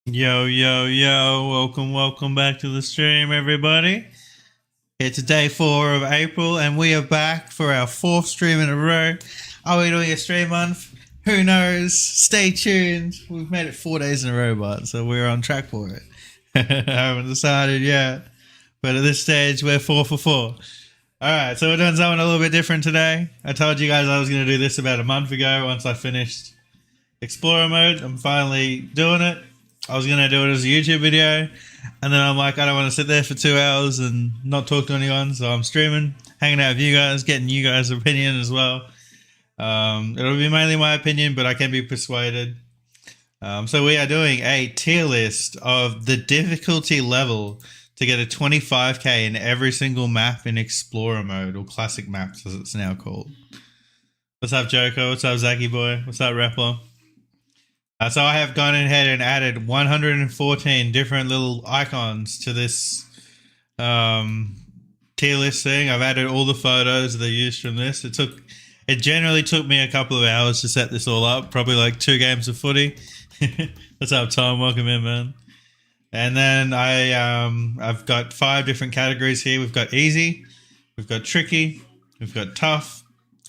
Yo, yo, yo, welcome back to the stream, everybody. It's day 4 of April, and we are back for our 4th stream in a row. Are we doing a stream month? Who knows? Stay tuned. We've made it 4 days in a row, but so we're on track for it. I haven't decided yet, but at this stage, we're 4 for 4. Alright, so we're doing something a little bit different today. I told you guys I was going to do this about a month ago once I finished Explorer mode. I'm finally doing it. I was gonna do it as a YouTube video, and then I'm like, I don't want to sit there for 2 hours and not talk to anyone, so I'm streaming, hanging out with you guys, getting you guys' opinion as well. It'll be mainly my opinion, but I can be persuaded. So we are doing a tier list of the difficulty level to get a 25k in every single map in Explorer mode, or Classic Maps as it's now called. What's up, Joko? What's up, Zaki Boy? What's up, Rappler? So I have gone ahead and added 114 different little icons to this tier list thing. I've added all the photos they used from this. It generally took me a couple of hours to set this all up, probably like 2 games of footy. What's up, Tom? Welcome in, man. And then I've got 5 different categories here. We've got easy, we've got tricky, we've got tough,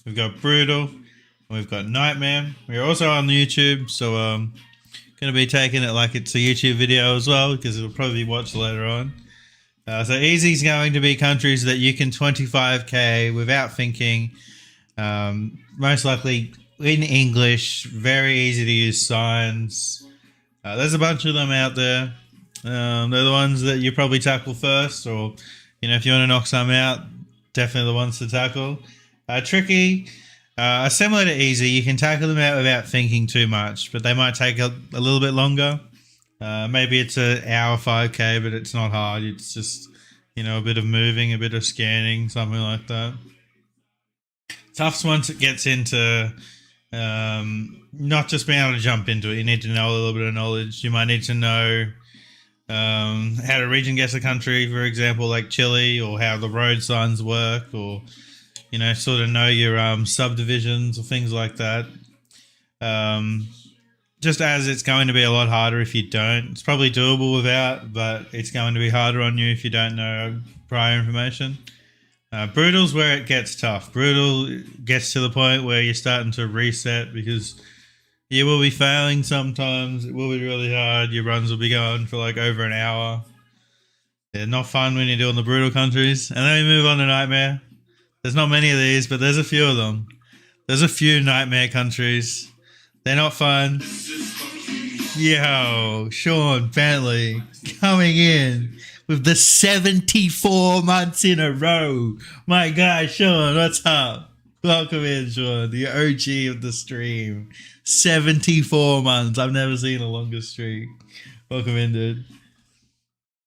we've got brutal, we've got Nightmare. We're also on YouTube, so going to be taking it like it's a YouTube video as well, because it'll probably be watched later on. So easy is going to be countries that you can 25k without thinking. Most likely in English, very easy to use signs. There's a bunch of them out there. They're the ones that you probably tackle first, or if you want to knock some out, definitely the ones to tackle. Tricky. Similar to easy, you can tackle them out without thinking too much, but they might take a little bit longer. Maybe it's an hour 5k, but it's not hard. It's just, a bit of moving, a bit of scanning, something like that. Tough's once it gets into not just being able to jump into it. You need to know a little bit of knowledge. You might need to know how to region guess a country, for example, like Chile, or how the road signs work, or sort of know your subdivisions or things like that. Just as it's going to be a lot harder if you don't. It's probably doable without, but it's going to be harder on you if you don't know prior information. Brutal's where it gets tough. Brutal gets to the point where you're starting to reset, because you will be failing sometimes. It will be really hard. Your runs will be going for like over an hour. They're not fun when you're doing the brutal countries. And then we move on to Nightmare. There's not many of these, but there's a few of them. There's a few Nightmare countries. They're not fun. Yo, Sean Bentley coming in with the 74 months in a row. My guy, Sean, what's up? Welcome in, Sean, the OG of the stream. 74 months. I've never seen a longer streak. Welcome in, dude.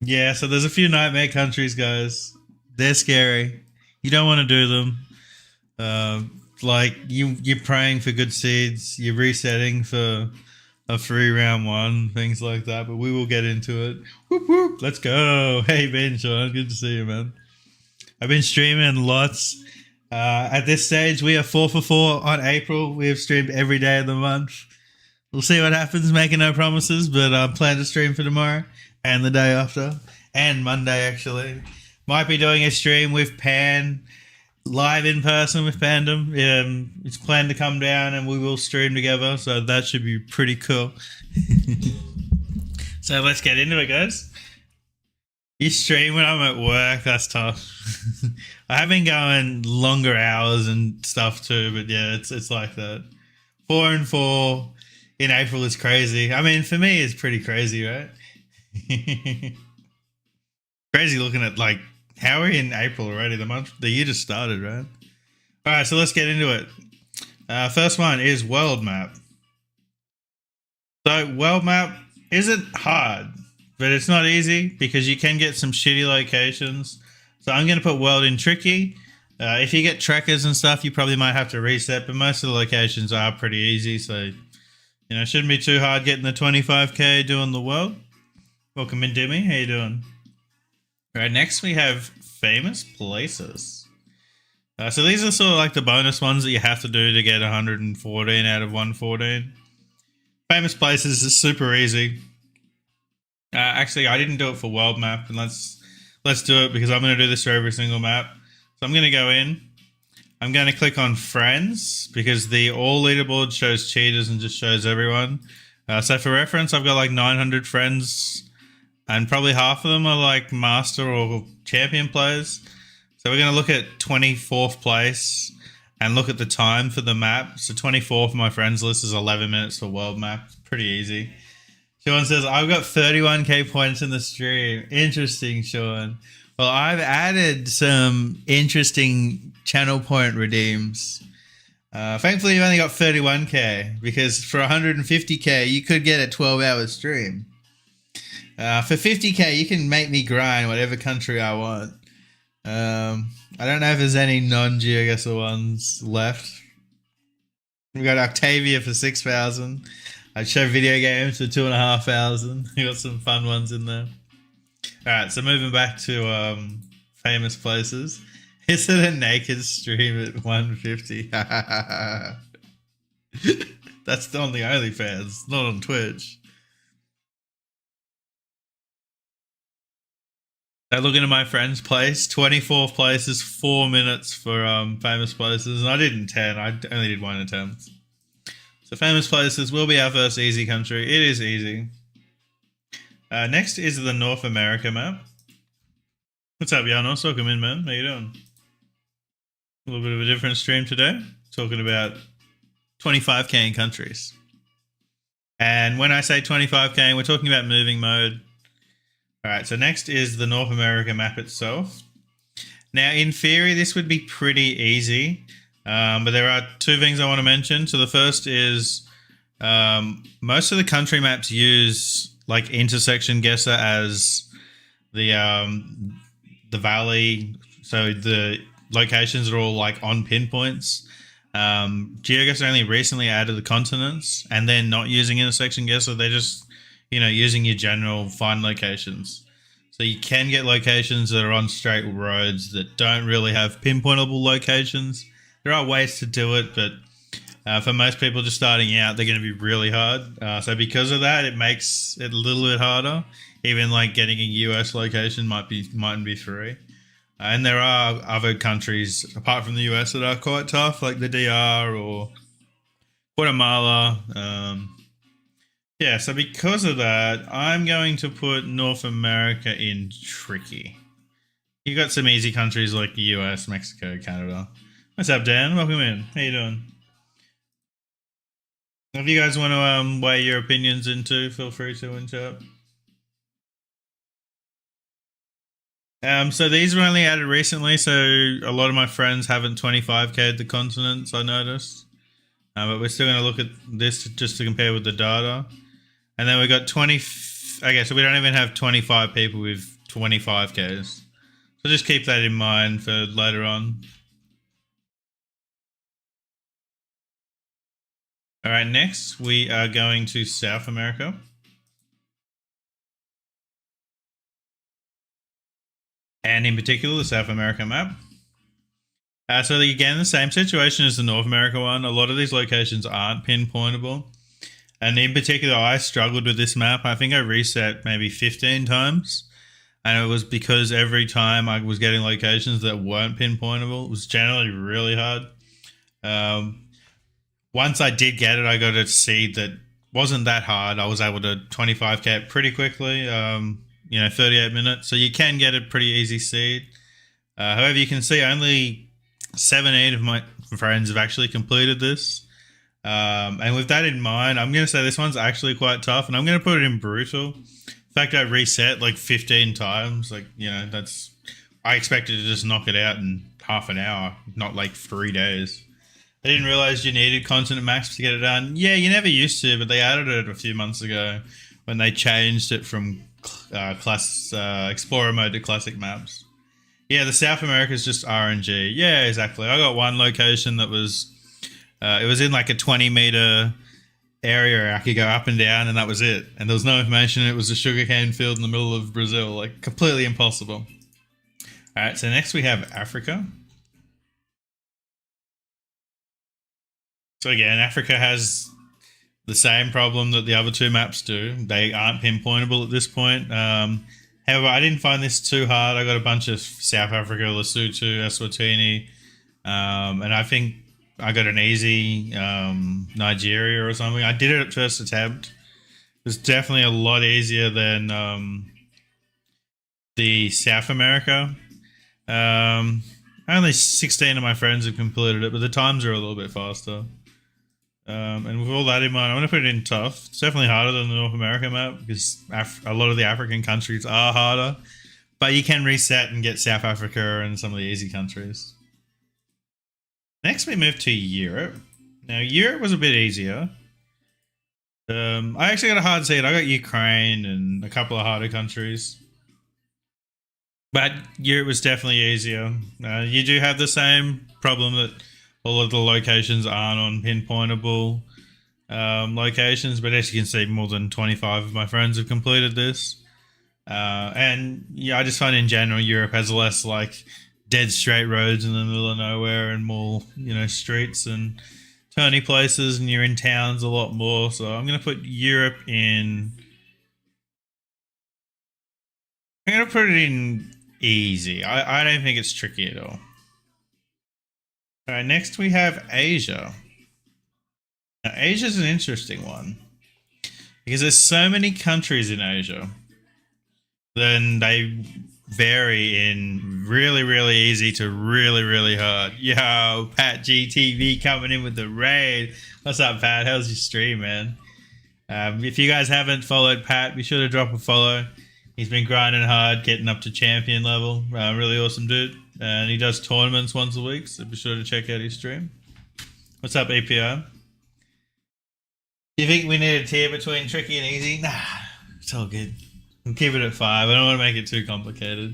Yeah, so there's a few Nightmare countries, guys. They're scary. You don't want to do them. Like you're praying for good seeds. You're resetting for a free round 1, things like that. But we will get into it. Whoop whoop. Let's go. Hey Ben, Sean, good to see you, man. I've been streaming lots. At this stage, we are 4 for 4 on April. We have streamed every day of the month. We'll see what happens. Making no promises, but I plan to stream for tomorrow and the day after, and Monday actually. Might be doing a stream with Pan, live in person with Pandem. It's planned to come down and we will stream together, so that should be pretty cool. So let's get into it, guys. You stream when I'm at work, that's tough. I have been going longer hours and stuff too, but yeah, it's like that. 4 and 4 in April is crazy. I mean, for me, it's pretty crazy, right? Crazy looking at like, how are we in April already? The year just started, right? All right, so let's get into it. First one is world map. So world map isn't hard, but it's not easy because you can get some shitty locations. So I'm going to put world in tricky. If you get trackers and stuff, you probably might have to reset, but most of the locations are pretty easy. So, it shouldn't be too hard getting the 25k doing the world. Welcome in, Demi. How you doing? All right, next we have famous places. So these are sort of like the bonus ones that you have to do to get 114 out of 114. Famous places is super easy. Actually, I didn't do it for world map, and let's do it because I'm going to do this for every single map. So I'm going to go in. I'm going to click on friends because the all leaderboard shows cheaters and just shows everyone. So for reference, I've got like 900 friends, and probably half of them are like master or champion players. So we're going to look at 24th place and look at the time for the map. So 24th for my friends list is 11 minutes for world map. Pretty easy. Sean says, I've got 31k points in the stream. Interesting, Sean. Well, I've added some interesting channel point redeems. Thankfully, you've only got 31k because for 150k, you could get a 12-hour stream. For 50k, you can make me grind whatever country I want. I don't know if there's any non-Geoguessr ones left. We've got Octavia for 6,000. I show video games for 2,500. We got some fun ones in there. Alright, so moving back to famous places. Is it a naked stream at 150? That's on the OnlyFans, not on Twitch. I look into my friend's place. 24th place is 4 minutes for famous places, and I did in 10. I only did 1 attempt. So famous places will be our first easy country. It is easy. Next is the North America map. What's up, Janos? Welcome in, man. How you doing? A little bit of a different stream today. Talking about 25k in countries. And when I say 25k, we're talking about moving mode. Alright, so next is the North America map itself. Now, in theory, this would be pretty easy. But there are two things I want to mention. So the first is most of the country maps use like intersection guesser as the valley. So the locations are all like on pinpoints. Geoguessr only recently added the continents, and they're not using intersection guesser. They're just using your general find locations. So you can get locations that are on straight roads that don't really have pinpointable locations. There are ways to do it, but for most people just starting out, they're going to be really hard. So because of that, it makes it a little bit harder. Even like getting a US location mightn't be free. And there are other countries apart from the US that are quite tough, like the DR or Guatemala. Yeah, so because of that, I'm going to put North America in tricky. You got some easy countries like the US, Mexico, Canada. What's up, Dan? Welcome in. How you doing? If you guys want to weigh your opinions into, feel free to in chat. So these were only added recently, so a lot of my friends haven't 25k'd the continents, I noticed. But we're still going to look at this just to compare with the data. And then we got 20... Okay, so we don't even have 25 people with 25k's. So just keep that in mind for later on. All right, next we are going to South America. And in particular, the South America map. So again, the same situation as the North America one. A lot of these locations aren't pinpointable. And in particular, I struggled with this map. I think I reset maybe 15 times. And it was because every time I was getting locations that weren't pinpointable. It was generally really hard. Once I did get it, I got a seed that wasn't that hard. I was able to 25k it pretty quickly, 38 minutes. So you can get a pretty easy seed. However, you can see only 7 of my friends have actually completed this. And with that in mind, I'm going to say this one's actually quite tough, and I'm going to put it in brutal. In fact, I reset like 15 times. I expected to just knock it out in half an hour, not like 3 days. I didn't realize you needed continent max to get it done. Yeah, you never used to, but they added it a few months ago when they changed it from Explorer mode to classic maps. Yeah, the South America is just RNG. Yeah, exactly. I got one location that was, it was in like a 20-meter area I could go up and down, and that was it. And there was no information. It was a sugarcane field in the middle of Brazil, like completely impossible. All right, so next we have Africa. So again, Africa has the same problem that the other two maps do. They aren't pinpointable at this point. However, I didn't find this too hard. I got a bunch of South Africa, Lesotho, Eswatini, and I think I got an easy Nigeria or something. I did it at first attempt. It was definitely a lot easier than the South America. Only 16 of my friends have completed it, but the times are a little bit faster. And with all that in mind, I'm going to put it in tough. It's definitely harder than the North America map because a lot of the African countries are harder. But you can reset and get South Africa and some of the easy countries. Next, we move to Europe. Now, Europe was a bit easier. I actually got a hard seed. I got Ukraine and a couple of harder countries. But Europe was definitely easier. You do have the same problem that all of the locations aren't on pinpointable locations, but as you can see, more than 25 of my friends have completed this. And yeah, I just find in general Europe has less like dead straight roads in the middle of nowhere and more, streets and turny places, and you're in towns a lot more. So I'm going to put Europe in. I'm going to put it in easy. I don't think it's tricky at all. All right, next we have Asia. Now, Asia's an interesting one because there's so many countries in Asia. Then they vary in really, really easy to really, really hard. Yo, Pat GTV coming in with the raid. What's up, Pat? How's your stream, man? If you guys haven't followed Pat, be sure to drop a follow. He's been grinding hard, getting up to champion level. Really awesome dude. And he does tournaments once a week, so be sure to check out his stream. What's up, APR? Do you think we need a tier between tricky and easy? Nah, it's all good. I'll keep it at 5. I don't want to make it too complicated.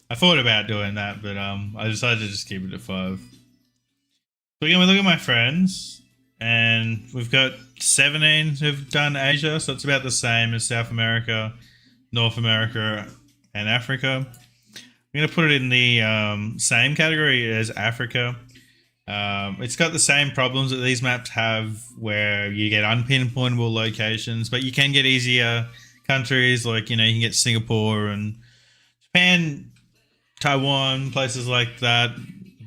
I thought about doing that, but I decided to just keep it at 5. So again, we look at my friends, and we've got 17 who've done Asia, so it's about the same as South America, North America, and Africa. I'm going to put it in the same category as Africa. It's got the same problems that these maps have where you get unpinpointable locations, but you can get easier countries like, you can get Singapore and Japan, Taiwan, places like that.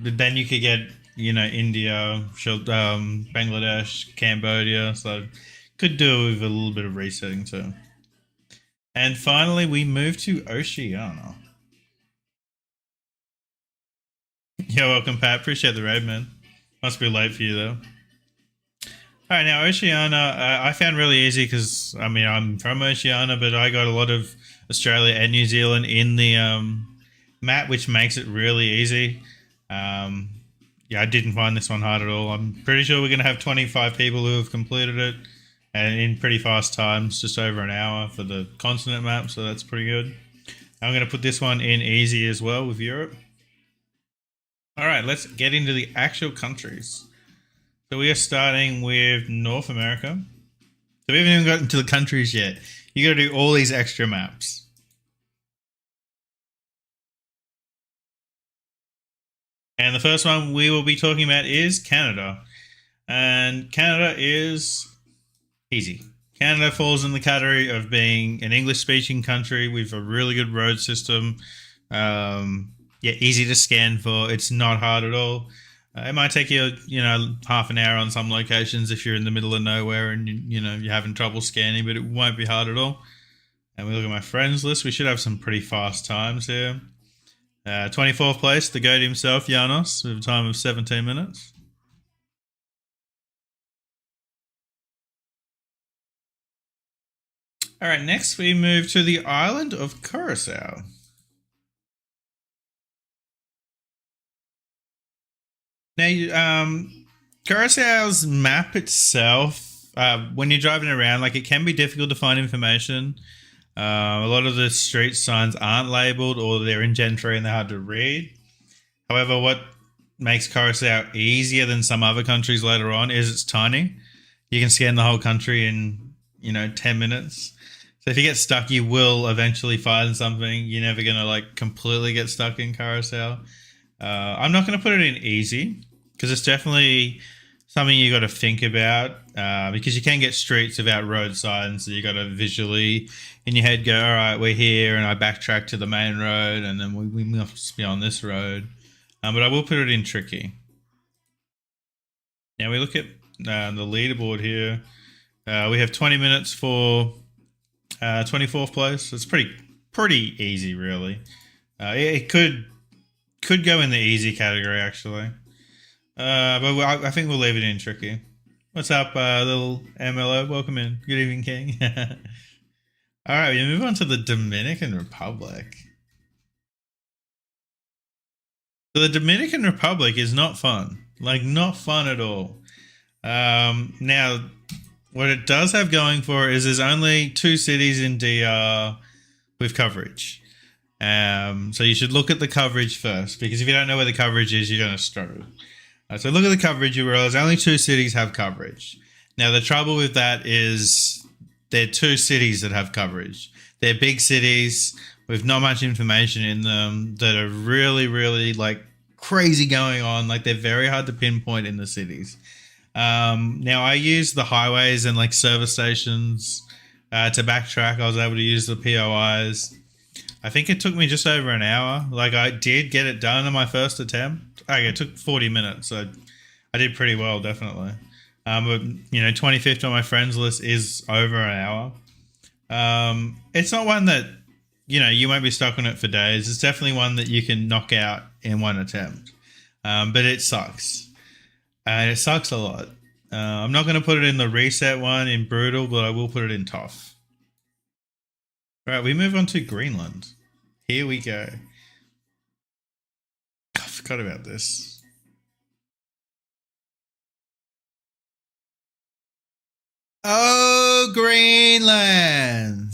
But then you could get, India, Bangladesh, Cambodia. So could do with a little bit of resetting too. And finally, we move to Oceania. Yeah, welcome, Pat. Appreciate the raid, man. Must be late for you, though. All right, now, Oceania, I found really easy because, I'm from Oceania, but I got a lot of Australia and New Zealand in the map, which makes it really easy. Yeah, I didn't find this one hard at all. I'm pretty sure we're going to have 25 people who have completed it, and in pretty fast times, just over an hour for the continent map, so that's pretty good. I'm going to put this one in easy as well with Europe. All right, let's get into the actual countries. So we are starting with North America. So we haven't even gotten to the countries yet. You got to do all these extra maps. And the first one we will be talking about is Canada. And Canada is easy. Canada falls in the category of being an English-speaking country with a really good road system. Yeah, easy to scan for. It's not hard at all. It might take you, half an hour on some locations if you're in the middle of nowhere and, you're having trouble scanning, but it won't be hard at all. And we look at my friends list. We should have some pretty fast times here. 24th place, the goat himself, Janos, with a time of 17 minutes. All right, next we move to the island of Curacao. Now, Curaçao's map itself, when you're driving around, it can be difficult to find information. A lot of the street signs aren't labeled, or they're in Gen 3 and they're hard to read. However, what makes Curaçao easier than some other countries later on is it's tiny. You can scan the whole country in, 10 minutes. So if you get stuck, you will eventually find something. You're never going to completely get stuck in Curaçao. I'm not going to put it in easy because it's definitely something you got to think about because you can get streets without road signs. So you got to visually in your head go, all right, we're here, and I backtrack to the main road, and then we must be on this road. But I will put it in tricky. Now we look at the leaderboard here. We have 20 minutes for 24th place. It's pretty easy, really. It could go in the easy category actually. But I think we'll leave it in tricky. What's up, little MLO? Welcome in. Good evening, King. All right, we move on to the Dominican Republic. So the Dominican Republic is not fun. Like, not fun at all. Now, what it does have going for it is there's only 2 cities in DR with coverage. So you should look at the coverage first, because if you don't know where the coverage is, you're going to struggle. So look at the coverage, you realize only 2 cities have coverage. Now, the trouble with that is they're 2 cities that have coverage. They're big cities with not much information in them that are really, really like crazy going on. Like, they're very hard to pinpoint in the cities. Now, I use the highways and like service stations to backtrack. I was able to use the POIs. I think it took me just over an hour. Like, I did get it done on my first attempt. Okay, it took 40 minutes, so I did pretty well, definitely. But, 25th on my friends list is over an hour. It's not one that, you won't be stuck on it for days. It's definitely one that you can knock out in one attempt. But it sucks. And it sucks a lot. I'm not going to put it in the reset one in brutal, but I will put it in tough. Right, we move on to Greenland. Here we go. I forgot about this. Oh, Greenland.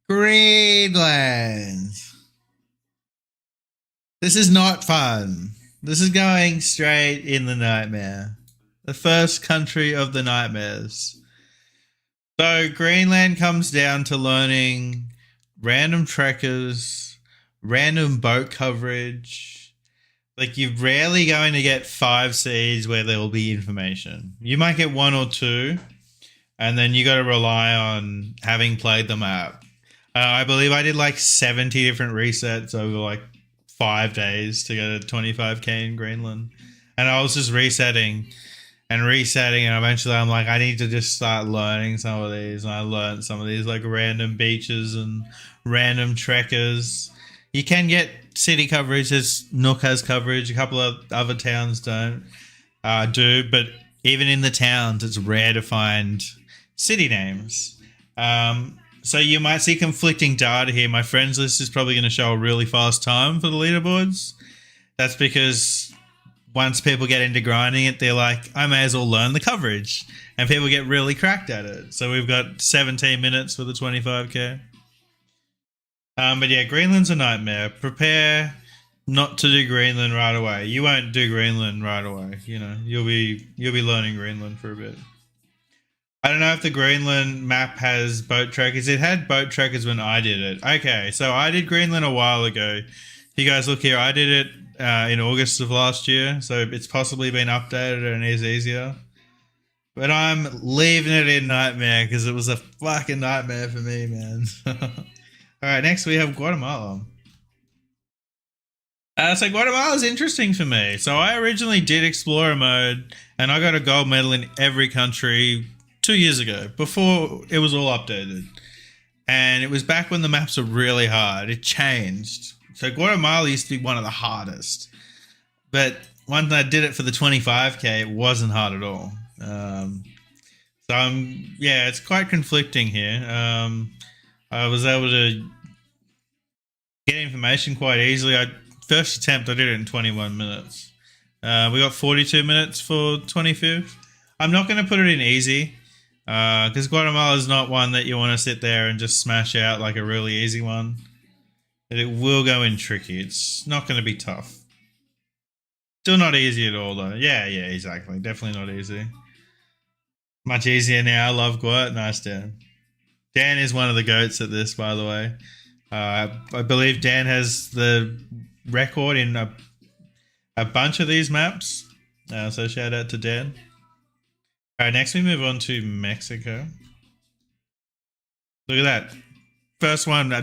Greenland. This is not fun. This is going straight in the nightmare. The first country of the nightmares. So Greenland comes down to learning random trekkers, random boat coverage. Like, you're rarely going to get 5 seeds where there will be information. You might get 1 or 2, and then you got to rely on having played the map. I believe I did like 70 different resets over like 5 days to get a 25k in Greenland. And I was just resetting, and eventually I'm like, I need to just start learning some of these. And I learned some of these like random beaches and random trekkers. You can get city coverage. There's Nook has coverage. A couple of other towns don't but even in the towns, it's rare to find city names. So you might see conflicting data here. My friends list is probably going to show a really fast time for the leaderboards. That's because once people get into grinding it, they're like, I may as well learn the coverage. And people get really cracked at it. So we've got 17 minutes for the 25k. But yeah, Greenland's a nightmare. Prepare not to do Greenland right away. You won't do Greenland right away. You'll be learning Greenland for a bit. I don't know if the Greenland map has boat trackers. It had boat trackers when I did it. Okay, so I did Greenland a while ago. If you guys look here, I did it in August of last year, so it's possibly been updated and is easier. But I'm leaving it in nightmare because it was a fucking nightmare for me, man. Alright, next we have Guatemala. So Guatemala is interesting for me. So I originally did Explorer mode, and I got a gold medal in every country 2 years ago, before it was all updated. And it was back when the maps were really hard. It changed. So Guatemala used to be one of the hardest. But once I did it for the 25k, it wasn't hard at all. It's quite conflicting here. I was able to get information quite easily. First attempt, I did it in 21 minutes. We got 42 minutes for 25th. I'm not going to put it in easy, because Guatemala is not one that you want to sit there and just smash out like a really easy one. But it will go in tricky. It's not going to be tough. Still not easy at all, though. Yeah, exactly. Definitely not easy. Much easier now. I love Guat. Nice, Dan. Dan is one of the goats at this, by the way. I believe Dan has the record in a bunch of these maps. So shout out to Dan. All right, next we move on to Mexico. Look at that. First one,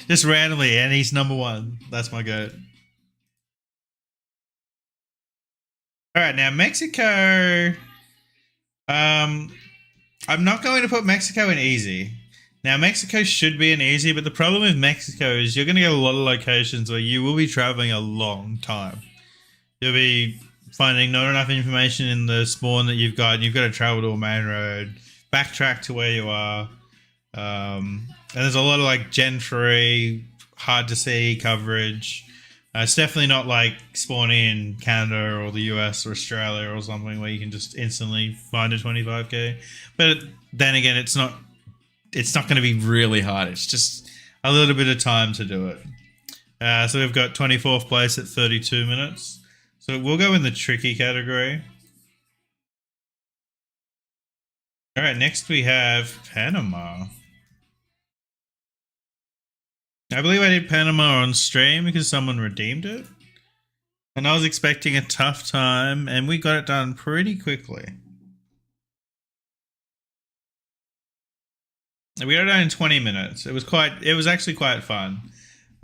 just randomly, and he's number one. That's my goat. All right, now Mexico. Um, I'm not going to put Mexico in easy. Now, Mexico should be an easy, but the problem with Mexico is you're going to get a lot of locations where you will be traveling a long time. You'll be finding not enough information in the spawn that you've got, and you've got to travel to a main road, backtrack to where you are. And there's a lot of like Gen 3, hard to see coverage. It's definitely not like spawning in Canada or the US or Australia or something where you can just instantly find a 25k. But then again, it's not going to be really hard. It's just a little bit of time to do it. So we've got 24th place at 32 minutes. So we'll go in the tricky category. All right, next we have Panama. I believe I did Panama on stream because someone redeemed it. And I was expecting a tough time, and we got it done pretty quickly. We got it done in 20 minutes. It was actually quite fun.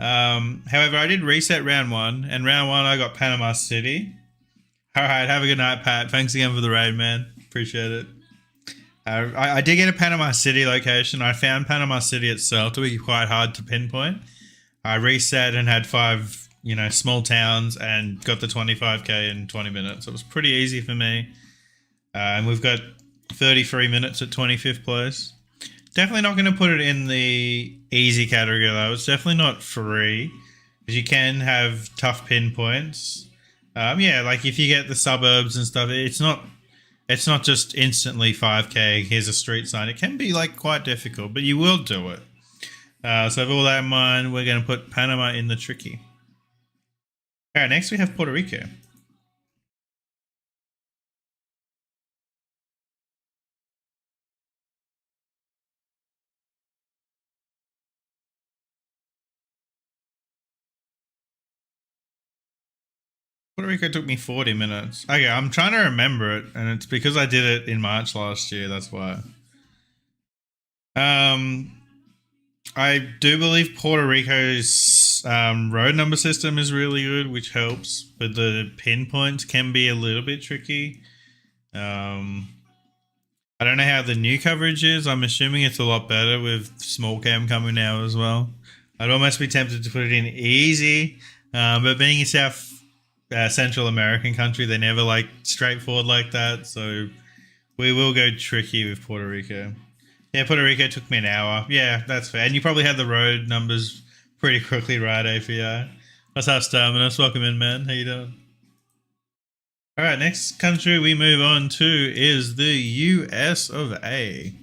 However, I did reset round one, and round one I got Panama City. All right, have a good night, Pat. Thanks again for the raid, man. Appreciate it. I did get a Panama City location. I found Panama City itself to be quite hard to pinpoint. I reset and had 5, small towns and got the 25k in 20 minutes. It was pretty easy for me. And we've got 33 minutes at 25th place. Definitely not going to put it in the easy category though. It's definitely not free because you can have tough pinpoints. Like if you get the suburbs and stuff, it's not just instantly 5k. Here's a street sign. It can be like quite difficult, but you will do it. So with all that in mind, we're going to put Panama in the tricky. All right, next we have Puerto Rico. Puerto Rico took me 40 minutes. Okay, I'm trying to remember it, and it's because I did it in March last year, that's why. I do believe Puerto Rico's road number system is really good, which helps, but the pinpoints can be a little bit tricky. I don't know how the new coverage is. I'm assuming it's a lot better with small cam coming now as well. I'd almost be tempted to put it in easy, but being a Central American country, they never like straightforward like that. So we will go tricky with Puerto Rico. Yeah, Puerto Rico took me an hour. Yeah, that's fair. And you probably had the road numbers pretty quickly, right, API? Let's have Terminus. Welcome in, man. How you doing? All right, next country we move on to is the US of A.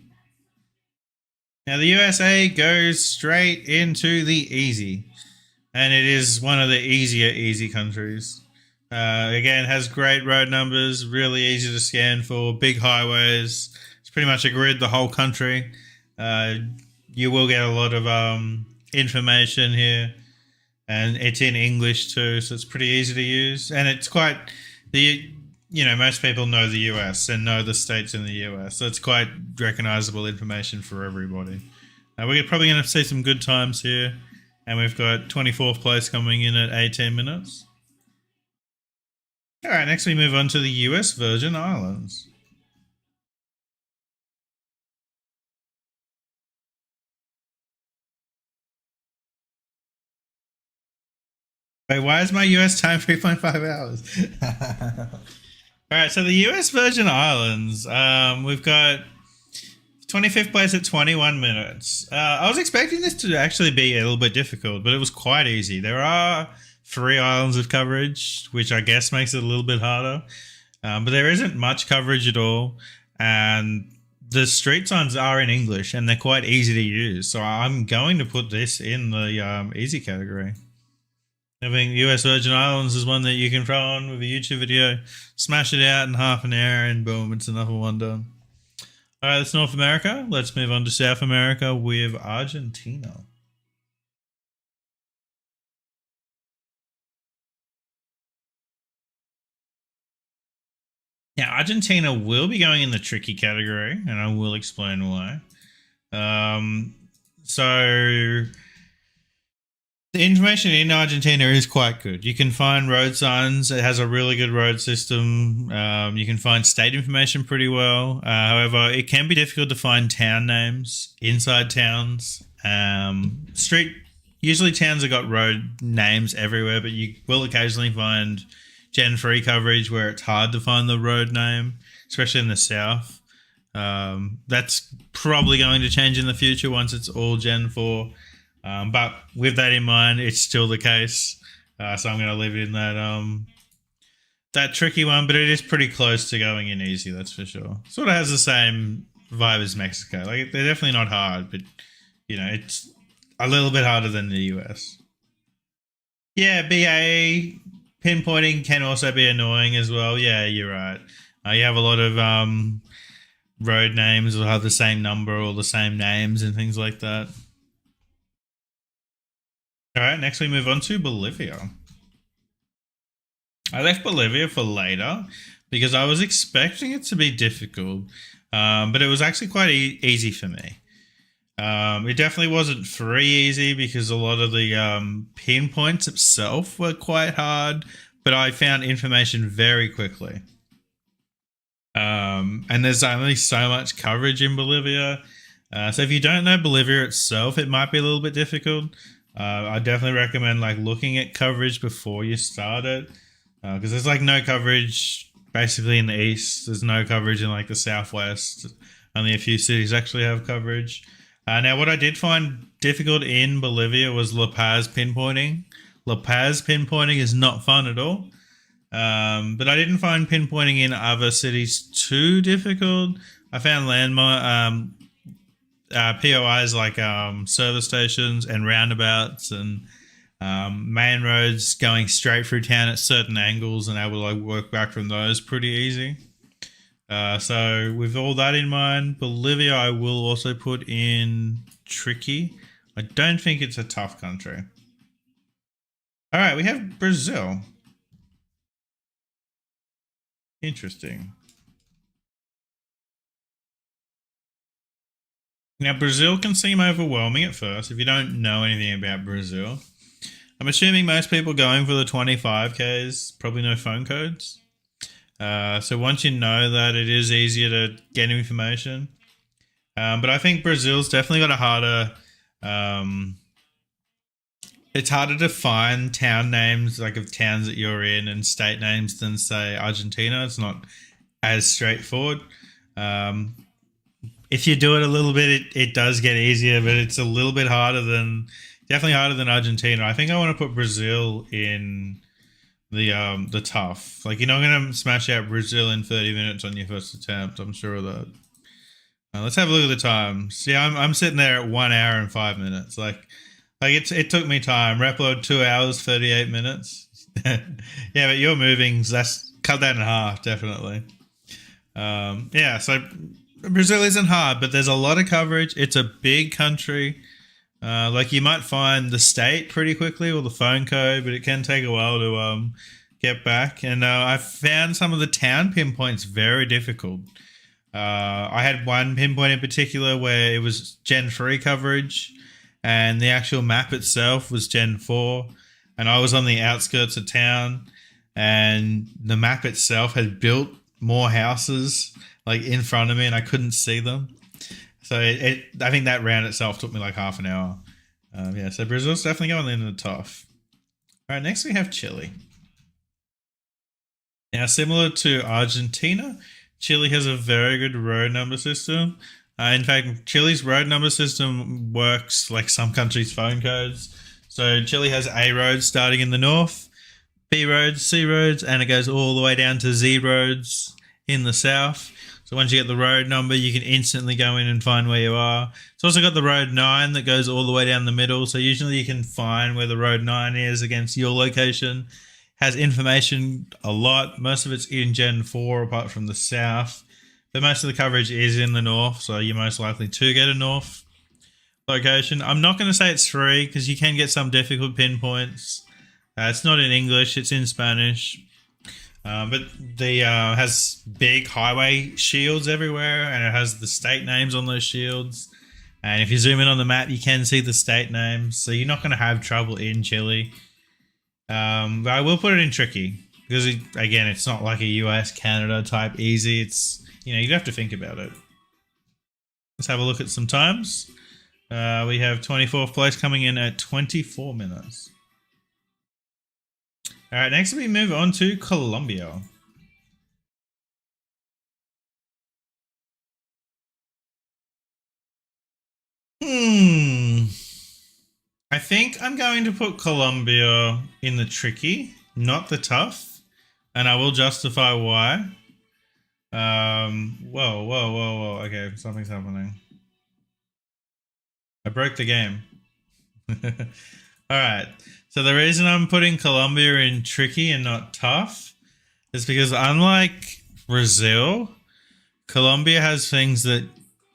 Now, the USA goes straight into the easy, and it is one of the easy countries. Again, has great road numbers, really easy to scan for, big highways. It's pretty much a grid the whole country. You will get a lot of information here, and it's in English too, so it's pretty easy to use. And it's quite most people know the US and know the states in the US, so it's quite recognizable information for everybody. We're probably going to see some good times here, and we've got 24th place coming in at 18 minutes. All right, next we move on to the US Virgin Islands. Wait, why is my US time 3.5 hours? All right, so the US Virgin Islands, we've got 25th place at 21 minutes. I was expecting this to actually be a little bit difficult, but it was quite easy. There are 3 islands of coverage, which I guess makes it a little bit harder. But there isn't much coverage at all. And the street signs are in English, and they're quite easy to use. So I'm going to put this in the easy category. I think US Virgin Islands is one that you can throw on with a YouTube video, smash it out in half an hour, and boom, it's another one done. All right, that's North America. Let's move on to South America with Argentina. Now, Argentina will be going in the tricky category, and I will explain why. So the information in Argentina is quite good. You can find road signs. It has a really good road system. You can find state information pretty well. However, it can be difficult to find town names inside towns. Usually towns have got road names everywhere, but you will occasionally find Gen 3 coverage where it's hard to find the road name, especially in the south. That's probably going to change in the future once it's all Gen 4. But with that in mind, it's still the case. So I'm going to leave it in that tricky one, but it is pretty close to going in easy, that's for sure. Sort of has the same vibe as Mexico. Like, they're definitely not hard, but, it's a little bit harder than the US. Yeah, BA pinpointing can also be annoying as well. Yeah, you're right. You have a lot of road names will have the same number or the same names and things like that. All right, next we move on to Bolivia. I left Bolivia for later because I was expecting it to be difficult, but it was actually quite easy for me. It definitely wasn't free easy because a lot of the pinpoints itself were quite hard, but I found information very quickly. And there's only so much coverage in Bolivia. So if you don't know Bolivia itself, it might be a little bit difficult. I definitely recommend looking at coverage before you start it, because there's no coverage basically in the east. There's no coverage in the southwest. Only a few cities actually have coverage. Now, what I did find difficult in Bolivia was La Paz pinpointing. La Paz pinpointing is not fun at all. But I didn't find pinpointing in other cities too difficult. I found landmark POIs like service stations and roundabouts and main roads going straight through town at certain angles, and able to work back from those pretty easy. So with all that in mind, Bolivia I will also put in tricky. I don't think it's a tough country. All right, we have Brazil. Interesting. Now, Brazil can seem overwhelming at first if you don't know anything about Brazil. I'm assuming most people going for the 25Ks probably know phone codes. So once you know that, it is easier to get information. But I think Brazil's definitely got a harder... it's harder to find town names of towns that you're in and state names than, say, Argentina. It's not as straightforward. If you do it a little bit, it does get easier, but it's a little bit definitely harder than Argentina. I think I want to put Brazil in the tough. You're not going to smash out Brazil in 30 minutes on your first attempt. I'm sure of that. Let's have a look at the time. See, I'm sitting there at 1 hour and 5 minutes. It took me time. Repload 2 hours, 38 minutes. Yeah, but you're moving, so that's cut that in half, definitely. Yeah, so Brazil isn't hard, but there's a lot of coverage. It's a big country. You might find the state pretty quickly or the phone code, but it can take a while to get back. And I found some of the town pinpoints very difficult. I had one pinpoint in particular where it was Gen 3 coverage, and the actual map itself was Gen 4, and I was on the outskirts of town, and the map itself had built more houses in front of me, and I couldn't see them. So I think that round itself took me half an hour. Yeah, so Brazil's definitely going in the tough. All right, next we have Chile. Now, similar to Argentina, Chile has a very good road number system. In fact, Chile's road number system works like some countries' phone codes. So Chile has A roads starting in the north, B roads, C roads, and it goes all the way down to Z roads in the south. So once you get the road number, you can instantly go in and find where you are. It's also got the road 9 that goes all the way down the middle. So usually you can find where the road 9 is against your location. Has information a lot. Most of it's in Gen 4 apart from the south. But most of the coverage is in the north, so you're most likely to get a north location. I'm not going to say it's free because you can get some difficult pinpoints. It's not in English, it's in Spanish. But the has big highway shields everywhere, and it has the state names on those shields. And if you zoom in on the map, you can see the state names, so you're not going to have trouble in Chile. But I will put it in tricky because, again, it's not like a US Canada type easy. It's, you'd have to think about it. Let's have a look at some times. We have 24th place coming in at 24 minutes. All right, next we move on to Colombia. I think I'm going to put Colombia in the tricky, not the tough, and I will justify why. Whoa. Okay, something's happening. I broke the game. Alright, so the reason I'm putting Colombia in tricky and not tough is because unlike Brazil, Colombia has things that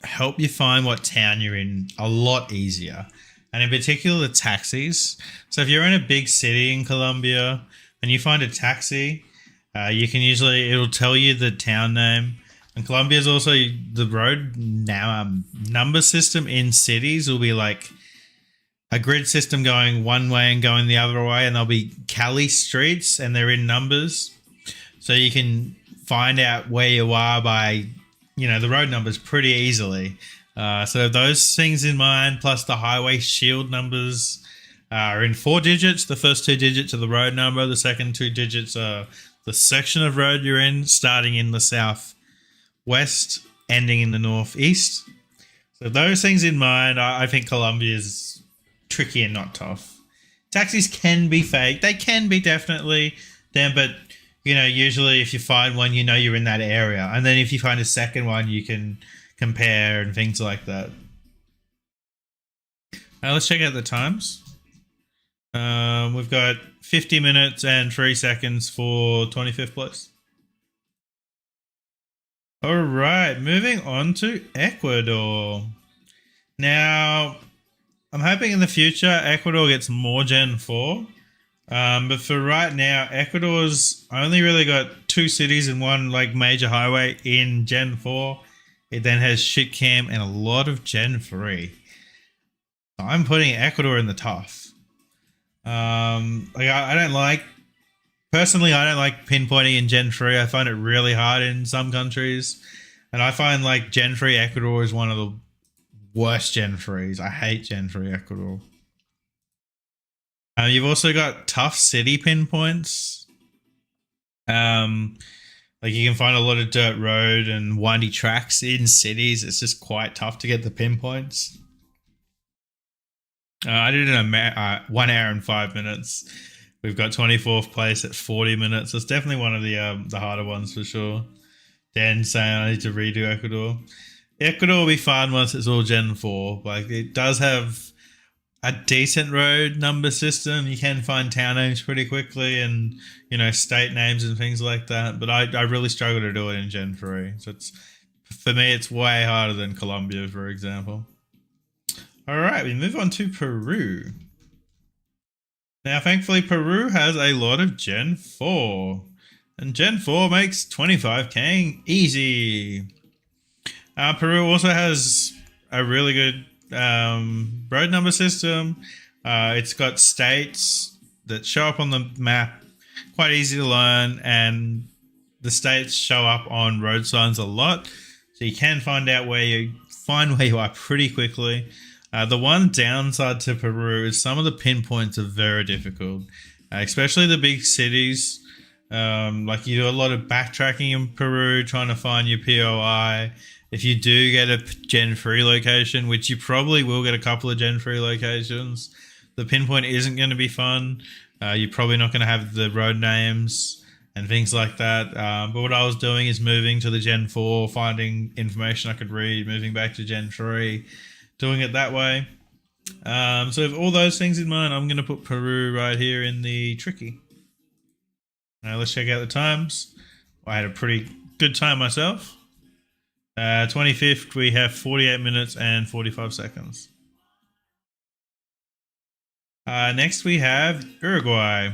help you find what town you're in a lot easier. And in particular, the taxis. So if you're in a big city in Colombia and you find a taxi, you can usually, it'll tell you the town name. And Colombia is also the road now number system in cities will be like a grid system going one way and going the other way, and there'll be Cali streets and they're in numbers. So you can find out where you are by, the road numbers pretty easily. So those things in mind, plus the highway shield numbers are in 4 digits. The first 2 digits are the road number. The second 2 digits are the section of road you're in, starting in the southwest, ending in the northeast. So those things in mind, I think Colombia is tricky and not tough. Taxis can be fake. They can be definitely them, but usually if you find one, you're in that area. And then if you find a second one, you can compare and things like that. Let's check out the times. We've got 50 minutes and 3 seconds for 25th place. All right, moving on to Ecuador. Now, I'm hoping in the future Ecuador gets more Gen 4. But for right now, Ecuador's only really got 2 cities and 1 major highway in Gen 4. It then has Shitcam and a lot of Gen 3. So I'm putting Ecuador in the tough. I don't like pinpointing in Gen 3. I find it really hard in some countries. And I find Gen 3 Ecuador is one of the worst Gen 3s. I hate Gen 3 Ecuador. You've also got tough city pinpoints. You can find a lot of dirt road and windy tracks in cities. It's just quite tough to get the pinpoints. I did it in 1 hour and 5 minutes. We've got 24th place at 40 minutes. So it's definitely one of the harder ones for sure. Dan saying I need to redo Ecuador. Ecuador will be fun once it's all Gen 4. It does have a decent road number system. You can find town names pretty quickly and, state names and things like that. But I really struggle to do it in Gen 3. So for me, it's way harder than Colombia, for example. All right, we move on to Peru. Now, thankfully, Peru has a lot of Gen 4. And Gen 4 makes 25k easy. Peru also has a really good road number system. It's got states that show up on the map, quite easy to learn, and the states show up on road signs a lot, so you can find where you are pretty quickly. The one downside to Peru is some of the pinpoints are very difficult, especially the big cities. You do a lot of backtracking in Peru trying to find your POI. If you do get a Gen 3 location, which you probably will get a couple of Gen 3 locations, the pinpoint isn't going to be fun. You're probably not going to have the road names and things like that. But what I was doing is moving to the Gen 4, finding information I could read, moving back to Gen 3, doing it that way. So with all those things in mind, I'm going to put Peru right here in the tricky. Now let's check out the times. I had a pretty good time myself. 25th, we have 48 minutes and 45 seconds. Next we have Uruguay.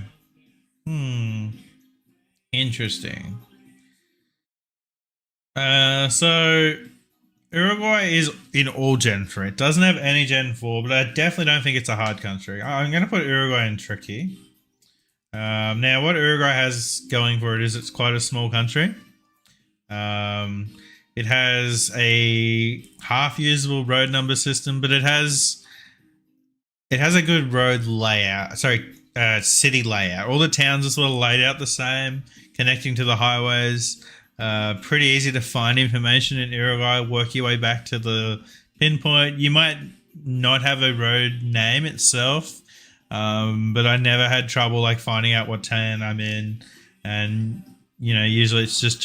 Interesting. So Uruguay is in all Gen 3. It doesn't have any Gen 4, but I definitely don't think it's a hard country. I'm going to put Uruguay in tricky. Now, what Uruguay has going for it is it's quite a small country. It has a half usable road number system, but it has a good road layout. Sorry, city layout. All the towns are sort of laid out the same, connecting to the highways. Pretty easy to find information in Uruguay. Work your way back to the pinpoint. You might not have a road name itself, but I never had trouble like finding out what town I'm in, and usually it's just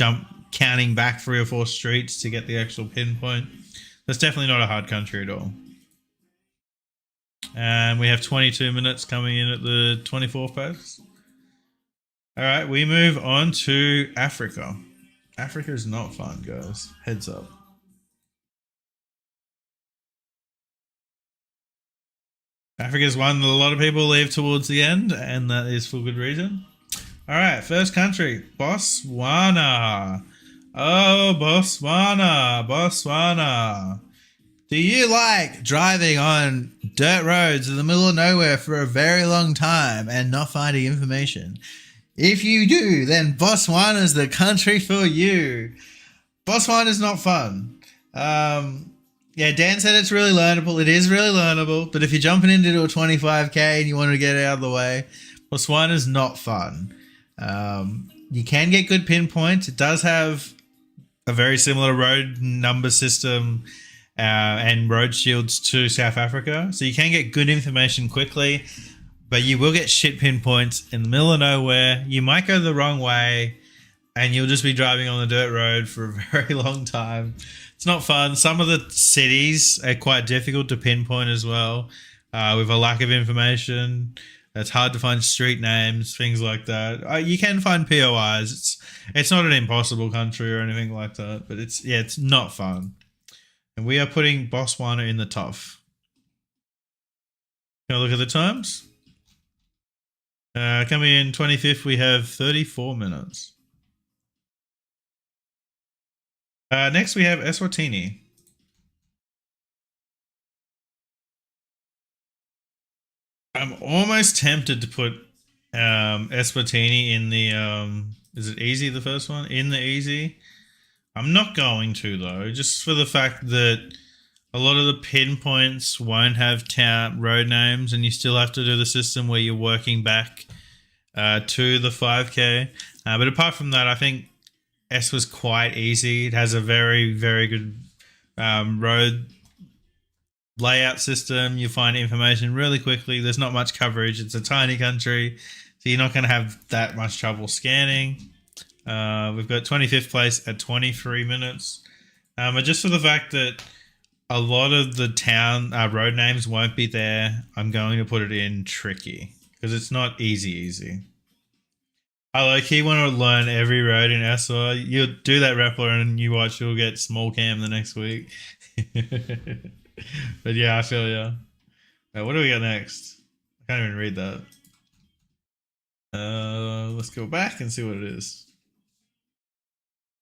counting back 3 or 4 streets to get the actual pinpoint. That's definitely not a hard country at all. And we have 22 minutes coming in at the 24th post. All right, we move on to Africa. Africa is not fun, guys. Heads up. Africa is one that a lot of people leave towards the end, and that is for good reason. All right, first country, Botswana. Oh, Botswana, Botswana. Do you like driving on dirt roads in the middle of nowhere for a very long time and not finding information? If you do, then Botswana is the country for you. Botswana is not fun. Yeah, Dan said it's really learnable. It is really learnable, but if you're jumping into a 25k and you want to get out of the way, Botswana is not fun. You can get good pinpoints. It does have a very similar road number system and road shields to South Africa, so you can get good information quickly, but you will get shit pinpoints in the middle of nowhere. You might go the wrong way and you'll just be driving on the dirt road for a very long time. It's not fun. Some of the cities are quite difficult to pinpoint as well, with a lack of information. It's hard to find street names, things like that. You can find POIs. It's not an impossible country or anything like that, but it's not fun. And we are putting Botswana in the tough. Can I look at the times? Coming in 25th, we have 34 minutes. Next, we have Eswatini. I'm almost tempted to put Eswatini in the is it easy, the first one? In the easy. I'm not going to, though, just for the fact that a lot of the pinpoints won't have town road names, and you still have to do the system where you're working back to the 5k. But apart from that, I think S was quite easy. It has a very, very good road layout system. You find information really quickly. There's not much coverage. It's a tiny country, so you're not going to have that much trouble scanning. We've got 25th place at 23 minutes. But just for the fact that a lot of the town road names won't be there, I'm going to put it in tricky because it's not easy. I low-key want to learn every road in SR. You'll do that Rappler and you watch, you'll get small cam the next week. But yeah, I feel ya. What do we got next? I can't even read that. Let's go back and see what it is.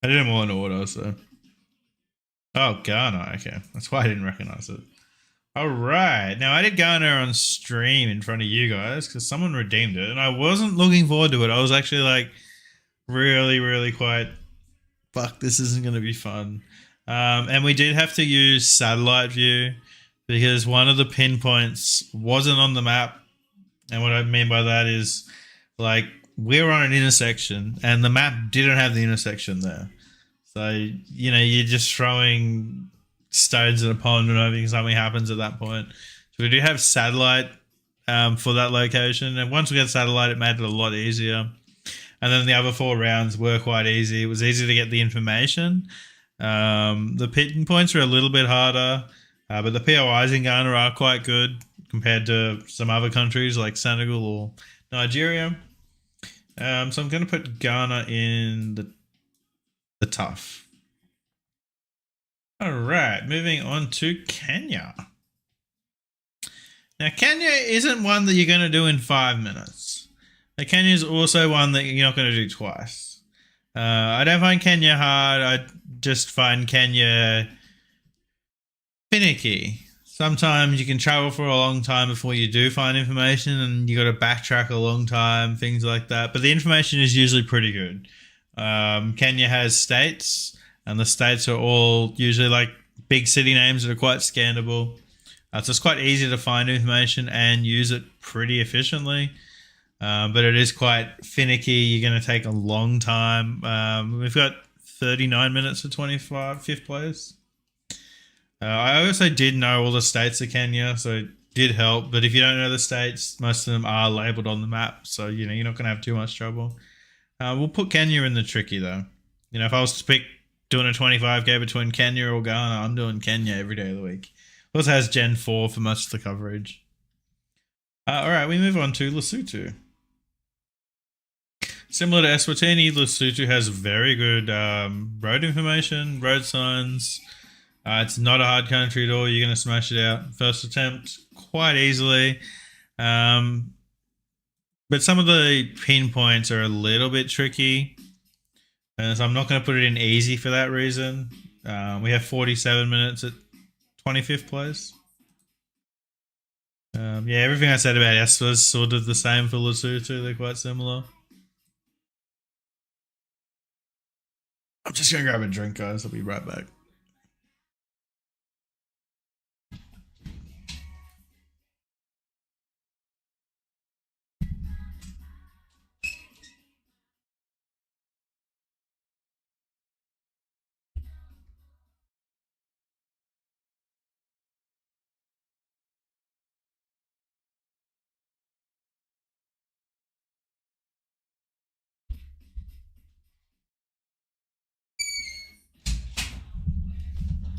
I did them all in order, so. Oh, Ghana. Okay. That's why I didn't recognize it. All right. Now, I did Ghana on stream in front of you guys because someone redeemed it, and I wasn't looking forward to it. I was actually like really, really quite, fuck, this isn't going to be fun. And we did have to use satellite view because one of the pinpoints wasn't on the map. And what I mean by that is, like, we're on an intersection and the map didn't have the intersection there. So, you're just throwing stones in a pond and hoping something happens at that point. So we do have satellite for that location. And once we got satellite, it made it a lot easier. And then the other 4 rounds were quite easy. It was easy to get the information. The pinpoints are a little bit harder, but the POIs in Ghana are quite good compared to some other countries like Senegal or Nigeria. So I'm going to put Ghana in the tough. All right, moving on to Kenya. Now, Kenya isn't one that you're going to do in 5 minutes. Now, Kenya is also one that you're not going to do twice. I don't find Kenya hard. I just find Kenya finicky. Sometimes you can travel for a long time before you do find information, and you got to backtrack a long time, things like that. But the information is usually pretty good. Kenya has states, and the states are all usually like big city names that are quite scannable. So it's quite easy to find information and use it pretty efficiently. But it is quite finicky. You're going to take a long time. We've got 39 minutes for 25th place. I also did know all the states of Kenya, so it did help. But if you don't know the states, most of them are labeled on the map, so you're not going to have too much trouble. We'll put Kenya in the tricky though. If I was to pick doing a 25k between Kenya or Ghana, I'm doing Kenya every day of the week. It also has Gen 4 for most of the coverage. Alright, we move on to Lesotho. Similar to Eswatini, Lesotho has very good road information, road signs. It's not a hard country at all. You're going to smash it out first attempt quite easily. But some of the pinpoints are a little bit tricky. So I'm not going to put it in easy for that reason. We have 47 minutes at 25th place. Yeah, everything I said about Eswa is sort of the same for Lesotho. They're quite similar. I'm just going to grab a drink, guys. I'll be right back.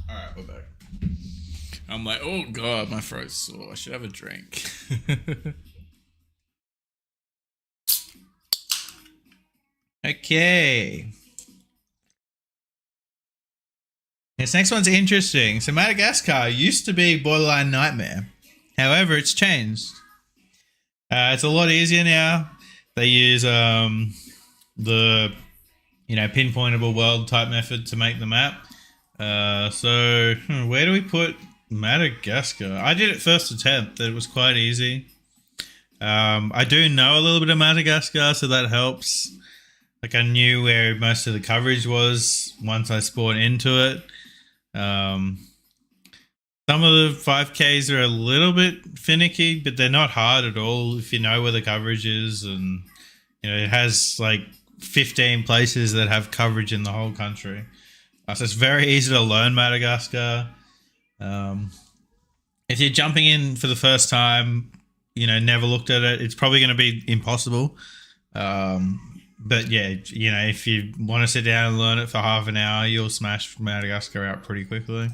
Alright, we're back. I'm like, oh god, my throat's sore. I should have a drink. Okay. This next one's interesting. So Madagascar used to be borderline nightmare. However, it's changed. It's a lot easier now. They use the pinpointable world type method to make the map. So where do we put Madagascar? I did it first attempt. It was quite easy. I do know a little bit of Madagascar, so that helps. Like I knew where most of the coverage was once I spawned into it. Some of the 5Ks are a little bit finicky, but they're not hard at all if you know where the coverage is, and it has like 15 places that have coverage in the whole country. So it's very easy to learn Madagascar. If you're jumping in for the first time, never looked at it, it's probably going to be impossible. But yeah, if you want to sit down and learn it for half an hour, you'll smash Madagascar out pretty quickly.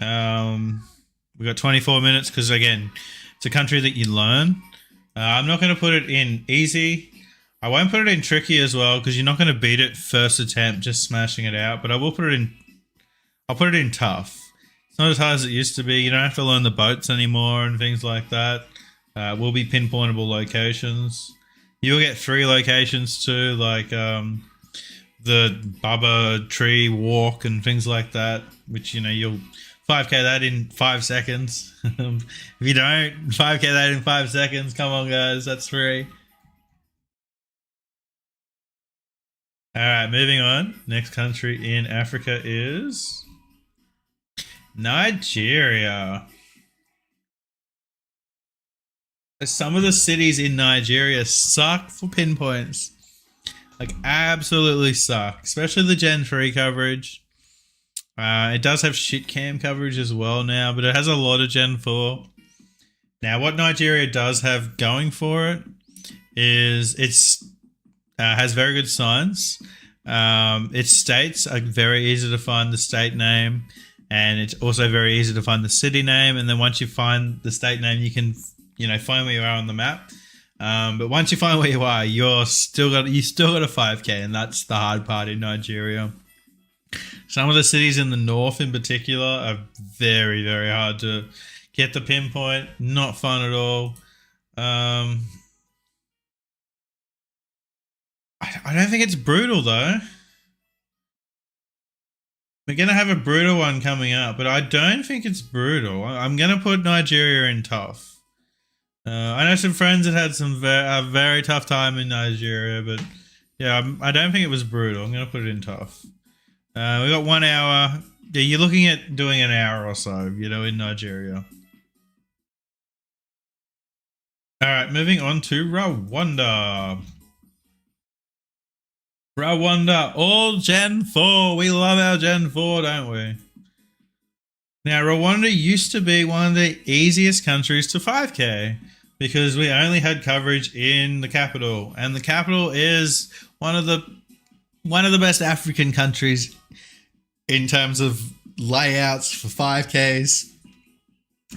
We've got 24 minutes because, again, it's a country that you learn. I'm not going to put it in easy. I won't put it in tricky as well because you're not going to beat it first attempt just smashing it out. But I will put it in. I'll put it in tough. It's not as hard as it used to be. You don't have to learn the boats anymore and things like that. Will be pinpointable locations. You'll get 3 locations too, like the Bubba tree walk and things like that, which you'll 5k that in 5 seconds. If you don't 5k that in 5 seconds, come on guys, that's free. Alright, moving on. Next country in Africa is Nigeria. Some of the cities in Nigeria suck for pinpoints. Like, absolutely suck. Especially the Gen 3 coverage. It does have shit cam coverage as well now, but it has a lot of Gen 4. Now, what Nigeria does have going for it is it's has very good signs. Its states are very easy to find the state name, and it's also very easy to find the city name. And then once you find the state name, you can find where you are on the map. But once you find where you are, you still got a 5k, and that's the hard part in Nigeria. Some of the cities in the north in particular are very, very hard to get the pinpoint. Not fun at all. I I don't think it's brutal though. We're gonna have a brutal one coming up, but I don't think it's brutal. I'm gonna put Nigeria in tough. I know some friends that had a very tough time in Nigeria, but yeah, I don't think it was brutal. I'm gonna put it in tough. We got 1 hour. Yeah, you're looking at doing an hour or so, in Nigeria. All right, moving on to Rwanda. Rwanda, all Gen 4. We love our Gen 4, don't we? Now, Rwanda used to be one of the easiest countries to 5K because we only had coverage in the capital, and the capital is one of the best African countries in terms of layouts for 5Ks.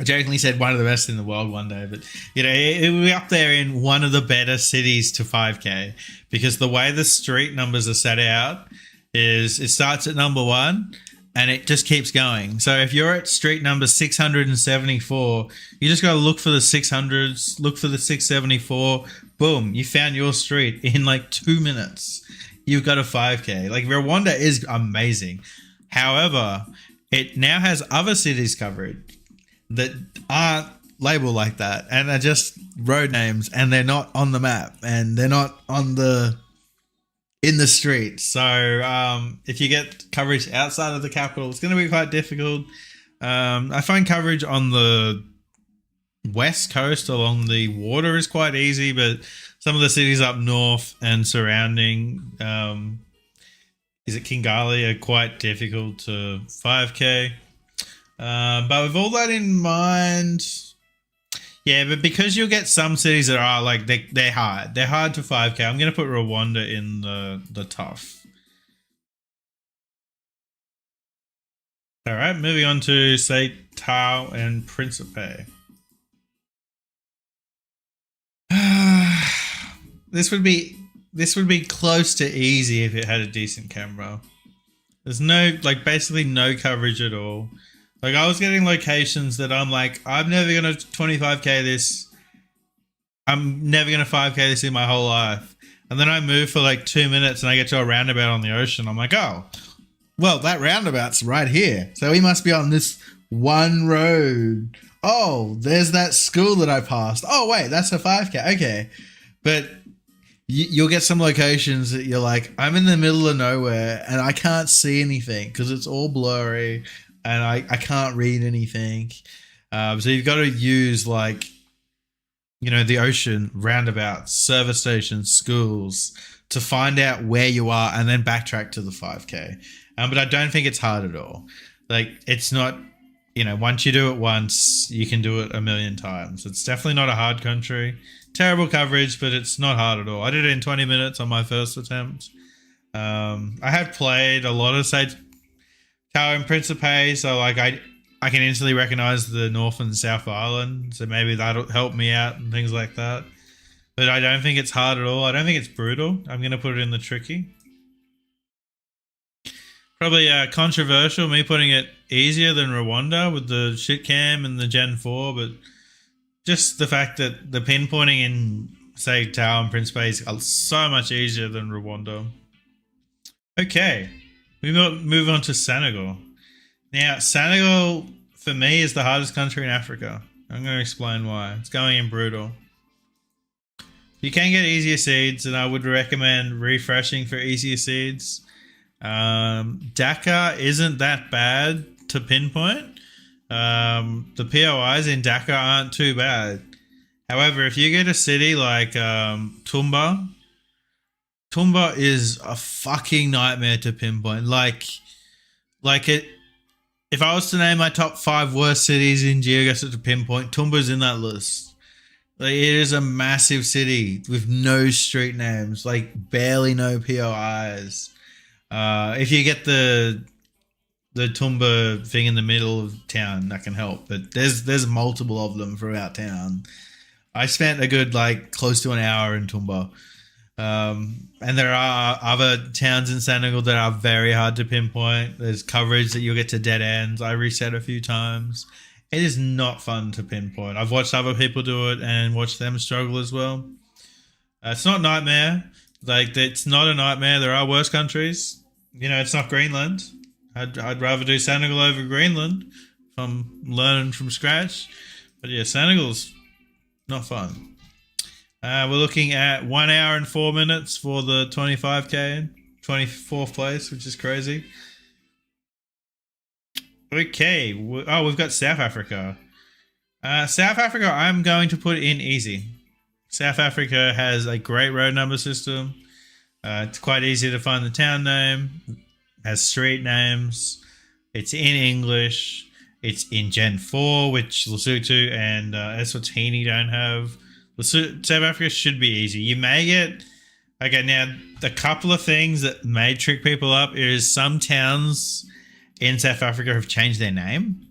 I jokingly said one of the best in the world one day, but it will be up there in one of the better cities to 5K because the way the street numbers are set out is it starts at number 1 and it just keeps going. So if you're at street number 674, you just got to look for the 600s, look for the 674. Boom, you found your street in like 2 minutes. You've got a 5K. Like Rwanda is amazing. However, it now has other cities covered that aren't labeled like that and are just road names, and they're not on the map and they're not in the street. So if you get coverage outside of the capital, it's going to be quite difficult. I find coverage on the west coast along the water is quite easy, but some of the cities up north and surrounding, is it Kigali, are quite difficult to 5K. But with all that in mind, yeah, but because you'll get some cities that are like they're hard to 5K. I'm gonna put Rwanda in the tough. All right, moving on to say Tao and Principe. This would be close to easy if it had a decent camera. There's basically no coverage at all. Like I was getting locations that I'm like, I'm never gonna 25K this. I'm never gonna 5K this in my whole life. And then I move for like 2 minutes and I get to a roundabout on the ocean. I'm like, oh, well, that roundabout's right here. So we must be on this one road. Oh, there's that school that I passed. Oh, wait, that's a 5K. Okay. But you'll get some locations that you're like, I'm in the middle of nowhere and I can't see anything because it's all blurry. And I can't read anything. So you've got to use the ocean, roundabouts, service stations, schools to find out where you are and then backtrack to the 5K. But I don't think it's hard at all. Like it's not, once you do it once, you can do it a million times. It's definitely not a hard country. Terrible coverage, but it's not hard at all. I did it in 20 minutes on my first attempt. I have played a lot of Tao and Principe, so I can instantly recognize the North and South Island, so maybe that'll help me out and things like that. But I don't think it's hard at all. I don't think it's brutal. I'm gonna put it in the tricky. Probably controversial, me putting it easier than Rwanda with the shit cam and the Gen 4, but just the fact that the pinpointing in say Tao and Principe is so much easier than Rwanda. Okay. We move on to Senegal. Now, Senegal, for me, is the hardest country in Africa. I'm going to explain why. It's going in brutal. You can get easier seeds, and I would recommend refreshing for easier seeds. Dakar isn't that bad to pinpoint. The POIs in Dakar aren't too bad. However, if you get a city like Tumba is a fucking nightmare to pinpoint. Like it. If I was to name my top 5 worst cities in Geoguessr to pinpoint, Tumba's in that list. Like it is a massive city with no street names, like barely no POIs. If you get the Tumba thing in the middle of town, that can help. But there's multiple of them throughout town. I spent a good close to an hour in Tumba. And there are other towns in Senegal that are very hard to pinpoint. There's coverage that you'll get to dead ends. I reset a few times. It is not fun to pinpoint. I've watched other people do it and watched them struggle as well. It's not nightmare, Like, it's not a nightmare. There are worse countries. You know, it's not Greenland. I'd rather do Senegal over Greenland if I'm learning from scratch. But yeah, Senegal's not fun. We're looking at 1 hour and 4 minutes for the 25k, 24th place, which is crazy. Okay, oh, we've got South Africa. South Africa, I'm going to put in easy. South Africa has a great road number system. It's quite easy to find the town name. Has street names. It's in English. It's in Gen 4, which Lesotho and Eswatini don't have. South Africa should be easy. You may get... Okay, now, a couple of things that may trick people up is some towns in South Africa have changed their name.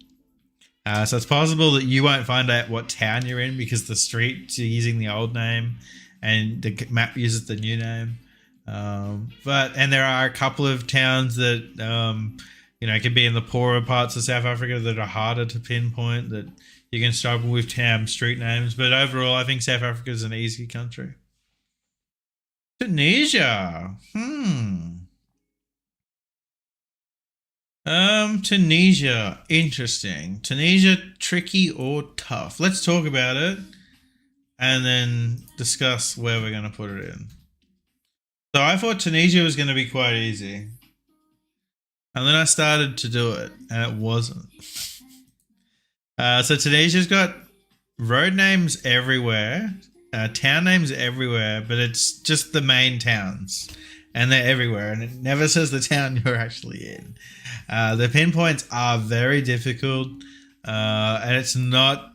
So it's possible that you won't find out what town you're in because the streets are using the old name and the map uses the new name. And there are a couple of towns that can be in the poorer parts of South Africa that are harder to pinpoint, that you can struggle with town street names. But overall, I think South Africa is an easy country. Tunisia. Tunisia. Interesting. Tunisia, tricky or tough? Let's talk about it and then discuss where we're going to put it in. So I thought Tunisia was going to be quite easy. And then I started to do it and it wasn't. So Tunisia's got road names everywhere, town names everywhere, but it's just the main towns. And they're everywhere, and it never says the town you're actually in. The pinpoints are very difficult, and it's not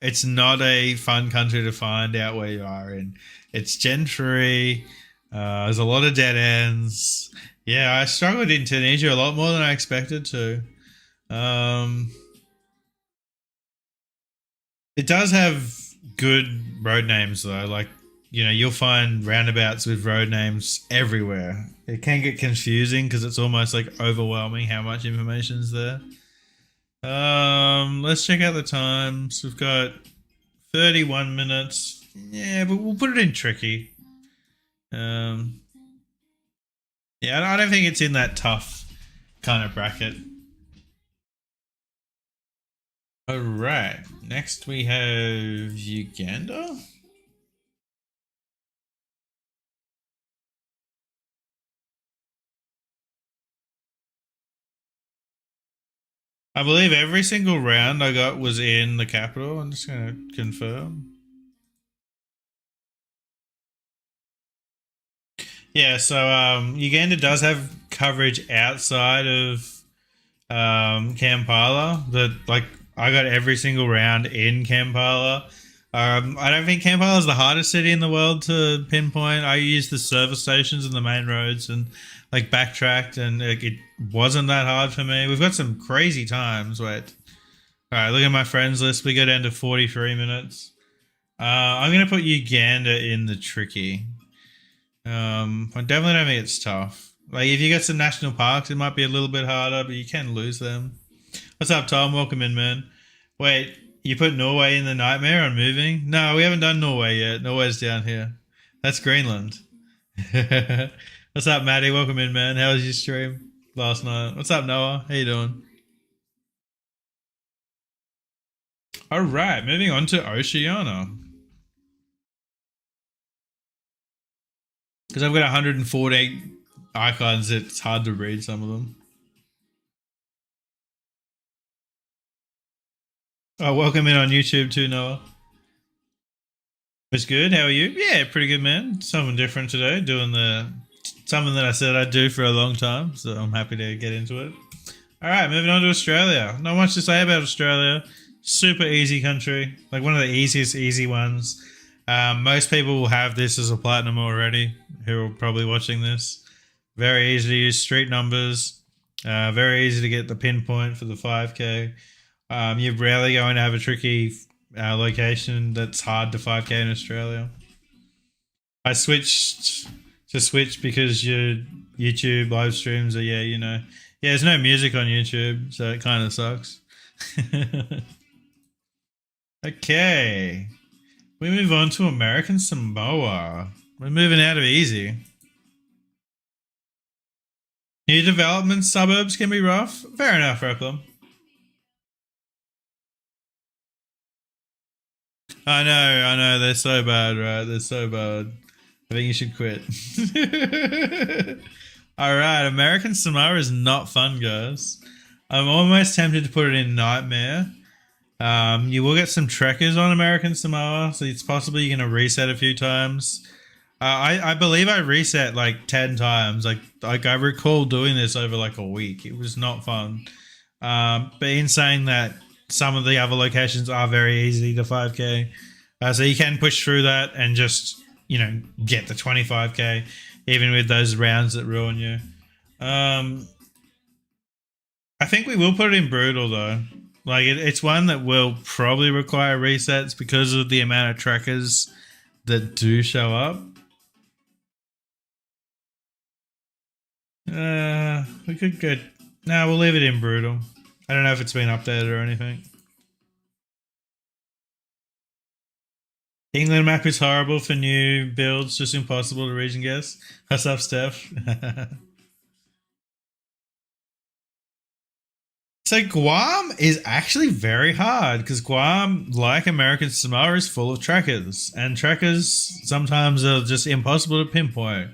a fun country to find out where you are in. It's Gen 3. There's a lot of dead ends. Yeah, I struggled in Tunisia a lot more than I expected to. It does have good road names though, like, you know, you'll find roundabouts with road names everywhere. It can get confusing because it's almost like overwhelming how much information's there. Let's check out the times. We've got 31 minutes. Yeah, but we'll put it in tricky. Yeah, I don't think it's in that tough kind of bracket. Alright, next we have Uganda. I believe every single round I got was in the capital. I'm just going to confirm. Yeah, so Uganda does have coverage outside of Kampala. But like, I got every single round in Kampala. I don't think Kampala is the hardest city in the world to pinpoint. I used the service stations and the main roads and like backtracked, and it wasn't that hard for me. We've got some crazy times. Wait, all right, look at my friends list. We go down to 43 minutes. I'm gonna put Uganda in the tricky. I definitely don't think it's tough. Like, if you get some national parks, it might be a little bit harder, but you can lose them. What's up, Tom? Welcome in, man. Wait, you put Norway in the nightmare on moving? No, we haven't done Norway yet. Norway's down here. That's Greenland. What's up, Maddie? Welcome in, man. How was your stream last night? What's up, Noah? How you doing? All right, moving on to Oceania. Because I've got 148 icons, it's hard to read some of them. Oh, welcome in on YouTube too, Noah. It's good. How are you? Yeah, pretty good, man. Something different today. Doing something that I said I'd do for a long time, so I'm happy to get into it. All right, moving on to Australia. Not much to say about Australia. Super easy country, like one of the easiest easy ones. Most people will have this as a platinum already, who are probably watching this. Very easy to use street numbers. Very easy to get the pinpoint for the 5k. You're rarely going to have a tricky location that's hard to 5k in Australia. I switched to Switch because your YouTube live streams are, yeah, there's no music on YouTube, so it kind of sucks. Okay. We move on to American Samoa. We're moving out of easy. New development suburbs can be rough. Fair enough, Reclam. I know. They're so bad, right? They're so bad. I think you should quit. Alright, American Samoa is not fun, guys. I'm almost tempted to put it in Nightmare. You will get some trekkers on American Samoa, so it's possible you're going to reset a few times. I believe I reset like 10 times. Like I recall doing this over like a week. It was not fun. But in saying that, some of the other locations are very easy to 5k. So you can push through that and just, get the 25k, even with those rounds that ruin you. I think we will put it in Brutal though. Like it's one that will probably require resets because of the amount of trackers that do show up. We could go. No, we'll leave it in Brutal. I don't know if it's been updated or anything. England map is horrible for new builds, just impossible to region guess. What's up, Steph? So Guam is actually very hard because Guam, like American Samoa, is full of trackers, and trackers sometimes are just impossible to pinpoint.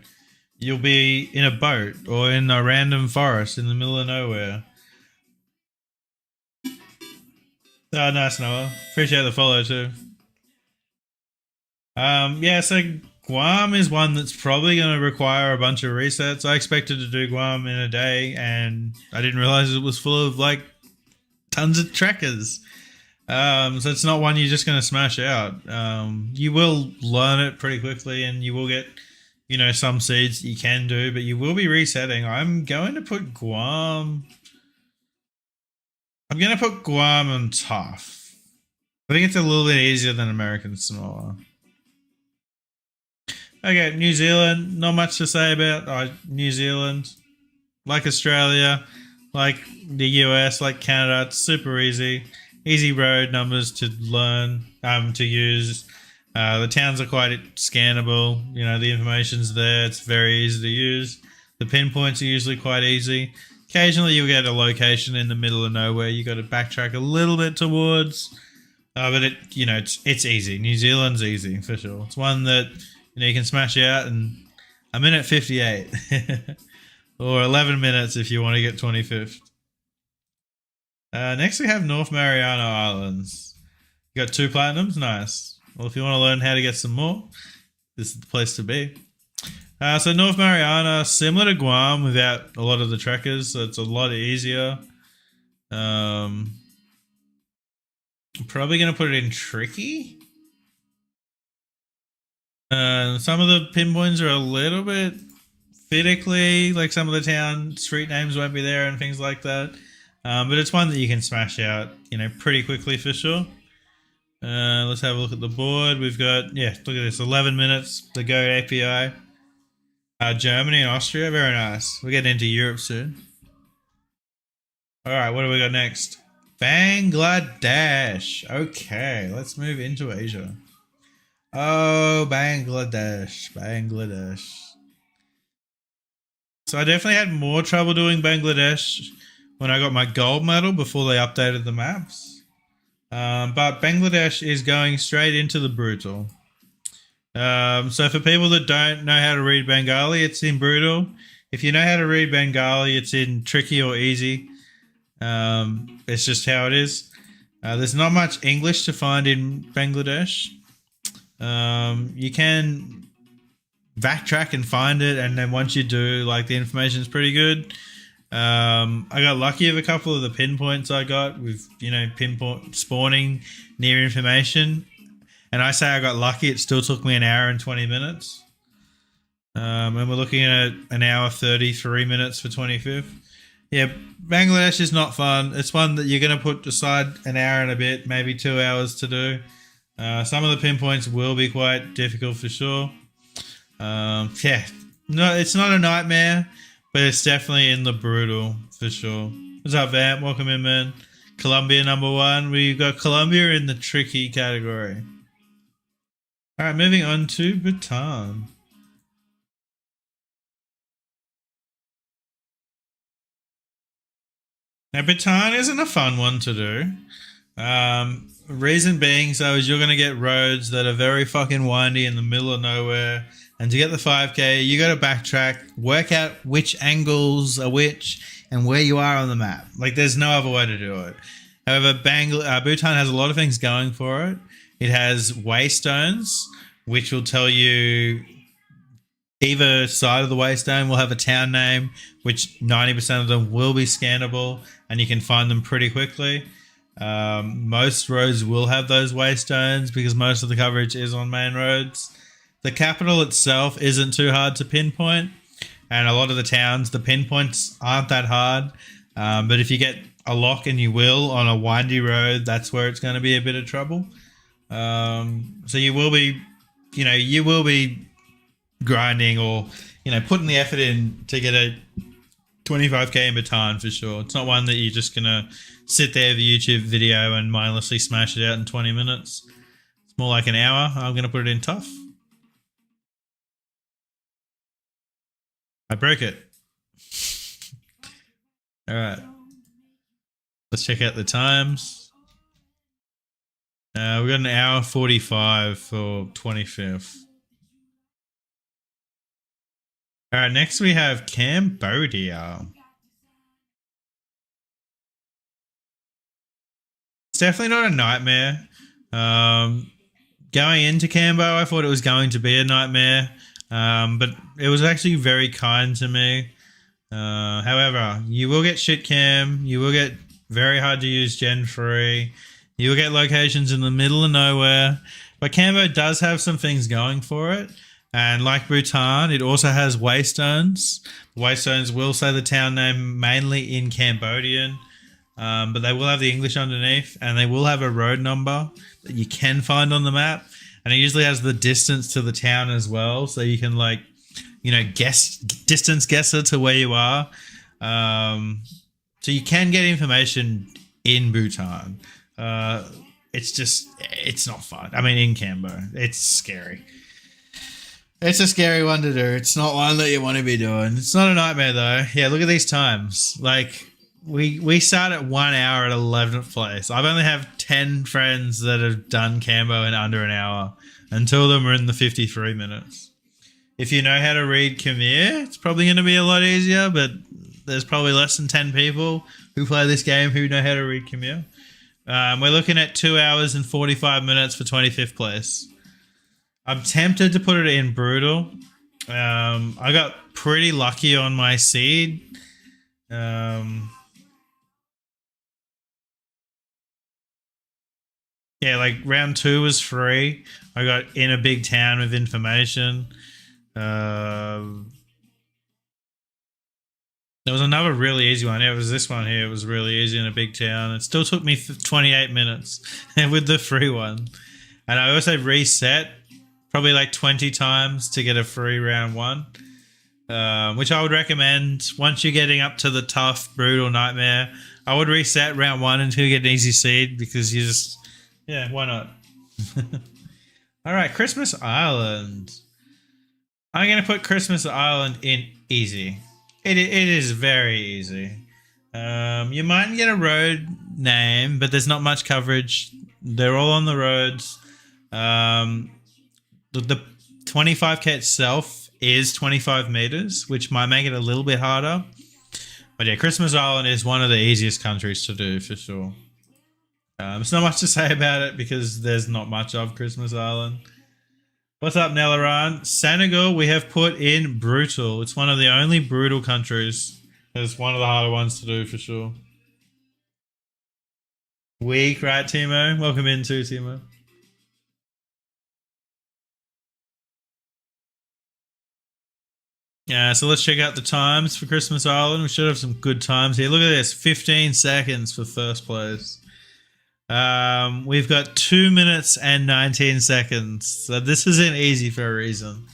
You'll be in a boat or in a random forest in the middle of nowhere. Oh, nice, Noah. Appreciate the follow too. Yeah, so Guam is one that's probably going to require a bunch of resets. I expected to do Guam in a day, and I didn't realize it was full of like tons of trackers. So it's not one you're just going to smash out. You will learn it pretty quickly, and you will get, some seeds that you can do, but you will be resetting. I'm going to put Guam. I'm going to put Guam on tough. I think it's a little bit easier than American Samoa. Okay, New Zealand, not much to say about New Zealand. Like Australia, like the US, like Canada, it's super easy. Easy road numbers to learn, to use. The towns are quite scannable. The information's there. It's very easy to use. The pinpoints are usually quite easy. Occasionally you'll get a location in the middle of nowhere you got to backtrack a little bit towards. But it's easy. New Zealand's easy for sure. It's one that you can smash out in a minute 58 or 11 minutes if you want to get 25th. Next we have North Mariana Islands. You got 2 platinums, nice. Well, if you want to learn how to get some more, this is the place to be. So North Mariana, similar to Guam without a lot of the trackers, so it's a lot easier. I'm probably going to put it in Tricky. Some of the pinpoints are a little bit fiddly, like some of the town street names won't be there and things like that. But it's one that you can smash out, pretty quickly for sure. Let's have a look at the board. We've got, look at this, 11 minutes, the Go API. Germany and Austria, very nice. We're getting into Europe soon. Alright, what do we got next? Bangladesh. Okay, let's move into Asia. Oh, Bangladesh. So I definitely had more trouble doing Bangladesh when I got my gold medal before they updated the maps. But Bangladesh is going straight into the brutal. So for people that don't know how to read Bengali, it's in brutal. If you know how to read Bengali, it's in tricky or easy. It's just how it is. There's not much English to find in Bangladesh. You can backtrack and find it, and then once you do, like, the information is pretty good. I got lucky with a couple of the pinpoints I got with, pinpoint spawning near information. And I say I got lucky, it still took me an hour and 20 minutes. And we're looking at an hour 33 minutes for 25th. Yeah, Bangladesh is not fun. It's one that you're going to put aside an hour and a bit, maybe 2 hours to do. Some of the pinpoints will be quite difficult for sure. No, it's not a nightmare, but it's definitely in the brutal for sure. What's up, Vamp? Welcome in, man. Colombia #1. We've got Colombia in the tricky category. All right, moving on to Bhutan. Now, Bhutan isn't a fun one to do. Reason being, so is you're going to get roads that are very fucking windy in the middle of nowhere. And to get the 5K, you got to backtrack, work out which angles are which, and where you are on the map. Like, there's no other way to do it. However, Bhutan has a lot of things going for it. It has waystones, which will tell you either side of the waystone will have a town name, which 90% of them will be scannable, and you can find them pretty quickly. Most roads will have those waystones because most of the coverage is on main roads. The capital itself isn't too hard to pinpoint, and a lot of the towns, the pinpoints aren't that hard. But if you get a lock, and you will, on a windy road, that's where it's going to be a bit of trouble. So you will be grinding or, putting the effort in to get a 25K in Bhutan for sure. It's not one that you're just going to sit there with a YouTube video and mindlessly smash it out in 20 minutes. It's more like an hour. I'm going to put it in tough. I broke it. All right. Let's check out the times. We've got an hour 45 for 25th. All right, next we have Cambodia. It's definitely not a nightmare. Going into Cambo, I thought it was going to be a nightmare, but it was actually very kind to me. However, you will get shit cam, you will get very hard to use Gen 3, you will get locations in the middle of nowhere, but Cambo does have some things going for it. And like Bhutan, it also has waystones. Waystones will say the town name mainly in Cambodian, but they will have the English underneath, and they will have a road number that you can find on the map. And it usually has the distance to the town as well, so you can distance guesser to where you are. So you can get information in Bhutan. It's not fun. I mean, in Cambo, it's scary. It's a scary one to do. It's not one that you want to be doing. It's not a nightmare though. Yeah, look at these times. Like we start at 1 hour at 11th place. I've only have 10 friends that have done Cambo in under an hour, and 2 of them are in the 53 minutes. If you know how to read Khmer, it's probably going to be a lot easier, but there's probably less than 10 people who play this game who know how to read Khmer. We're looking at 2 hours and 45 minutes for 25th place. I'm tempted to put it in brutal. I got pretty lucky on my seed. Yeah, like round 2 was free. I got in a big town with information. There was another really easy one. Yeah, it was this one here. It was really easy in a big town. It still took me 28 minutes with the free one. And I also reset probably like 20 times to get a free round 1, which I would recommend once you're getting up to the tough, brutal nightmare. I would reset round 1 until you get an easy seed, because you just, yeah, why not? All right, Christmas Island. I'm going to put Christmas Island in easy. It is very easy. You might get a road name, but there's not much coverage. They're all on the roads. The 25K itself is 25 meters, which might make it a little bit harder. But yeah, Christmas Island is one of the easiest countries to do for sure. There's not much to say about it because there's not much of Christmas Island. What's up, Nelaran? Senegal, we have put in brutal. It's one of the only brutal countries. It's one of the harder ones to do for sure. Weak, right, Timo? Welcome in too, Timo. Yeah, so let's check out the times for Christmas Island. We should have some good times here. Look at this, 15 seconds for first place. We've got 2 minutes and 19 seconds. So this isn't easy for a reason.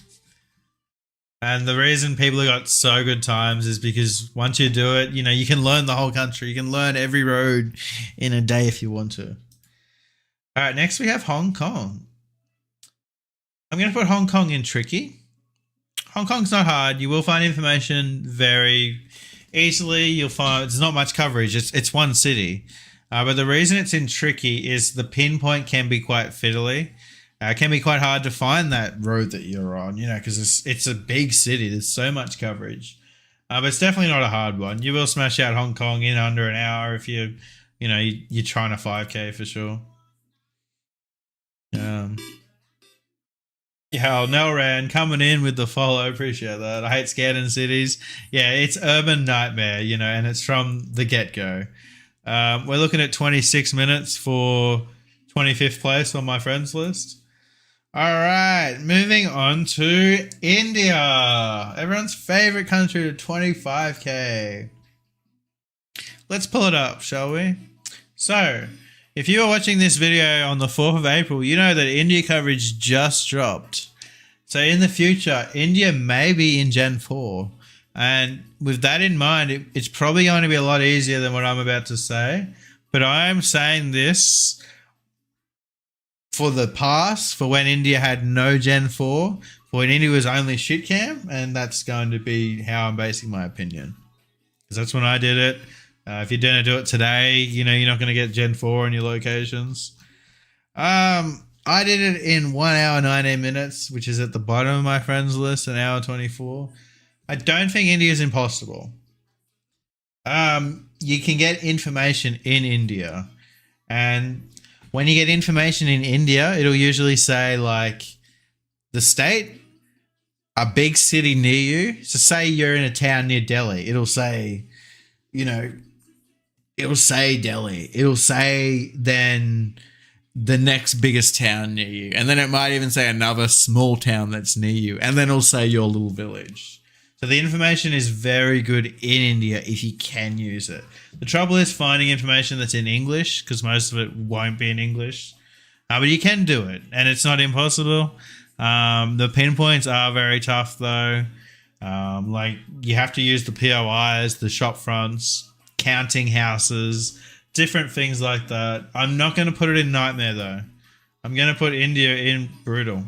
And the reason people have got so good times is because once you do it, you can learn the whole country. You can learn every road in a day if you want to. All right, next we have Hong Kong. I'm going to put Hong Kong in tricky. Hong Kong's not hard. You will find information very easily you'll find there's not much coverage. It's one city. But the reason it's in tricky is the pinpoint can be quite fiddly. It can be quite hard to find that road that you're on, because it's a big city. There's so much coverage. But it's definitely not a hard one. You will smash out Hong Kong in under an hour if you're trying a 5K for sure. Yeah, Nelran coming in with the follow. Appreciate that. I hate scared in cities. Yeah, it's urban nightmare, and it's from the get-go. We're looking at 26 minutes for 25th place on my friends list. All right, moving on to India. Everyone's favorite country to 25K. Let's pull it up, shall we? So, if you are watching this video on the 4th of April, you know that India coverage just dropped. So in the future, India may be in Gen 4. And with that in mind, it's probably going to be a lot easier than what I'm about to say. But I am saying this for the past, for when India had no Gen 4, for when India was only shitcam, and that's going to be how I'm basing my opinion. Because that's when I did it. If you're going to do it today, you're not going to get Gen 4 in your locations. I did it in 1 hour 19 minutes, which is at the bottom of my friends list, an hour 24. I don't think India is impossible. You can get information in India, and when you get information in India, it'll usually say like the state, a big city near you. So say you're in a town near Delhi, it'll say, it'll say Delhi. It'll say then the next biggest town near you. And then it might even say another small town that's near you. And then it'll say your little village. So the information is very good in India if you can use it. The trouble is finding information that's in English, because most of it won't be in English. But you can do it, and it's not impossible. The pinpoints are very tough though. Like you have to use the POIs, the shop fronts, counting houses, different things like that. I'm not going to put it in nightmare though. I'm going to put India in brutal.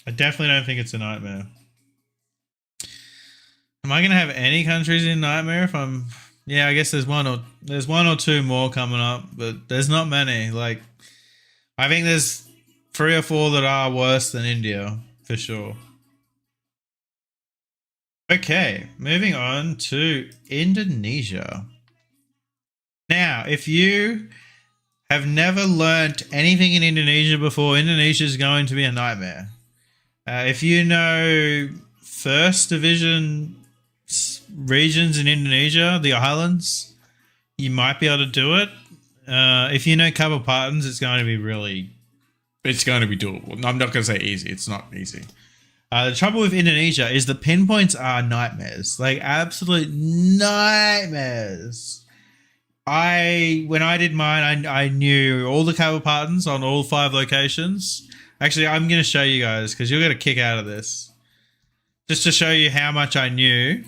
I definitely don't think it's a nightmare. Am I going to have any countries in nightmare if I'm... Yeah, I guess there's one or two more coming up, but there's not many. Like, I think there's 3 or 4 that are worse than India, for sure. Okay, moving on to Indonesia. Now, if you have never learnt anything in Indonesia before, Indonesia is going to be a nightmare. If you know first division regions in Indonesia, the islands, you might be able to do it. If you know Kabupaten, it's going to be doable. I'm not going to say easy. It's not easy. The trouble with Indonesia is the pinpoints are nightmares, like absolute nightmares. When I did mine, I knew all the Kabupatens on all 5 locations. Actually, I'm going to show you guys because you'll get a kick out of this. Just to show you how much I knew.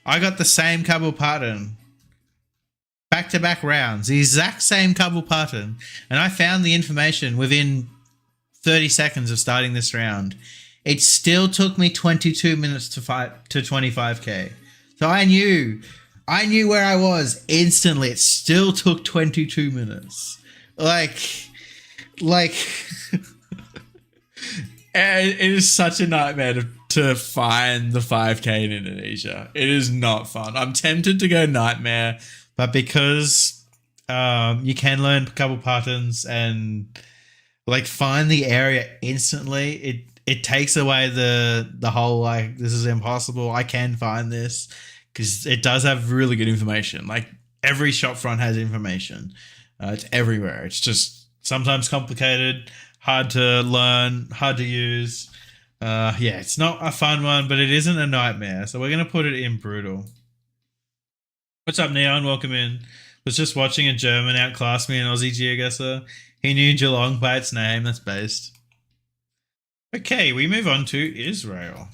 I got the same Kabupaten. Back-to-back rounds. The exact same Kabupaten. And I found the information within 30 seconds of starting this round. It still took me 22 minutes to 25k. So I knew where I was instantly. It still took 22 minutes. Like it is such a nightmare to find the 5k in Indonesia. It is not fun. I'm tempted to go nightmare, but because you can learn a couple patterns and like find the area instantly, it takes away the whole like this is impossible. I can find this because it does have really good information. Like every shop front has information. It's everywhere. It's just sometimes complicated, hard to learn, hard to use. Yeah, it's not a fun one, but it isn't a nightmare. So we're going to put it in brutal. What's up, Neon? Welcome in. Was just watching a German outclass me in Aussie Geoguessr. He knew Geelong by its name. That's based. Okay, we move on to Israel.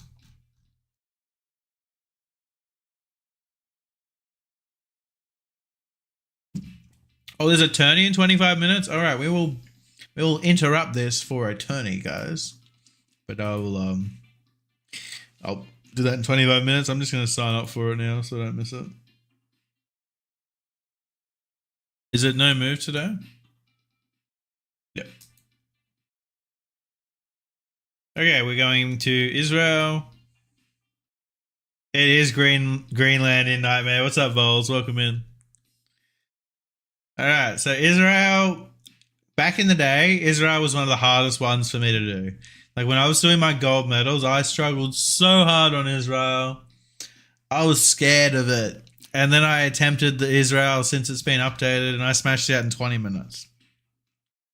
Oh, there's a tourney in 25 minutes? All right, we will interrupt this for a tourney, guys. But I'll do that in 25 minutes. I'm just going to sign up for it now so I don't miss it. Is it no move today? Yep. Okay, we're going to Israel. It is Greenland in Nightmare. What's up, Vols? Welcome in. All right, so Israel. Back in the day, Israel was one of the hardest ones for me to do. Like when I was doing my gold medals, I struggled so hard on Israel. I was scared of it. And then I attempted the Israel since it's been updated and I smashed it out in 20 minutes.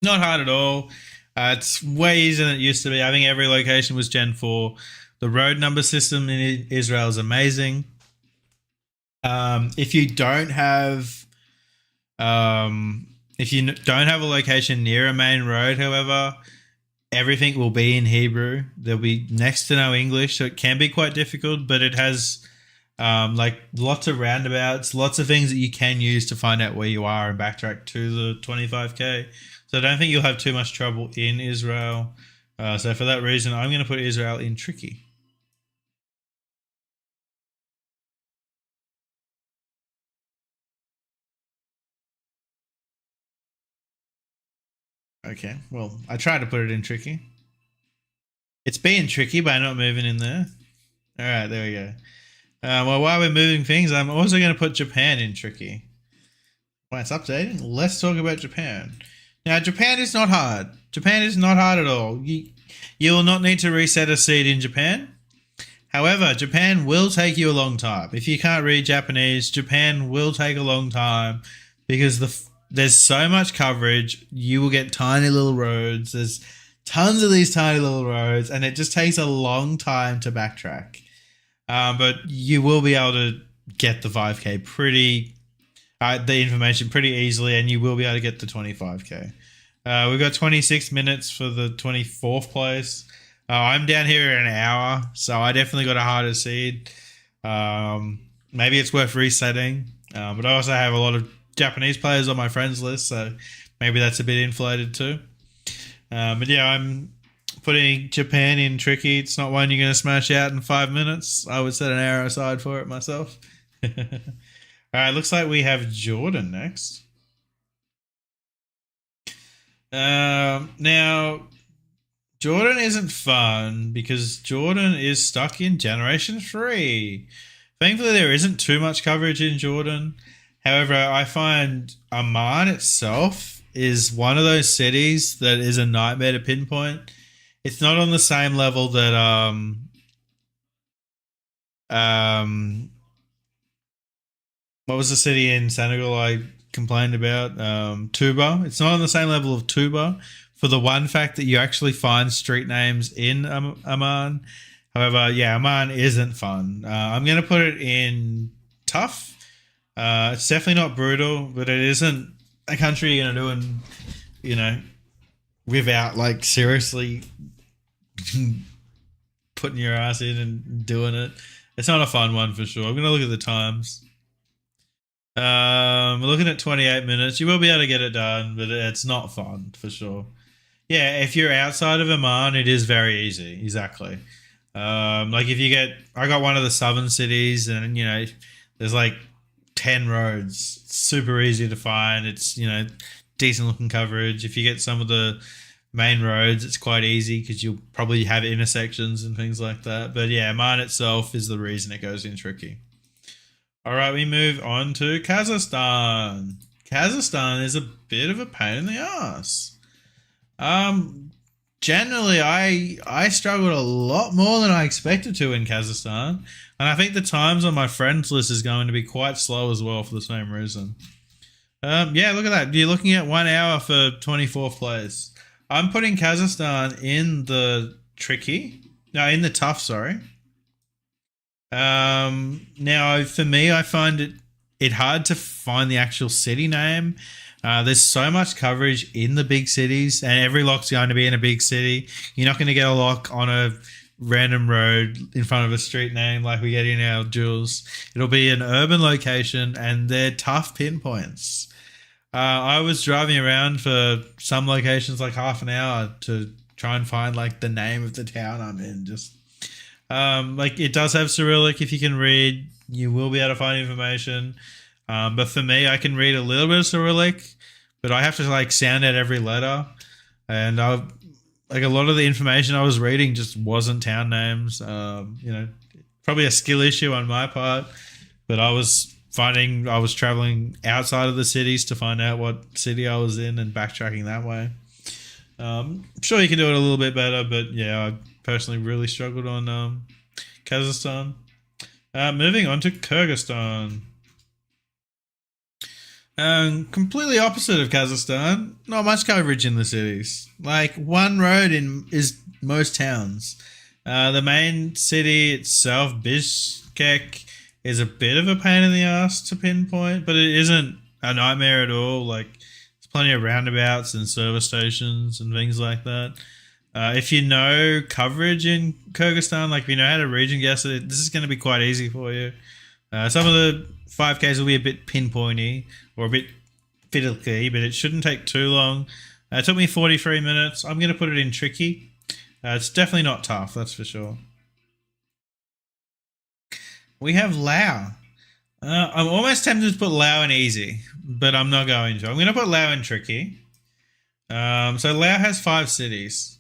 Not hard at all. It's way easier than it used to be. I think every location was Gen 4. The road number system in Israel is amazing. If you don't have a location near a main road, however, everything will be in Hebrew. There'll be next to no English, so it can be quite difficult, but it has like lots of roundabouts, lots of things that you can use to find out where you are and backtrack to the 25k. So I don't think you'll have too much trouble in Israel. So for that reason, I'm going to put Israel in tricky. Okay, well, I tried to put it in tricky. It's being tricky by not moving in there. All right, there we go. Well, while we're moving things, I'm also going to put Japan in tricky. Well, it's updating. Let's talk about Japan. Now, Japan is not hard. Japan is not hard at all. You will not need to reset a seed in Japan. However, Japan will take you a long time. If you can't read Japanese, Japan will take a long time because there's so much coverage. You will get tiny little roads. There's tons of these tiny little roads, and it just takes a long time to backtrack. But you will be able to get the 5k the information pretty easily, and you will be able to get the 25k. We've got 26 minutes for the 24th place. I'm down here in an hour, so I definitely got a harder seed. Maybe it's worth resetting, but I also have a lot of Japanese players on my friends list, so maybe that's a bit inflated too. But yeah, I'm putting Japan in tricky. It's not one you're going to smash out in 5 minutes. I would set an hour aside for it myself. All right, looks like we have Jordan next. Now, Jordan isn't fun because Jordan is stuck in Generation 3. Thankfully, there isn't too much coverage in Jordan. However, I find Amman itself is one of those cities that is a nightmare to pinpoint. It's not on the same level that what was the city in Senegal I complained about? Touba. It's not on the same level of Touba for the one fact that you actually find street names in Amman. However, yeah, Amman isn't fun. I'm going to put it in tough. It's definitely not brutal, but it isn't a country you're going to do without like seriously putting your ass in and doing it. It's not a fun one for sure. I'm going to look at the times. We're looking at 28 minutes. You will be able to get it done, but it's not fun for sure. Yeah, if you're outside of Amman, it is very easy. Exactly. Like I got one of the southern cities, and there's like 10 roads. It's super easy to find. It's decent looking coverage. If you get some of the main roads, it's quite easy because you'll probably have intersections and things like that. But yeah, Amman itself is the reason it goes in tricky. All right, we move on to Kazakhstan. Kazakhstan is a bit of a pain in the ass. Generally, I struggled a lot more than I expected to in Kazakhstan, and I think the times on my friends list is going to be quite slow as well for the same reason. Yeah, look at that. You're looking at 1 hour for 24th place. I'm putting Kazakhstan in the tough, sorry. Now for me, I find it hard to find the actual city name. There's so much coverage in the big cities, and every lock's going to be in a big city. You're not going to get a lock on a random road in front of a street name like we get in our duels. It'll be an urban location, and they're tough pinpoints. I was driving around for some locations like half an hour to try and find like the name of the town I'm in. Just Like it does have Cyrillic. If you can read, you will be able to find information. But for me, I can read a little bit of Cyrillic, but I have to like sound out every letter, and like a lot of the information I was reading just wasn't town names. Probably a skill issue on my part, but I was finding I was traveling outside of the cities to find out what city I was in and backtracking that way. I'm sure you can do it a little bit better, but yeah, I personally really struggled on Kazakhstan. Moving on to Kyrgyzstan. Completely opposite of Kazakhstan. Not much coverage in the cities. Like one road is most towns. The main city itself, Bishkek, is a bit of a pain in the ass to pinpoint, but it isn't a nightmare at all. Like there's plenty of roundabouts and service stations and things like that. If you know coverage in Kyrgyzstan, like if you know how to region guess it, this is going to be quite easy for you. Some of the 5Ks will be a bit pinpointy or a bit fiddly, but it shouldn't take too long. It took me 43 minutes. I'm going to put it in tricky. It's definitely not tough, that's for sure. We have Lao. I'm almost tempted to put Lao in easy, but I'm not going to. I'm going to put Lao in tricky. So Lao has 5 cities.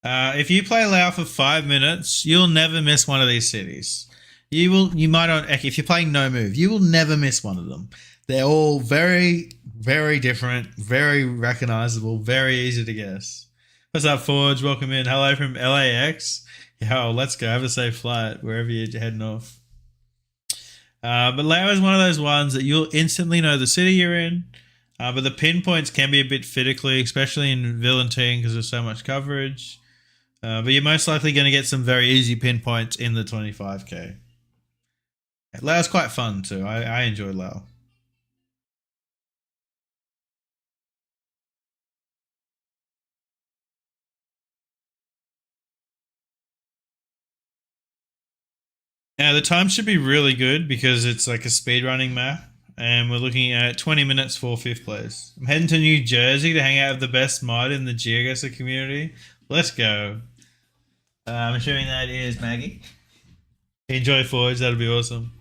If you play Lao for 5 minutes, you'll never miss one of these cities. You might not, if you're playing no move, you will never miss one of them. They're all very, very different, very recognizable, very easy to guess. What's up, Forge? Welcome in. Hello from LAX. Yo, let's go. Have a safe flight wherever you're heading off. But Lao is one of those ones that you'll instantly know the city you're in. But the pinpoints can be a bit fiddly, especially in Villentine because there's so much coverage. But you're most likely going to get some very easy pinpoints in the 25k. Lao's quite fun too. I enjoy Lao. Now the time should be really good because it's like a speedrunning map, and we're looking at 20 minutes for 5th place. I'm heading to New Jersey to hang out with the best mod in the Geoguessr community. Let's go. I'm assuming that is Maggie. Enjoy Forge, that'll be awesome.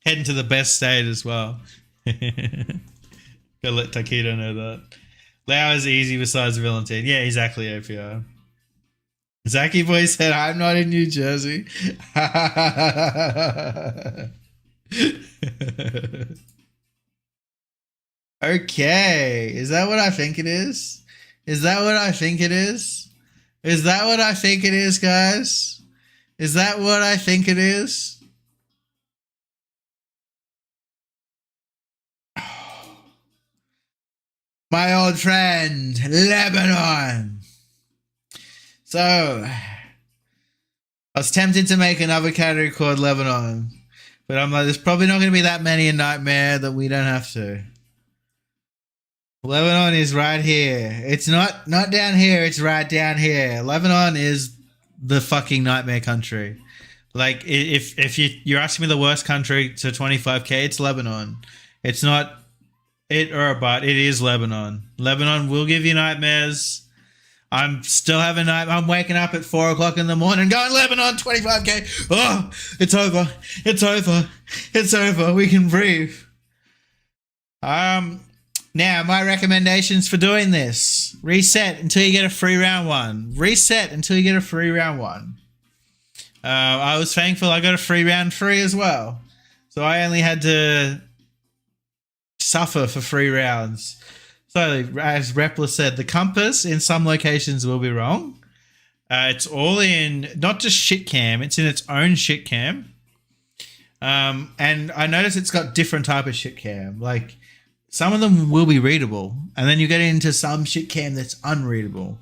Heading to the best state as well. Gotta let Takedo know that. Lao is easy besides Valentine. Yeah, exactly, APR. Zaki Boy said, I'm not in New Jersey. Okay. Is that what I think it is? Is that what I think it is? Is that what I think it is, guys? Is that what I think it is? My old friend, Lebanon. So, I was tempted to make another category called Lebanon, but I'm like, there's probably not going to be that many in Nightmare that we don't have to. Lebanon is right here. It's not down here, it's right down here. Lebanon is the fucking Nightmare country. Like, if you're asking me the worst country to 25k, it's Lebanon. It's not it or a but, it is Lebanon. Lebanon will give you nightmares. I'm still having I'm waking up at 4 o'clock in the morning going, Lebanon, 25k. Oh, it's over. It's over. It's over. We can breathe. Now, my recommendations for doing this. Reset until you get a free round 1. Reset until you get a free round 1. I was thankful I got a free round 3 as well. So I only had to suffer for 3 rounds. So, as Repler said, the compass in some locations will be wrong. It's all in, not just shitcam, it's in its own shitcam. And I noticed it's got different type of shitcam. Like, some of them will be readable, and then you get into some shitcam that's unreadable.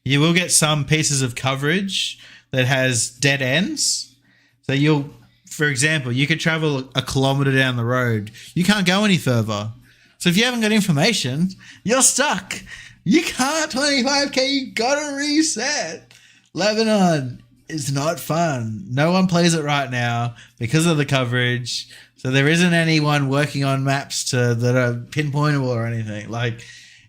You will get some pieces of coverage that has dead ends. So for example, you could travel a kilometer down the road. You can't go any further. So if you haven't got information, you're stuck. You can't 25k, you gotta reset. Lebanon is not fun. No one plays it right now because of the coverage. So there isn't anyone working on maps that are pinpointable or anything. Like,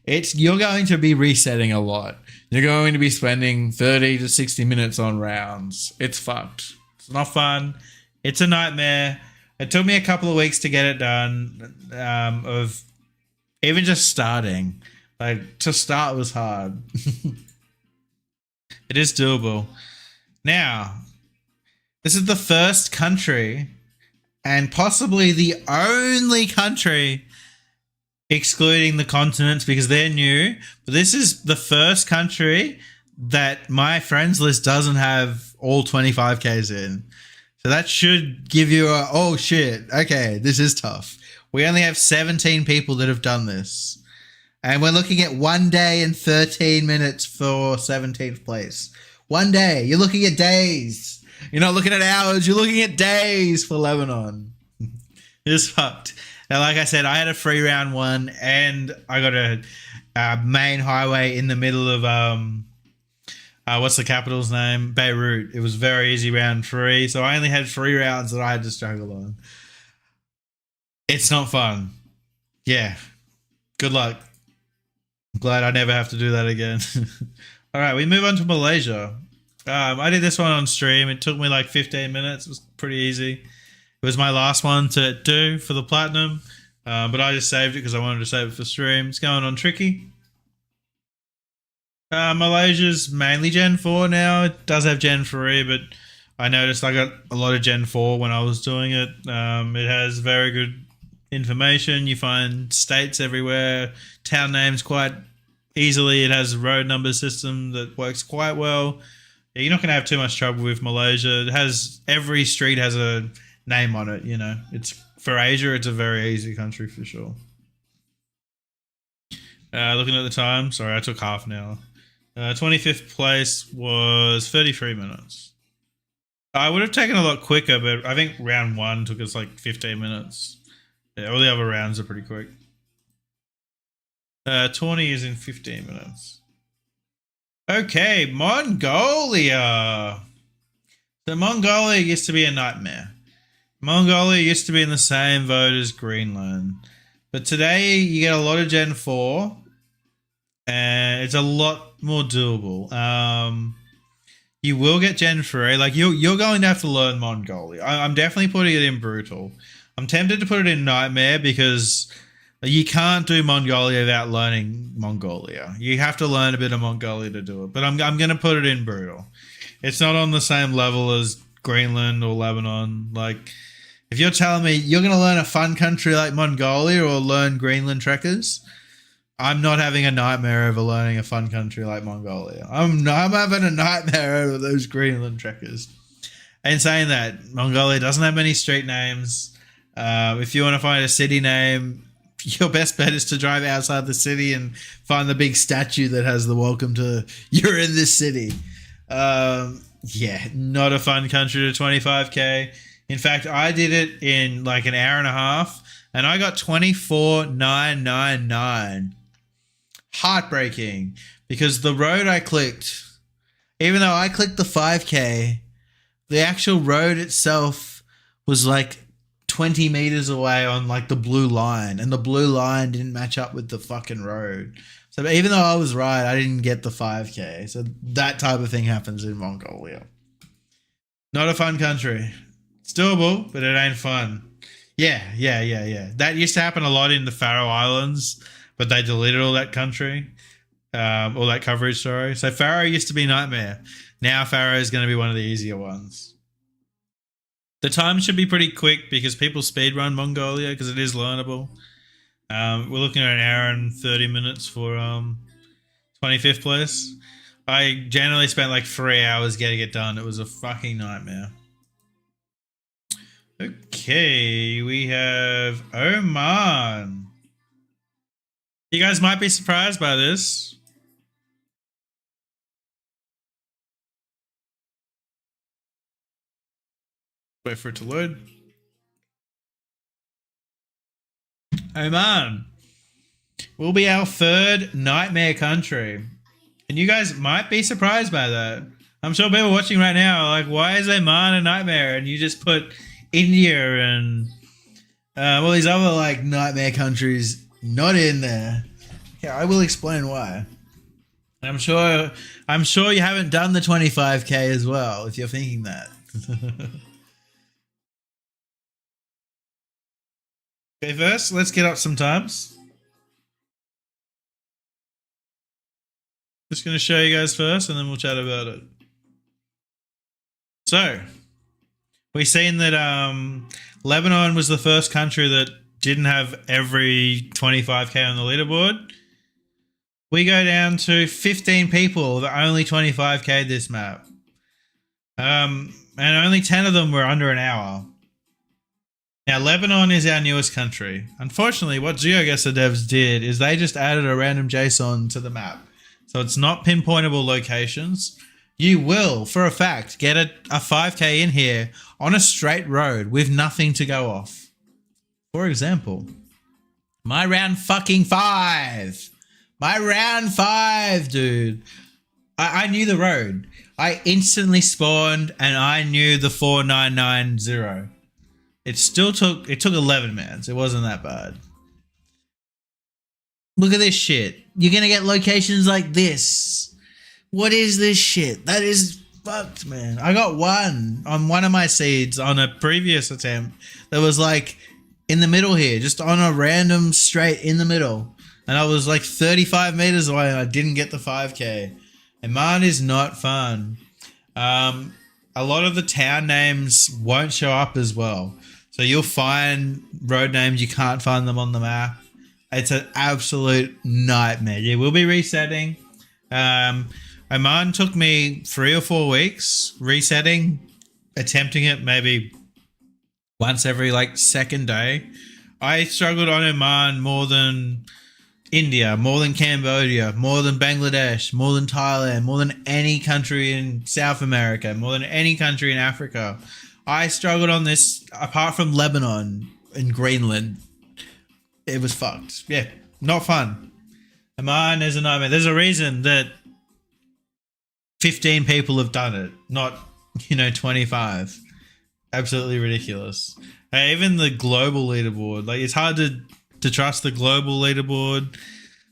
you're going to be resetting a lot. you're going to be spending 30 to 60 minutes on rounds. It's fucked. It's not fun. It's a nightmare. It took me a couple of weeks to get it done. Of even just starting. Like, to start was hard. It is doable. Now, this is the first country and possibly the only country, excluding the continents because they're new, but this is the first country that my friends list doesn't have all 25Ks in. So that should give you a, oh shit, okay, this is tough. We only have 17 people that have done this. And we're looking at 1 day and 13 minutes for 17th place. 1 day. You're looking at days. You're not looking at hours. You're looking at days for Lebanon. It's fucked. Now, like I said, I had a free round one and I got a main highway in the middle of, what's the capital's name? Beirut. It was very easy round 3. So I only had 3 rounds that I had to struggle on. It's not fun. Yeah. Good luck. I'm glad I never have to do that again. All right, we move on to Malaysia. I did this one on stream. It took me like 15 minutes. It was pretty easy. It was my last one to do for the platinum, but I just saved it because I wanted to save it for stream. It's going on tricky. Malaysia's mainly Gen 4 now. It does have Gen 3, but I noticed I got a lot of Gen 4 when I was doing it. It has very good information. You find states everywhere, town names quite easily. It has a road number system that works quite well. Yeah, you're not going to have too much trouble with Malaysia. It has, every street has a name on it, you know. It's for Asia, it's a very easy country for sure. Looking at the time, sorry, I took half an hour. 25th place was 33 minutes. I would have taken a lot quicker, but I think round 1 took us like 15 minutes. Yeah, all the other rounds are pretty quick. 20 is in 15 minutes. Okay, Mongolia. So Mongolia used to be a nightmare. Mongolia used to be in the same vote as Greenland. But today you get a lot of Gen 4. And it's a lot more doable. You will get Gen 3. Like you're going to have to learn Mongolia. I'm definitely putting it in brutal. I'm tempted to put it in nightmare because you can't do Mongolia without learning Mongolia. You have to learn a bit of Mongolia to do it. But I'm going to put it in brutal. It's not on the same level as Greenland or Lebanon. Like, if you're telling me you're going to learn a fun country like Mongolia or learn Greenland trekkers, I'm not having a nightmare over learning a fun country like Mongolia. I'm having a nightmare over those Greenland trekkers. And saying that, Mongolia doesn't have many street names. If you want to find a city name, your best bet is to drive outside the city and find the big statue that has the welcome to you're in this city. Yeah, not a fun country to 25K. In fact, I did it in like an hour and a half and I got 24,999. Heartbreaking because the road I clicked, even though I clicked the 5K, the actual road itself was like 20 meters away on like the blue line, and the blue line didn't match up with the fucking road. So even though I was right, I didn't get the 5K. So that type of thing happens in Mongolia. Not a fun country. It's doable, but it ain't fun. Yeah. That used to happen a lot in the Faroe Islands, but they deleted all that country, all that coverage, sorry. So Faroe used to be a nightmare. Now Faroe is going to be one of the easier ones. The time should be pretty quick because people speedrun Mongolia because it is learnable. We're looking at an hour and 30 minutes for 25th place. I generally spent like 3 hours getting it done. It was a fucking nightmare. Okay, we have Oman. You guys might be surprised by this. Wait for it to load. Oman will be our 3rd nightmare country. And you guys might be surprised by that. I'm sure people watching right now are like, why is Oman a nightmare? And you just put India and all these other like nightmare countries not in there. Yeah, I will explain why. I'm sure. I'm sure you haven't done the 25k as well. If you're thinking that. Okay, first let's get up some times. Just going to show you guys first, and then we'll chat about it. So we seen that Lebanon was the first country that didn't have every 25k on the leaderboard. We go down to 15 people that only 25k this map. And only 10 of them were under an hour. Now, Lebanon is our newest country. Unfortunately, what Geoguessr devs did is they just added a random JSON to the map. So it's not pinpointable locations. You will, for a fact, get a 5k in here on a straight road with nothing to go off. For example, my round fucking 5. My round 5, dude. I knew the road. I instantly spawned and I knew the 4990. It took 11 minutes. It wasn't that bad. Look at this shit. You're going to get locations like this. What is this shit? That is fucked, man. I got one on one of my seeds on a previous attempt that was like in the middle here, just on a random straight in the middle. And I was like 35 meters away and I didn't get the 5k. And mine is not fun. A lot of the town names won't show up as well. So you'll find road names, you can't find them on the map. It's an absolute nightmare. Yeah, we'll be resetting. Oman took me 3 or 4 weeks resetting, attempting it maybe once every like second day. I struggled on Oman more than India, more than Cambodia, more than Bangladesh, more than Thailand, more than any country in South America, more than any country in Africa. I struggled on this apart from Lebanon and Greenland. It was fucked. Yeah, not fun. Oman is a nightmare. There's a reason that 15 people have done it, not, 25. Absolutely ridiculous. Even the global leaderboard, like it's hard to trust the global leaderboard,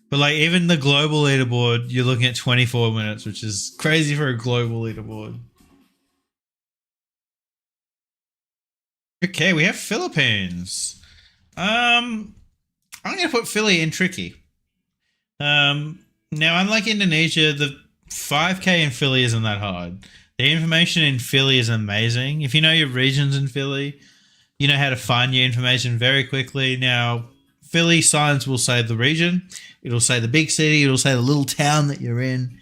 but like even the global leaderboard, you're looking at 24 minutes, which is crazy for a global leaderboard. Okay, we have Philippines. I'm gonna put Philly in tricky. Now unlike Indonesia, the 5k in Philly isn't that hard. The information in Philly is amazing. If you know your regions in Philly, you know how to find your information very quickly. Now, Philly signs will say the region. It'll say the big city. It'll say the little town that you're in.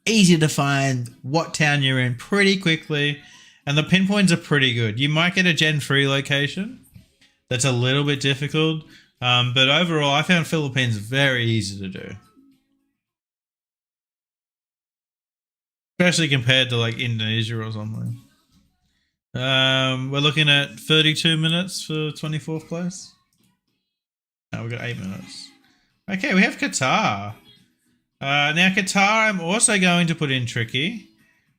Easy to find what town you're in pretty quickly. And the pinpoints are pretty good. You might get a Gen 3 location. That's a little bit difficult. But overall, I found Philippines very easy to do. Especially compared to like Indonesia or something. We're looking at 32 minutes for 24th place. No, we've got 8 minutes. Okay, we have Qatar. Now Qatar I'm also going to put in tricky.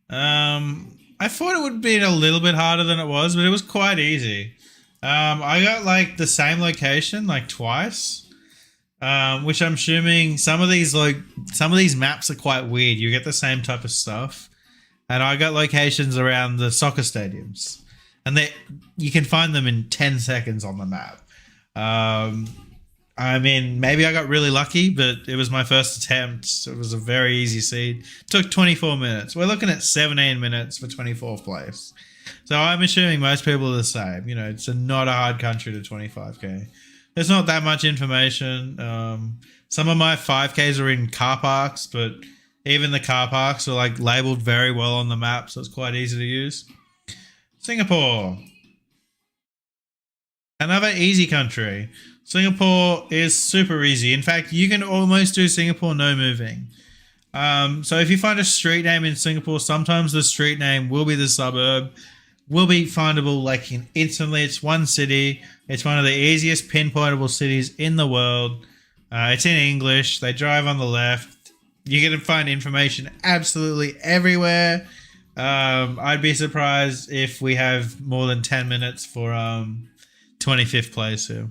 I thought it would be a little bit harder than it was, but it was quite easy. I got like the same location like twice. Which I'm assuming some of these maps are quite weird. You get the same type of stuff. And I got locations around the soccer stadiums. And you can find them in 10 seconds on the map. I mean, maybe I got really lucky, but it was my first attempt. So it was a very easy seed. Took 24 minutes. We're looking at 17 minutes for 24th place. So I'm assuming most people are the same. It's not a hard country to 25k. There's not that much information. Some of my 5Ks are in car parks, but even the car parks are like labeled very well on the map, so it's quite easy to use. Singapore. Another easy country. Singapore is super easy. In fact, you can almost do Singapore no moving. So if you find a street name in Singapore, sometimes the street name will be the suburb, will be findable like instantly. It's one city. It's one of the easiest pinpointable cities in the world. It's in English. They drive on the left. You get to find information absolutely everywhere. I'd be surprised if we have more than 10 minutes for 25th place here.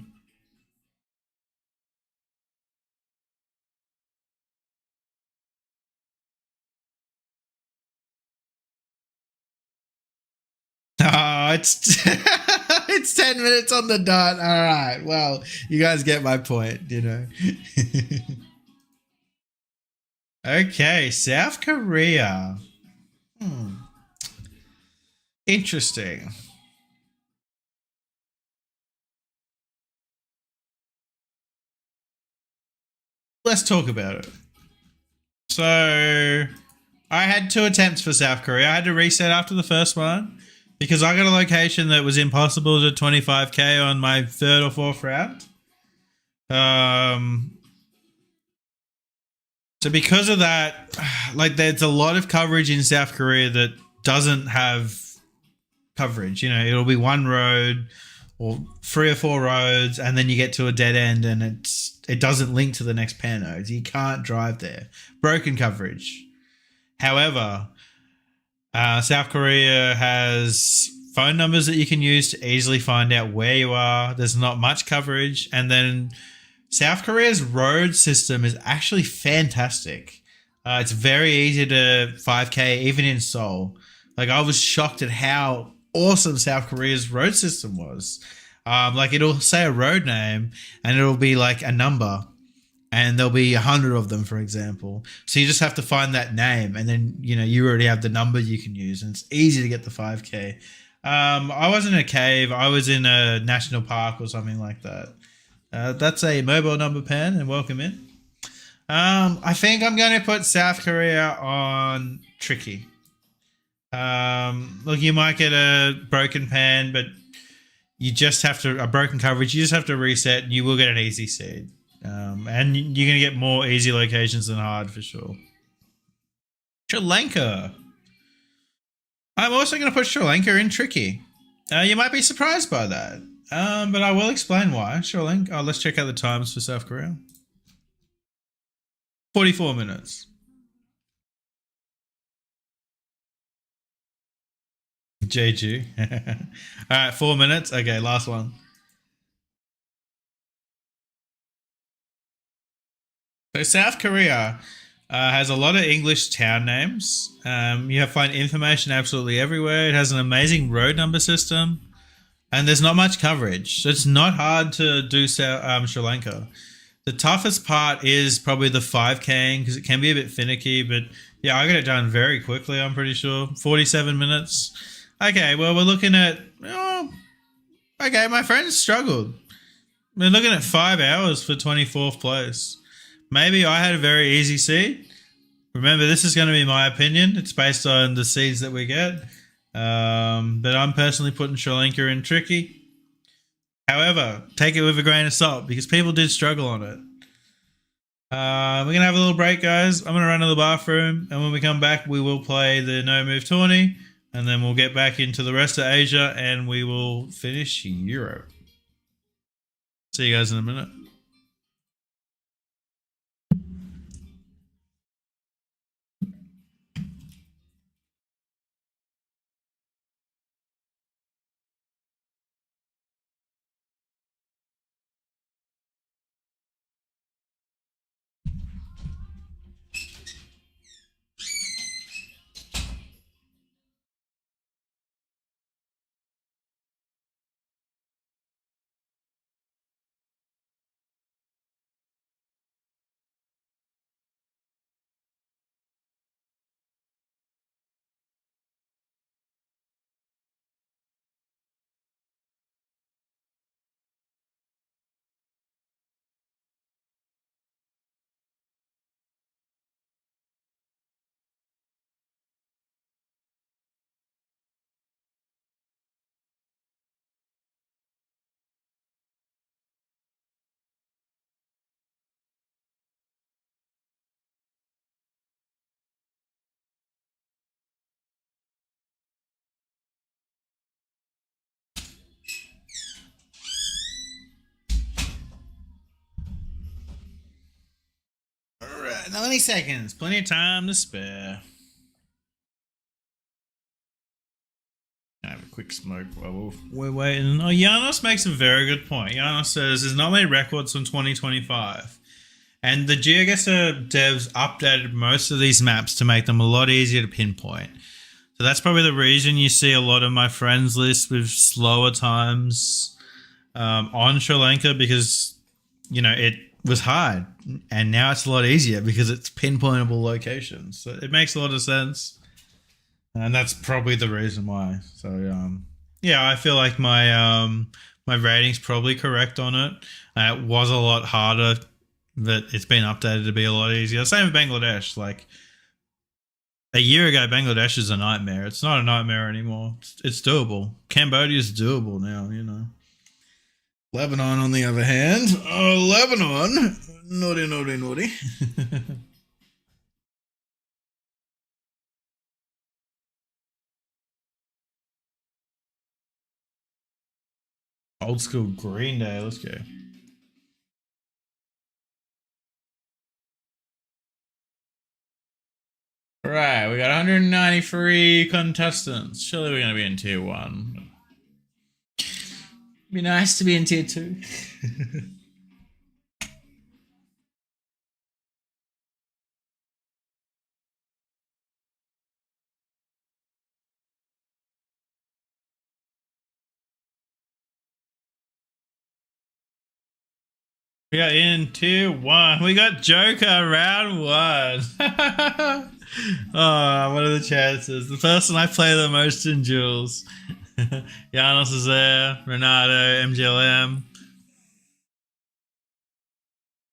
it's it's 10 minutes on the dot. All right. Well, you guys get my point, you know. Okay, South Korea. Interesting. Let's talk about it. So, I had 2 attempts for South Korea. I had to reset after the first one because I got a location that was impossible to 25k on my 3rd or 4th round. So because of that, like there's a lot of coverage in South Korea that doesn't have coverage. You know, it'll be one road or 3 or 4 roads, and then you get to a dead end, and it doesn't link to the next pair nodes. You can't drive there. Broken coverage. However, South Korea has phone numbers that you can use to easily find out where you are. There's not much coverage, and then South Korea's road system is actually fantastic. It's very easy to 5k even in Seoul. Like I was shocked at how awesome South Korea's road system was. Like it'll say a road name and it'll be like a number, and there'll be 100 of them, for example. So you just have to find that name, and then you already have the number you can use, and it's easy to get the 5k. I wasn't in a cave. I was in a national park or something like that. That's a mobile number pen, and welcome in. I think I'm going to put South Korea on tricky. Look, you might get a broken pan, but you just have to, a broken coverage, you just have to reset, and you will get an easy seed. And you're going to get more easy locations than hard for sure. Sri Lanka. I'm also going to put Sri Lanka in tricky. You might be surprised by that. But I will explain why. Sri Lanka. Let's check out the times for South Korea. 44 minutes. JG. All right, 4 minutes. Okay, last one. So South Korea has a lot of English town names. You find information absolutely everywhere. It has an amazing road number system. And there's not much coverage. So it's not hard to do Sri Lanka. The toughest part is probably the 5K because it can be a bit finicky. But yeah, I got it done very quickly, I'm pretty sure. 47 minutes. Okay, well, we're looking at... Oh, okay, my friends struggled. We're looking at 5 hours for 24th place. Maybe I had a very easy seed. Remember, this is going to be my opinion. It's based on the seeds that we get. But I'm personally putting Sri Lanka in tricky. However, take it with a grain of salt because people did struggle on it. We're going to have a little break, guys. I'm going to run to the bathroom, and when we come back, we will play the No Move tourney, and then we'll get back into the rest of Asia, and we will finish Europe. See you guys in a minute. All right, 90 seconds. Plenty of time to spare. Have a quick smoke while we're waiting. Oh, Janos makes a very good point. Janos says there's not many records from 2025. And the Geoguessr devs updated most of these maps to make them a lot easier to pinpoint. So that's probably the reason you see a lot of my friends list with slower times on Sri Lanka, because it was hard, and now it's a lot easier because it's pinpointable locations. So it makes a lot of sense, and that's probably the reason why. So yeah, I feel like my rating's probably correct on it. It was a lot harder, but it's been updated to be a lot easier. Same with Bangladesh. Like a year ago, Bangladesh is a nightmare. It's not a nightmare anymore. It's doable. Cambodia's doable now. Lebanon, on the other hand, Lebanon, naughty, naughty, naughty. Old school Green Day. Let's go. Right, we got 193 contestants. Surely we're going to be in tier 1. Be nice to be in tier 2. We got in tier 1. We got Joker round 1. Oh, what are the chances? The person I play the most in duels. Janos is there. Renato, MGLM.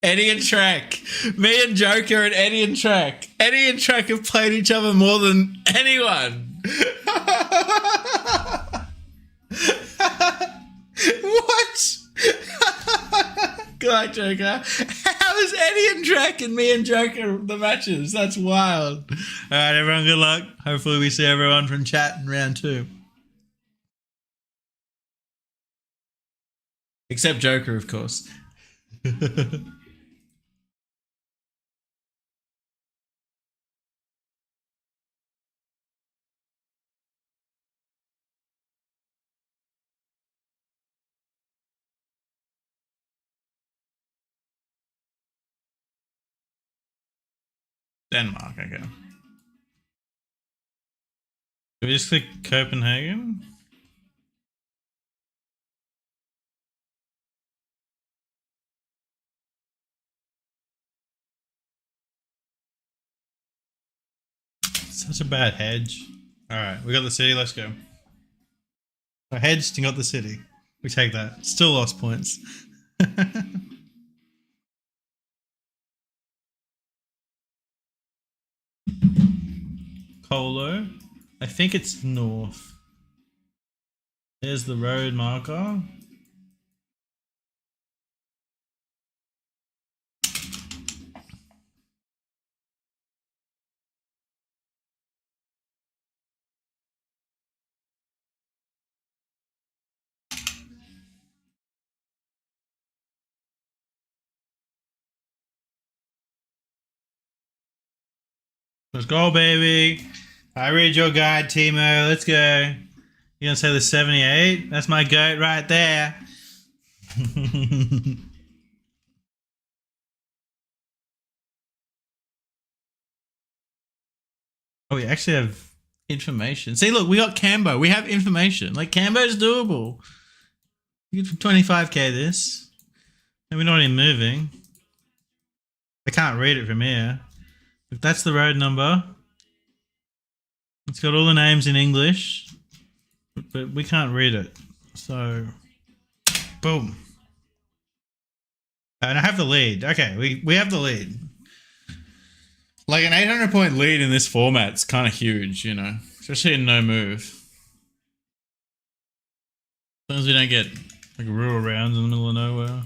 Eddie and Track. Me and Joker and Eddie and Track. Eddie and Track have played each other more than anyone. What? God, Joker. How is Eddie and Track and me and Joker the matches? That's wild. Alright, everyone, good luck. Hopefully we see everyone from chat in round 2. Except Joker, of course. Denmark, okay. Do we just click Copenhagen? Such a bad hedge. Alright, we got the city, let's go. I hedged and got the city. We take that. Still lost points. Colo. I think it's north. There's the road marker. Let's go, baby. I read your guide, Timo. Let's go. You gonna say the 78? That's my goat right there. Oh, we actually have information. See, look, we got Cambo. We have information. Like, Cambo's doable. You get 25k this. And we're not even moving. I can't read it from here. If that's the road number. It's got all the names in English. But we can't read it. So, boom. And I have the lead. Okay, we have the lead. Like an 800 point lead in this format's kind of huge, especially in no move. As long as we don't get like rural rounds in the middle of nowhere.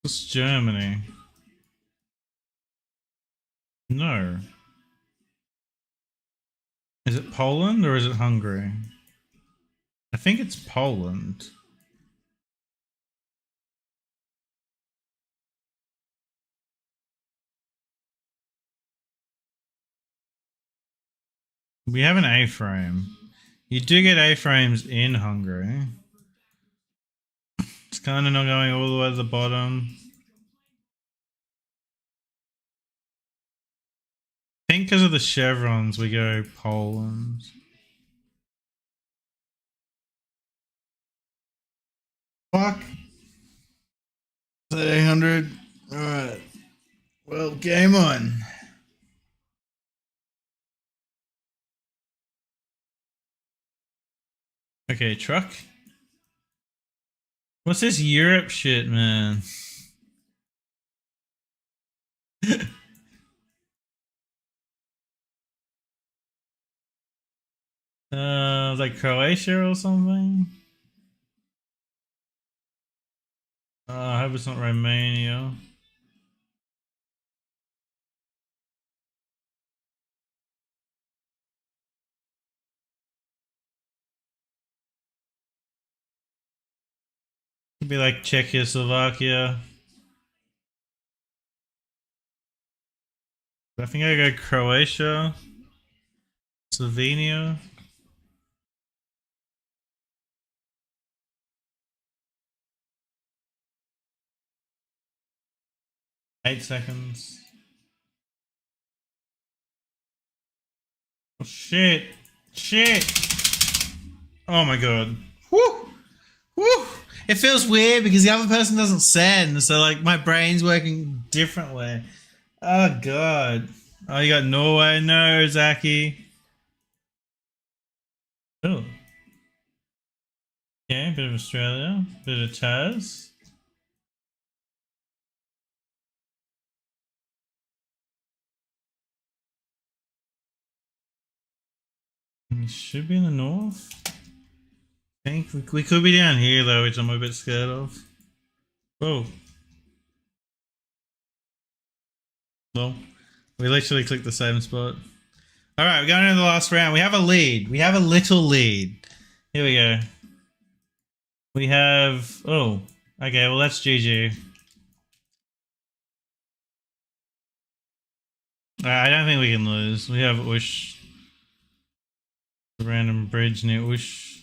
What's Germany? No. Is it Poland or is it Hungary? I think it's Poland. We have an A-frame. You do get A-frames in Hungary. It's kind of not going all the way to the bottom. I think because of the chevrons, we go Poland. Fuck. 800. Alright. Well, game on. Okay, truck. What's this Europe shit, man? Like Croatia or something? I hope it's not Romania. Could be like Czechoslovakia. I think I go Croatia, Slovenia. Eight seconds. Oh, shit. Shit. Oh my god. Woo! Woo! It feels weird because the other person doesn't send, so like my brain's working differently. Oh god. Oh, you got Norway? No, Zaki. Oh. Yeah, bit of Australia, bit of Taz. We should be in the north. I think we could be down here though, which I'm a bit scared of. Whoa. Well, we literally clicked the same spot. Alright, we're going into the last round. We have a lead. We have a little lead. Here we go. We have... Oh. Okay, well that's GG. I don't think we can lose. We have Ush. A random bridge near Ush.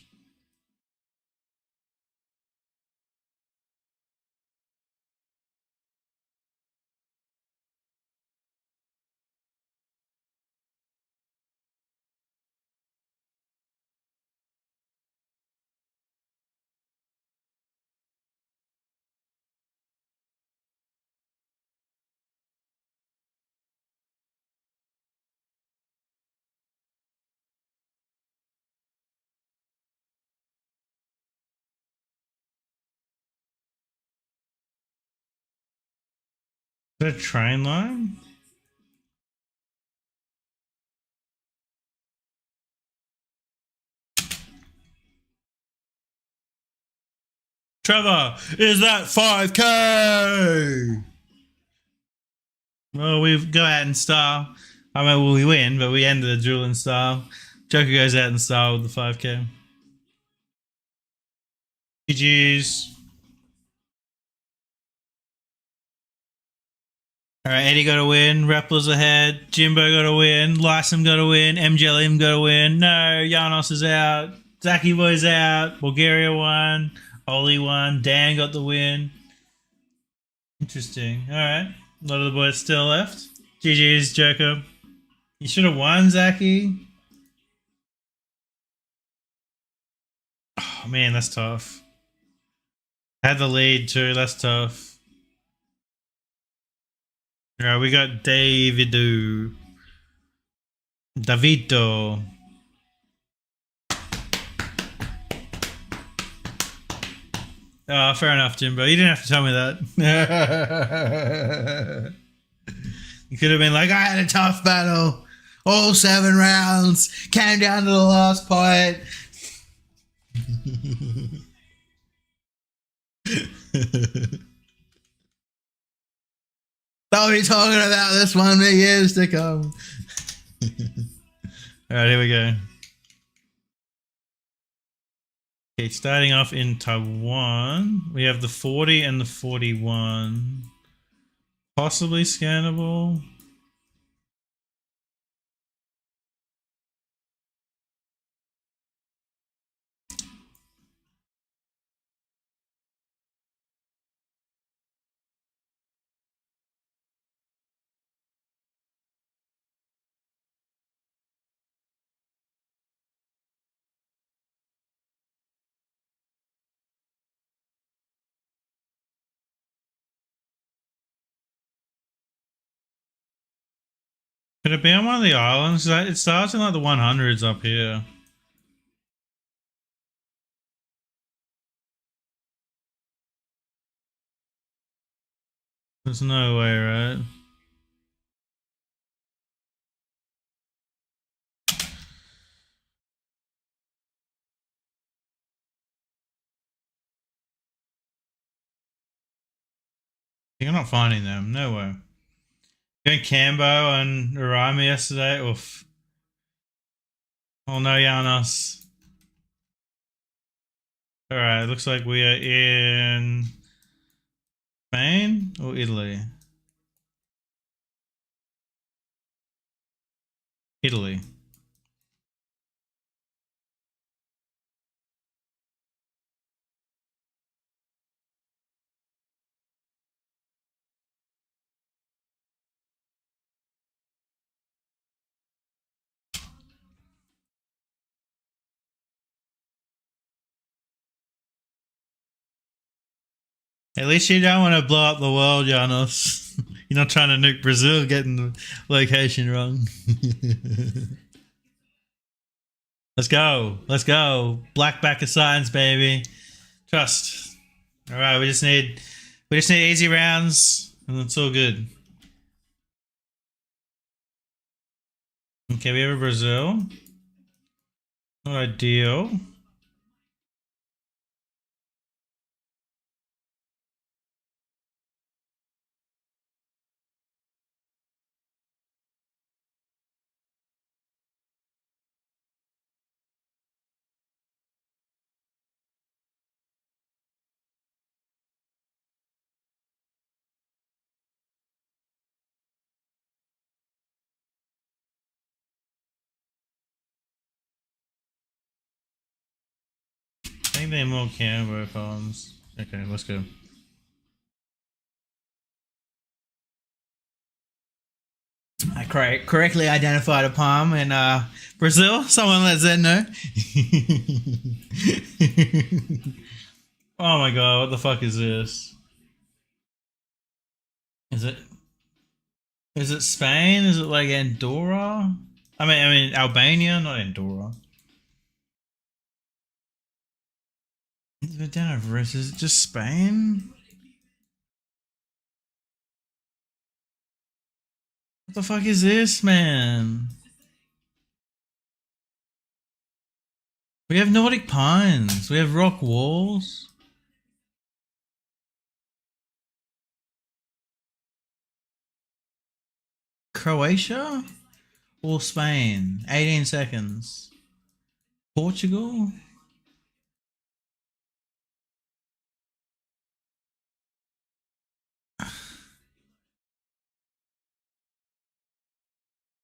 Is that a train line? Trevor, is that 5k? Well, we go out in style. I mean, well, we win, but we ended the duel in style. Joker goes out in style with the 5k. GG's. Alright, Eddie got to win. Rappler's ahead. Jimbo got to win. Lysum got to win. MJLM got to win. No, Janos is out. Zaki Boy's out. Bulgaria won. Oli won. Dan got the win. Interesting. Alright. A lot of the boys still left. GG's, Joker. You should have won, Zaki. Oh, man, that's tough. Had the lead too. That's tough. Alright, we got Davido. Davito. Oh, fair enough, Jimbo. You didn't have to tell me that. You could have been like, I had a tough battle. All 7 rounds. Came down to the last point. They'll be talking about this one for years to come. Alright, here we go. Okay, starting off in Taiwan, we have the 40 and the 41. Possibly scannable. Could it be on one of the islands? It starts in like the 100s up here. There's no way, right? You're not finding them. No way. Going Cambo and Arima yesterday. Oof. Oh no, Janos. Alright, looks like we are in Spain or Italy? Italy. At least you don't want to blow up the world, Janos. You're not trying to nuke Brazil getting the location wrong. Let's go. Let's go. Black back of science, baby. Trust. Alright, we just need easy rounds and it's all good. Okay, we have a Brazil. Not ideal. I think they're more Canberra farms. Okay, let's go. I correctly identified a palm in Brazil. Someone let Zen know. Oh my god, what the fuck is this? Is it Spain? Is it like Andorra? I mean Albania, not Andorra. Is it down over? Is it just Spain? What the fuck is this, man? We have Nordic pines. We have rock walls. Croatia or Spain? 18 seconds. Portugal?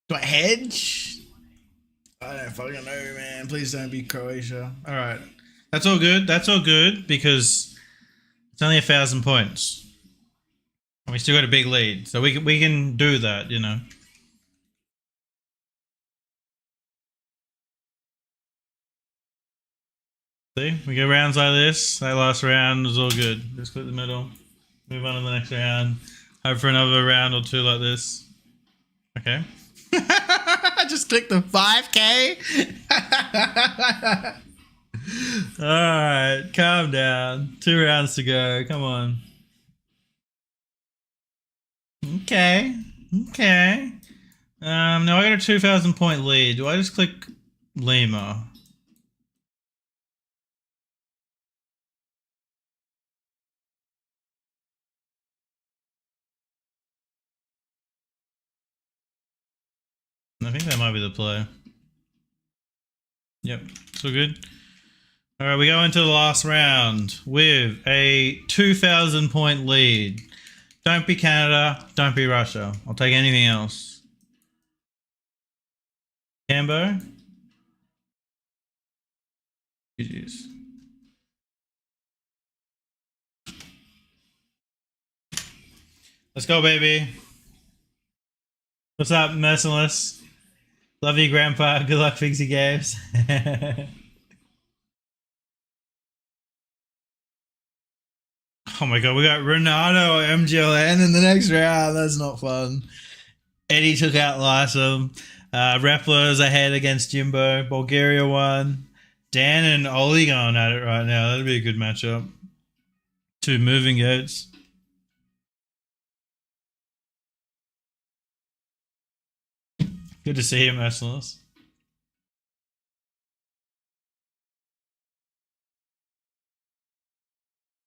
Do I hedge? I don't fucking know, man. Please don't be Croatia. All right, that's all good. That's all good because it's only 1,000 points, and we still got a big lead, so we can do that, you know. See, we go rounds like this. That last round was all good. Just click the middle. Move on to the next round. Hope for another round or two like this. Okay. I just clicked the 5K. Alright, calm down. 2 rounds to go. Come on. Okay. Okay. Now I got a 2,000 point lead. Do I just click Lima? I think that might be the play. Yep, so good. Alright, we go into the last round with a 2,000 point lead. Don't be Canada, don't be Russia. I'll take anything else. Cambo? GG's. Let's go, baby. What's up, Merciless? Love you, Grandpa. Good luck, Fixie Games. Oh my god, we got Ronaldo or MGLN in the next round. That's not fun. Eddie took out Lysum. Rappler's ahead against Jimbo. Bulgaria won. Dan and Ollie going at it right now. That'd be a good matchup. Two moving goats. Good to see you, Merciless.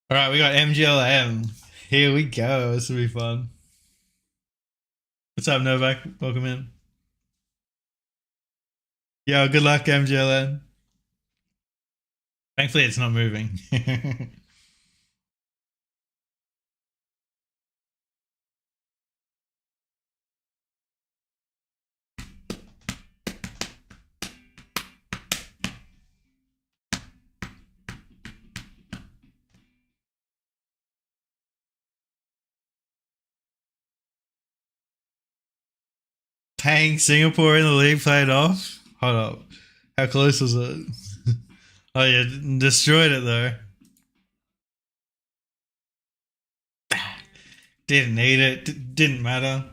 All right, we got MGLM. Here we go. This will be fun. What's up, Novak? Welcome in. Yo, good luck, MGLM. Thankfully, it's not moving. Dang, Singapore in the league played off. Hold up. How close was it? Oh, yeah, destroyed it though. Didn't need it. Didn't matter.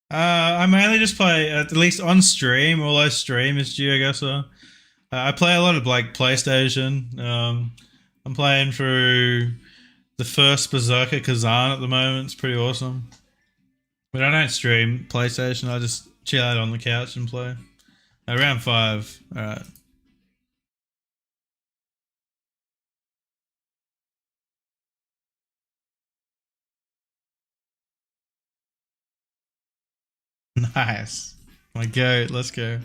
I mainly just play, at least on stream, all I stream is Geoguessr. I play a lot of like PlayStation. I'm playing through the first Berserker Kazan at the moment. It's pretty awesome. But I don't stream PlayStation. I just chill out on the couch and play. Round 5. All right. Nice. My goat. Let's go.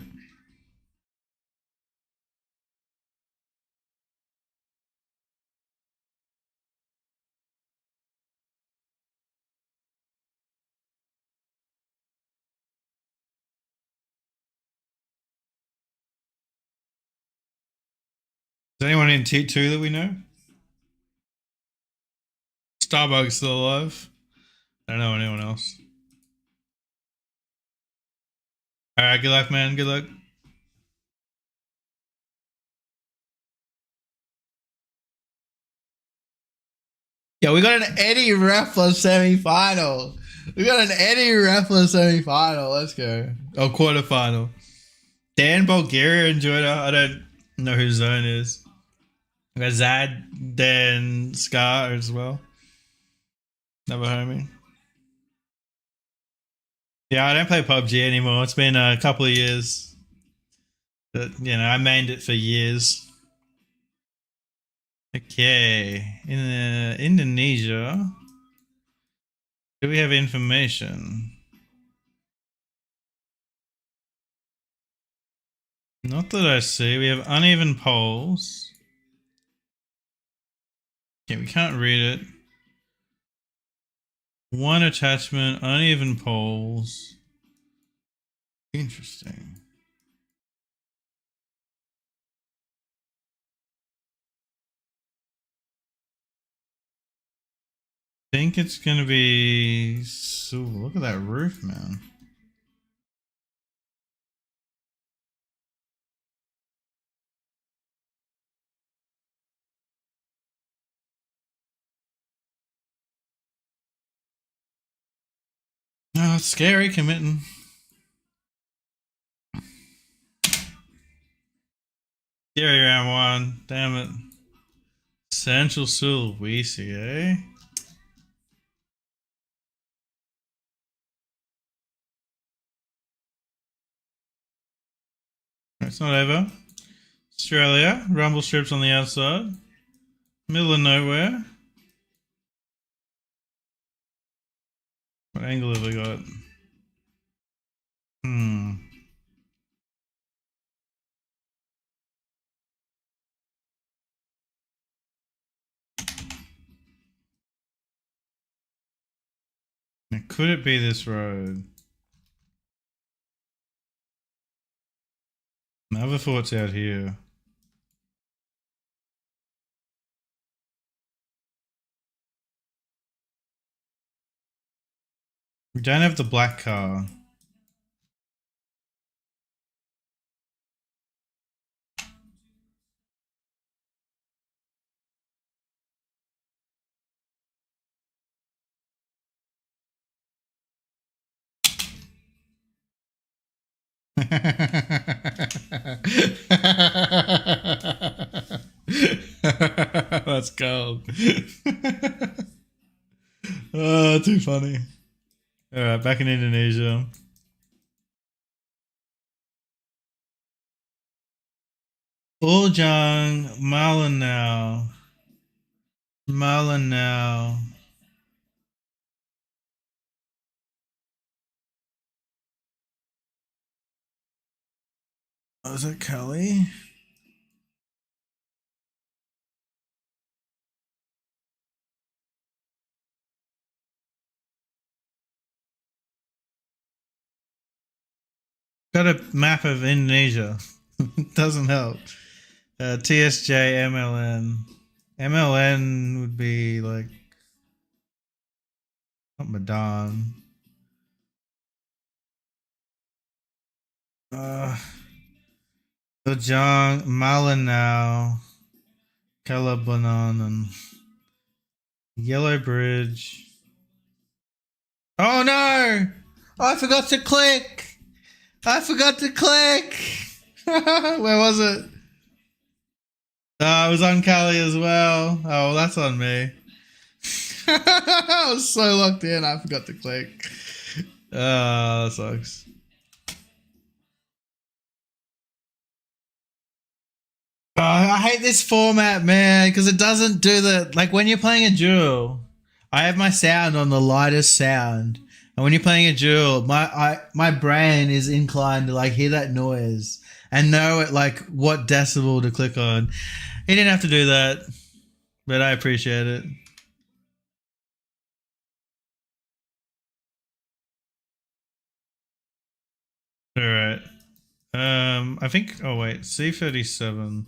Is anyone in T2 that we know? Starbucks still alive? I don't know anyone else. All right. Good luck, man. Good luck. Yeah, we got an Eddie Raffler semi-final. We got an Eddie Raffler semi-final. Let's go. Oh, quarterfinal. Dan, Bulgaria, and Jordan. I don't know who Zone is. We got Zad, Dan, Scar as well. Another homie. Yeah, I don't play PUBG anymore. It's been a couple of years. But, I mained it for years. Okay. In Indonesia, do we have information? Not that I see. We have uneven polls. Okay, we can't read it. One attachment, uneven polls. Interesting. Think it's gonna be. So look at that roof, man. Oh, it's scary committing. Scary round 1. Damn it. Central Sulawesi, eh? It's not over. Australia. Rumble strips on the outside. Middle of nowhere. What angle have we got? Now, could it be this road? My other thought's out here. We don't have the black car. That's gold. Oh, too funny. All right, back in Indonesia. Uljang Malanao. Malanao. Oh, is it Kelly? Got a map of Indonesia. Doesn't help. TSJ MLN. MLN would be like not Madan. Ujang, Malanao, Calabanon, and Yellow Bridge. Oh no! I forgot to click! I forgot to click! Where was it? Oh, it was on Cali as well. Oh, well, that's on me. I was so locked in, I forgot to click. Oh, that sucks. Oh, I hate this format, man, because it doesn't do the like when you're playing a duel. I have my sound on the lightest sound, and when you're playing a duel, my brain is inclined to like hear that noise and know it like what decibel to click on. He didn't have to do that, but I appreciate it. All right. I think. Oh wait, C37.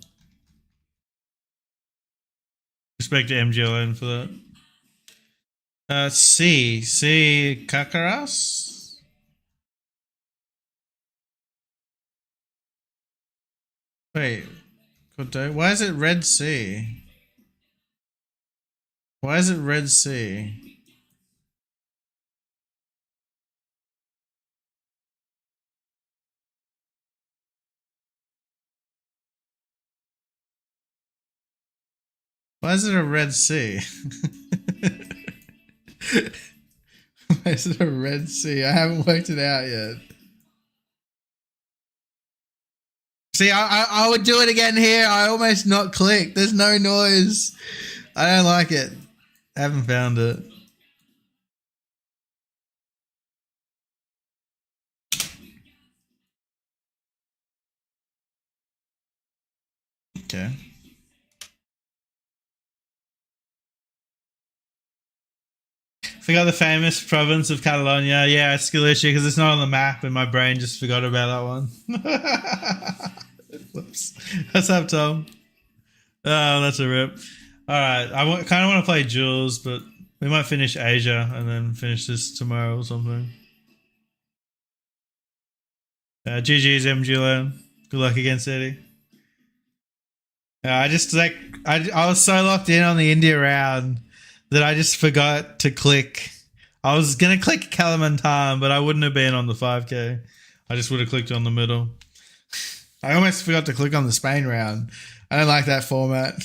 Respect to MGLN for that. C Kakaras. Wait, why is it Red Sea? Why is it Red Sea? Why is it a Red Sea? Why is it a Red Sea? I haven't worked it out yet. See, I would do it again here. I almost not clicked. There's no noise. I don't like it. I haven't found it. Okay. Forgot the famous province of Catalonia. Yeah, it's skill issue because it's not on the map, and my brain just forgot about that one. Whoops. What's up, Tom? Oh, that's a rip. All right, kind of want to play Jules, but we might finish Asia and then finish this tomorrow or something. GG's MGLM. Good luck against Eddie. I just like I was so locked in on the India round that I just forgot to click. I was gonna click Kalimantan, but I wouldn't have been on the 5K. I just would have clicked on the middle. I almost forgot to click on the Spain round. I don't like that format.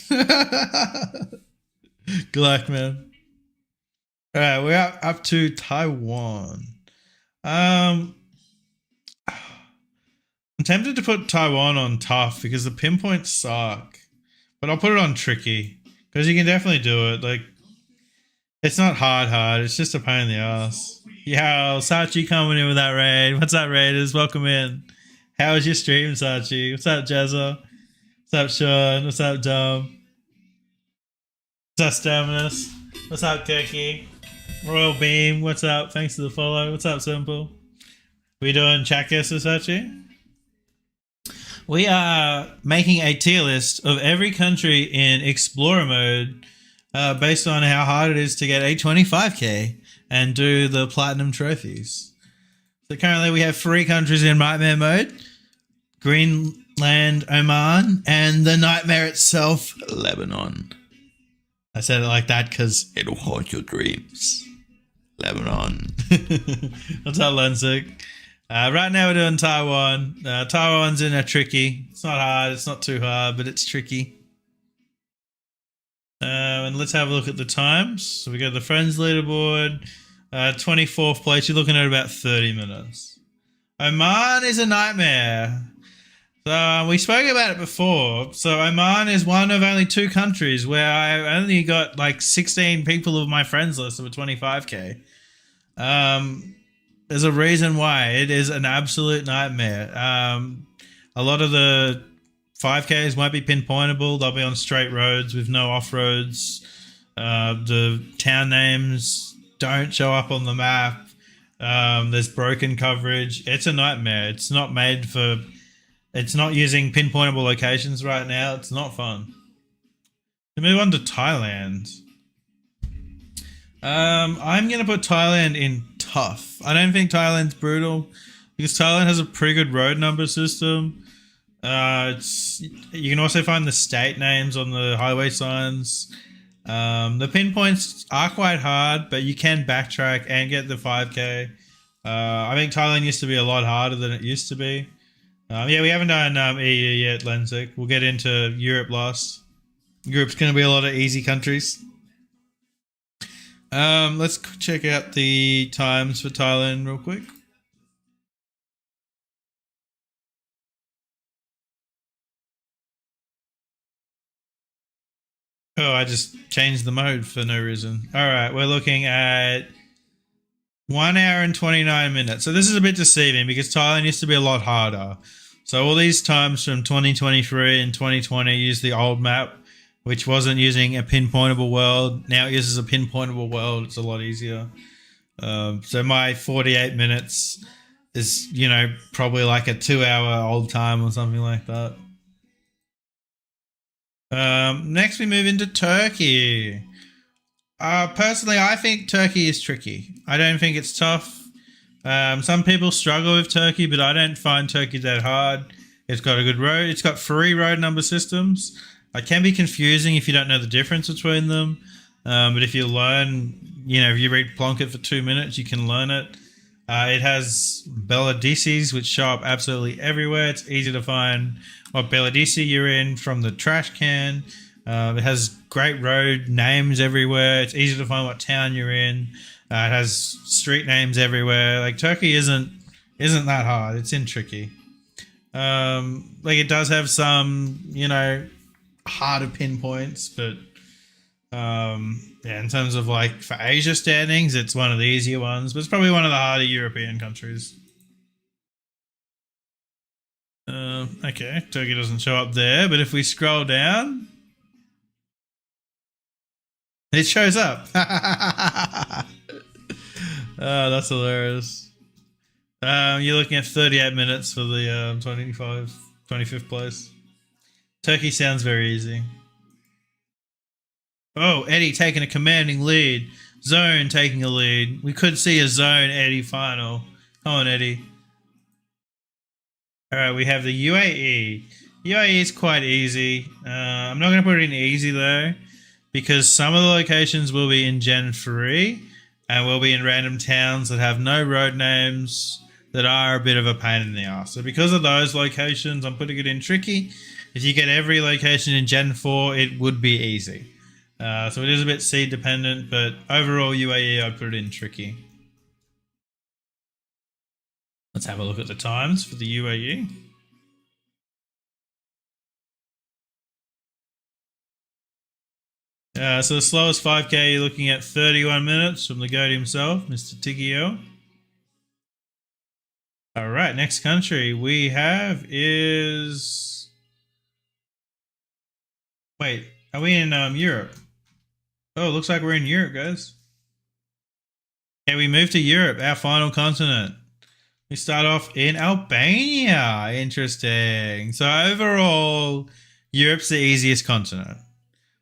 Good luck, man. All right, we're up to Taiwan. I'm tempted to put Taiwan on tough because the pinpoints suck, but I'll put it on tricky because you can definitely do it. Like, it's not hard. It's just a pain in the ass. Yo, Sachi coming in with that raid. What's up, Raiders? Welcome in. How was your stream, Sachi? What's up, Jazza? What's up, Sean? What's up, Dom? What's up, Staminus? What's up, Kirky? Royal Beam, what's up? Thanks for the follow. What's up, Simple? We doing Geoguessr, Sachi? We are making a tier list of every country in Explorer mode based on how hard it is to get a 25k and do the platinum trophies. So currently we have 3 countries in Nightmare mode. Greenland, Oman, and the nightmare itself, Lebanon. I said it like that because it'll haunt your dreams. Lebanon. What's up, Lensick? Right now we're doing Taiwan. Taiwan's in a tricky. It's not hard. It's not too hard, but it's tricky. And let's have a look at the times. So we go to the friends leaderboard. 24th place. You're looking at about 30 minutes. Oman is a nightmare. So we spoke about it before. So Oman is one of only 2 countries where I only got like 16 people of my friends list of a 25k. There's a reason why. It is an absolute nightmare. A lot of the 5Ks won't be pinpointable. They'll be on straight roads with no off-roads. The town names don't show up on the map. There's broken coverage. It's a nightmare. It's not made for... It's not using pinpointable locations right now. It's not fun. To move on to Thailand. I'm going to put Thailand in tough. I don't think Thailand's brutal because Thailand has a pretty good road number system. You can also find the state names on the highway signs. The pinpoints are quite hard, but you can backtrack and get the 5K. I think Thailand used to be a lot harder than it used to be. Yeah, we haven't done EU yet, Lenzik. We'll get into Europe last. Europe's going to be a lot of easy countries. Let's check out the times for Thailand real quick. Oh, I just changed the mode for no reason. All right, we're looking at 1 hour and 29 minutes. So this is a bit deceiving because Thailand used to be a lot harder. So all these times from 2023 and 2020 use the old map, which wasn't using a pinpointable world. Now it uses a pinpointable world. It's a lot easier. So my 48 minutes is, probably like a 2-hour old time or something like that. Next we move into Turkey. Personally, I think Turkey is tricky. I don't think it's tough. Some people struggle with Turkey, but I don't find Turkey that hard. It's got a good road. It's got 3 road number systems. It can be confusing if you don't know the difference between them. But if you learn, if you read Plonket for 2 minutes, you can learn it. It has Beladices, which show up absolutely everywhere. It's easy to find what Beladisi you're in from the trash can. It has great road names everywhere. It's easy to find what town you're in. It has street names everywhere. Like Turkey isn't that hard. It's in tricky. It does have some, harder pinpoints, but in terms of for Asia standings, it's one of the easier ones, but it's probably one of the harder European countries. Okay, Turkey doesn't show up there, but if we scroll down, it shows up. Oh, that's hilarious. You're looking at 38 minutes for the 25th place. Turkey sounds very easy. Oh, Eddie taking a commanding lead. Zone taking a lead. We could see a Zone Eddie final. Come on, Eddie. All right, we have the UAE. UAE is quite easy. I'm not going to put it in easy, though, because some of the locations will be in Gen 3 and will be in random towns that have no road names that are a bit of a pain in the ass. So because of those locations, I'm putting it in tricky. If you get every location in Gen 4, it would be easy. So it is a bit seed dependent, but overall UAE, I'd put it in tricky. Let's have a look at the times for the UAE. So the slowest 5K, you're looking at 31 minutes from the goat himself, Mr. Tigio. All right, next country we have is... Wait, are we in Europe? Oh, looks like we're in Europe, guys. Okay, we move to Europe, our final continent. We start off in Albania. Interesting. So overall, Europe's the easiest continent.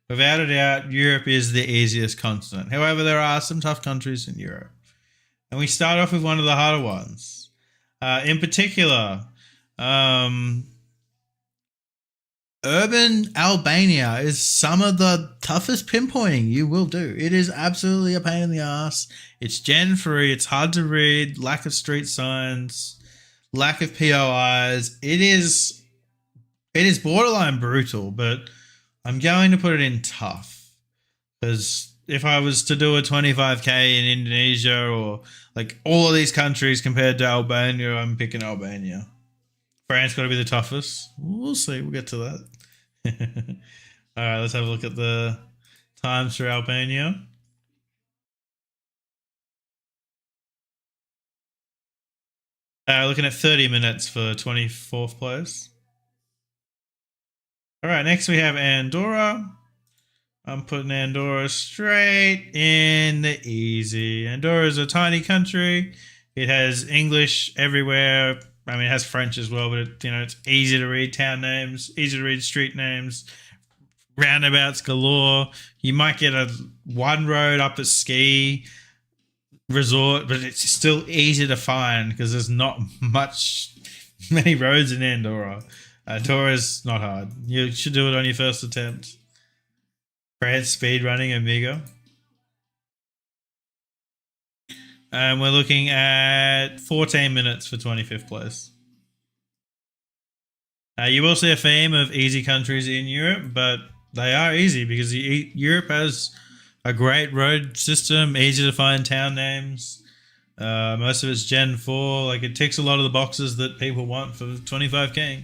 Without a doubt, Europe is the easiest continent. However, there are some tough countries in Europe. And we start off with one of the harder ones. In particular, urban Albania is some of the toughest pinpointing you will do. It is absolutely a pain in the ass. It's Gen 3. It's hard to read. Lack of street signs. lack of POIs. It is borderline brutal, but I'm going to put it in tough because if I was to do a 25k in Indonesia or like all of these countries compared to Albania, I'm picking Albania. France got to be the toughest. We'll see. We'll get to that. All right, let's have a look at the times for Albania. Looking at 30 minutes for 24th place. All right, next we have Andorra. I'm putting Andorra straight in the easy. Andorra is a tiny country. It has English everywhere. I mean, it has French as well, but it's easy to read town names, easy to read street names, roundabouts galore. You might get a one road up a ski resort, but it's still easy to find because there's not many roads in Andorra. Andorra's not hard. You should do it on your first attempt. France speed running Amigo. And we're looking at 14 minutes for 25th place. You will see a theme of easy countries in Europe, but they are easy because Europe has a great road system, easy to find town names. Most of it's Gen 4. Like, it ticks a lot of the boxes that people want for 25k.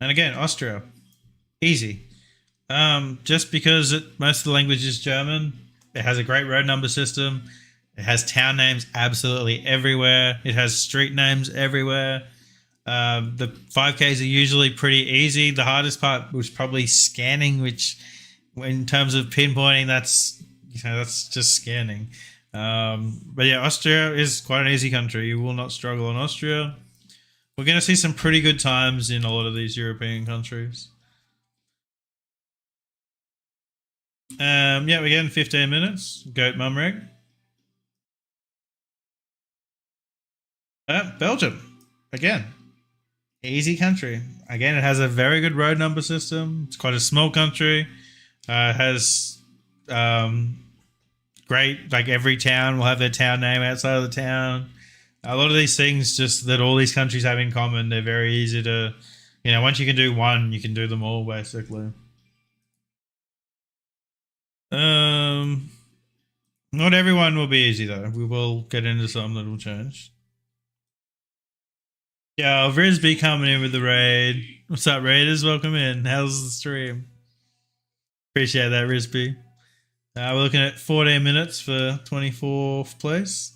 And again, Austria. Easy. Just because most of the language is German, it has a great road number system. It has town names absolutely everywhere. It has street names everywhere. The 5Ks are usually pretty easy. The hardest part was probably scanning, which in terms of pinpointing, that's just scanning. But yeah, Austria is quite an easy country. You will not struggle in Austria. We're going to see some pretty good times in a lot of these European countries. Yeah, we're getting 15 minutes. Goat Mumreg. Belgium. Again, easy country. Again, it has a very good road number system. It's quite a small country. It has great, like every town will have their town name outside of the town. A lot of these things just that all these countries have in common, they're very easy to, once you can do one, you can do them all basically. Not everyone will be easy though. We will get into some that will change. Yeah, Risby coming in with the raid. What's up, raiders? Welcome in. How's the stream? Appreciate that, Risby. We're looking at 14 minutes for 24th place.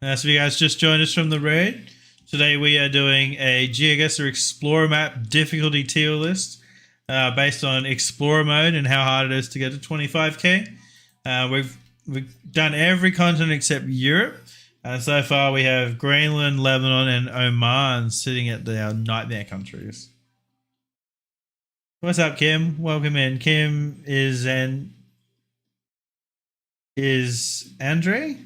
So if you guys just joined us from the raid, today we are doing a Geoguessr Explorer map difficulty tier list based on Explorer mode and how hard it is to get to 25k. We've done every continent except Europe. So far, we have Greenland, Lebanon, and Oman sitting at our nightmare countries. What's up, Kim? Welcome in. Kim is Andre?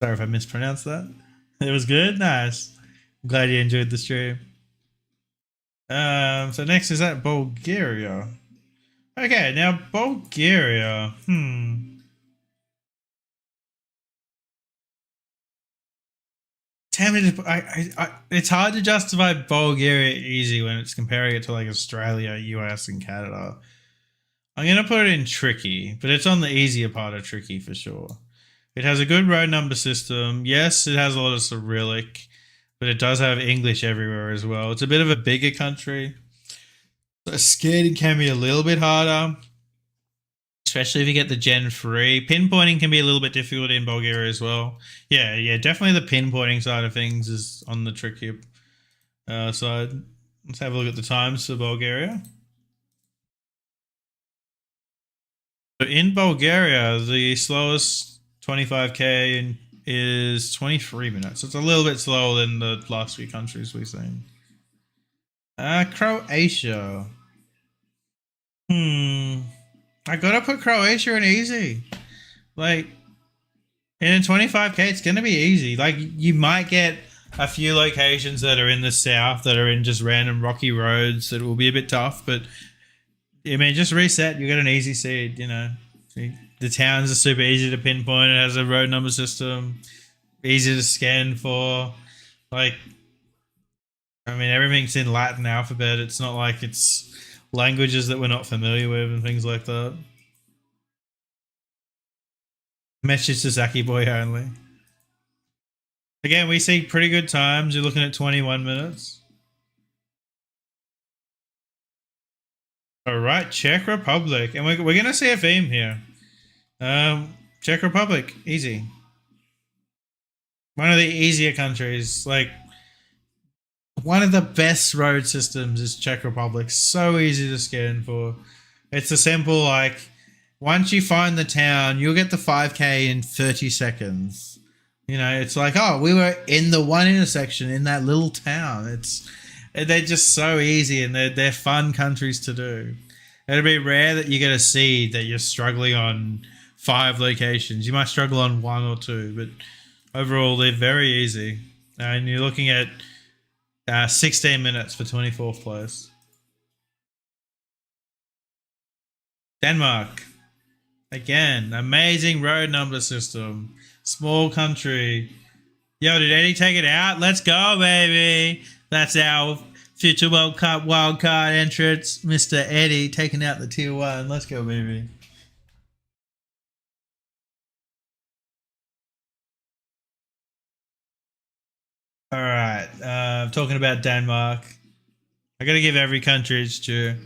Sorry if I mispronounced that. It was good. Nice. I'm glad you enjoyed the stream. So next is that Bulgaria. Okay, now Bulgaria. It's hard to justify Bulgaria easy when it's comparing it to like Australia, US, and Canada. I'm going to put it in tricky, but it's on the easier part of tricky for sure. It has a good road number system. Yes, it has a lot of Cyrillic, but it does have English everywhere as well. It's a bit of a bigger country. So skating can be a little bit harder, especially if you get the Gen 3. Pinpointing can be a little bit difficult in Bulgaria as well. Yeah, definitely the pinpointing side of things is on the trickier side. Let's have a look at the times for Bulgaria. So in Bulgaria, the slowest 25k is 23 minutes. It's a little bit slower than the last few countries we've seen. Croatia. I gotta put Croatia in easy. Like, in a 25k, it's gonna be easy. Like, you might get a few locations that are in the south that are in just random rocky roads that will be a bit tough, but I mean, just reset, you get an easy seed, The towns are super easy to pinpoint. It has a road number system, easy to scan for. Like, I mean, everything's in Latin alphabet. It's not like it's languages that we're not familiar with and things like that. Message to Zaki Boy only. Again, we see pretty good times. You're looking at 21 minutes. All right, Czech Republic. And we're going to see a theme here. Czech Republic, easy. One of the easier countries. Like, one of the best road systems is Czech Republic. So easy to scan for. It's a simple, like, once you find the town, you'll get the 5K in 30 seconds. You know, it's like, oh, we were in the one intersection in that little town. They're just so easy, and they're fun countries to do. It'll be rare that you get a seed that you're struggling on 5 locations. You might struggle on 1 or 2, but overall they're very easy. And you're looking at 16 minutes for 24th place. Denmark. Again, amazing road number system. Small country. Yo, did Eddie take it out? Let's go, baby. That's our future World Cup wildcard entrance. Mr. Eddie taking out the tier 1. Let's go, baby. All right. Talking about Denmark. I got to give every country its due.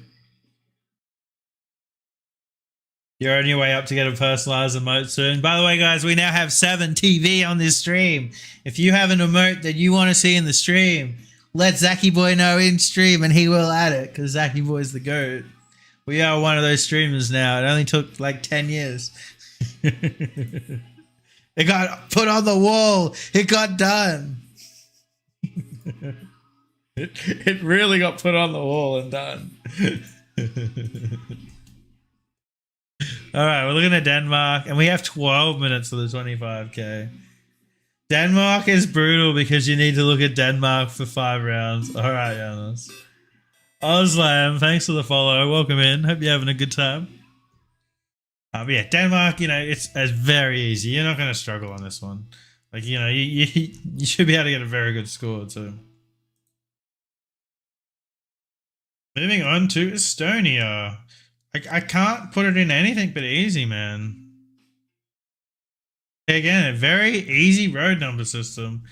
You're on your way up to get a personalized emote soon. By the way, guys, we now have 7 TV on this stream. If you have an emote that you want to see in the stream, let Zaki Boy know in stream and he will add it because Zaki Boy's the GOAT. We are one of those streamers now. It only took like 10 years. It got put on the wall. It got done. It really got put on the wall and done. All right, we're looking at Denmark, and we have 12 minutes for the 25K. Denmark is brutal because you need to look at Denmark for 5 rounds. All right, Jonas. Oslam, thanks for the follow. Welcome in. Hope you're having a good time. Yeah, Denmark, you know, it's very easy. You're not going to struggle on this one. Like, you know, you should be able to get a very good score, too. Moving on to Estonia. I can't put it in anything but easy, man. Again, a very easy road number system.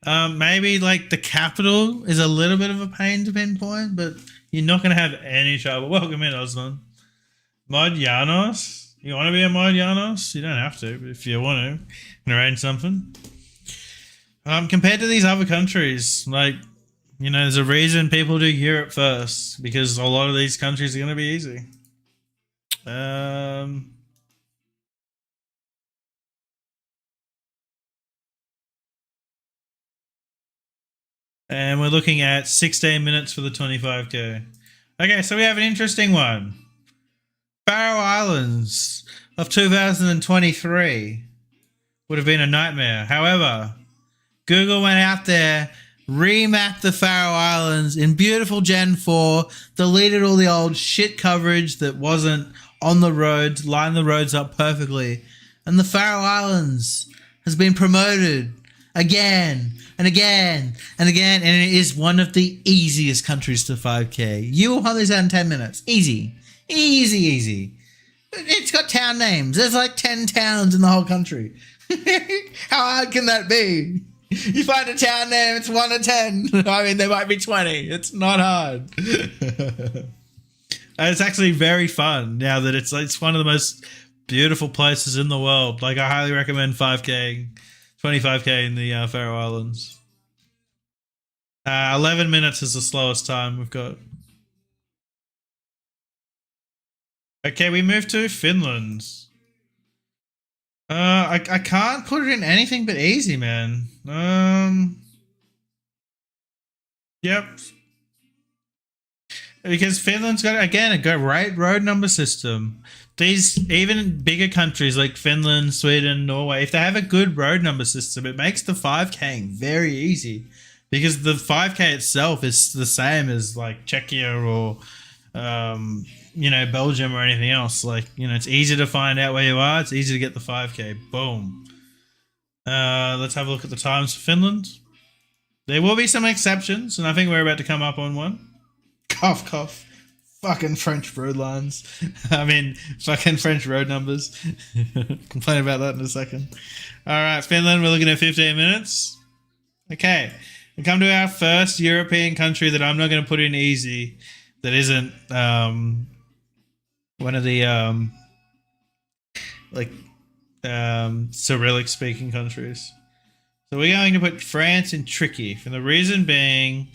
Maybe like the capital is a little bit of a pain to pinpoint, but you're not going to have any trouble. Welcome in, Osman. Mod Janos? You want to be a Mod Janos? You don't have to, but if you want to, you can arrange something. Compared to these other countries, like, you know, there's a reason people do Europe first, because a lot of these countries are going to be easy. And we're looking at 16 minutes for the 25K. Okay, so we have an interesting one. Faroe Islands of 2023 would have been a nightmare. However, Google went out there, remapped the Faroe Islands in beautiful Gen 4, deleted all the old shit coverage that wasn't on the roads, lined the roads up perfectly, and the Faroe Islands has been promoted again and again and again, and it is one of the easiest countries to 5K. You will hunt this out in 10 minutes. Easy. Easy, easy. It's got town names. There's like 10 towns in the whole country. How hard can that be? You find a town name, it's 1 of 10. I mean, there might be 20. It's not hard. It's actually very fun now that it's one of the most beautiful places in the world. Like, I highly recommend 5K, 25K in the Faroe Islands. 11 minutes is the slowest time we've got. Okay, we move to Finland. I can't put it in anything but easy, man. Yep. Because Finland's got, again, a great road number system. These, even bigger countries like Finland, Sweden, Norway, if they have a good road number system, it makes the 5K very easy. Because the 5K itself is the same as like Czechia or, you know, Belgium or anything else. Like, you know, it's easy to find out where you are. It's easy to get the 5K. Boom. Let's have a look at the times for Finland. There will be some exceptions, and I think we're about to come up on one. Cough, cough. Fucking French road lines. I mean, fucking French road numbers. Complain about that in a second. All right, Finland, we're looking at 15 minutes. Okay, we come to our first European country that I'm not going to put in easy. That isn't one of the Cyrillic speaking countries. So we're going to put France in tricky, for the reason being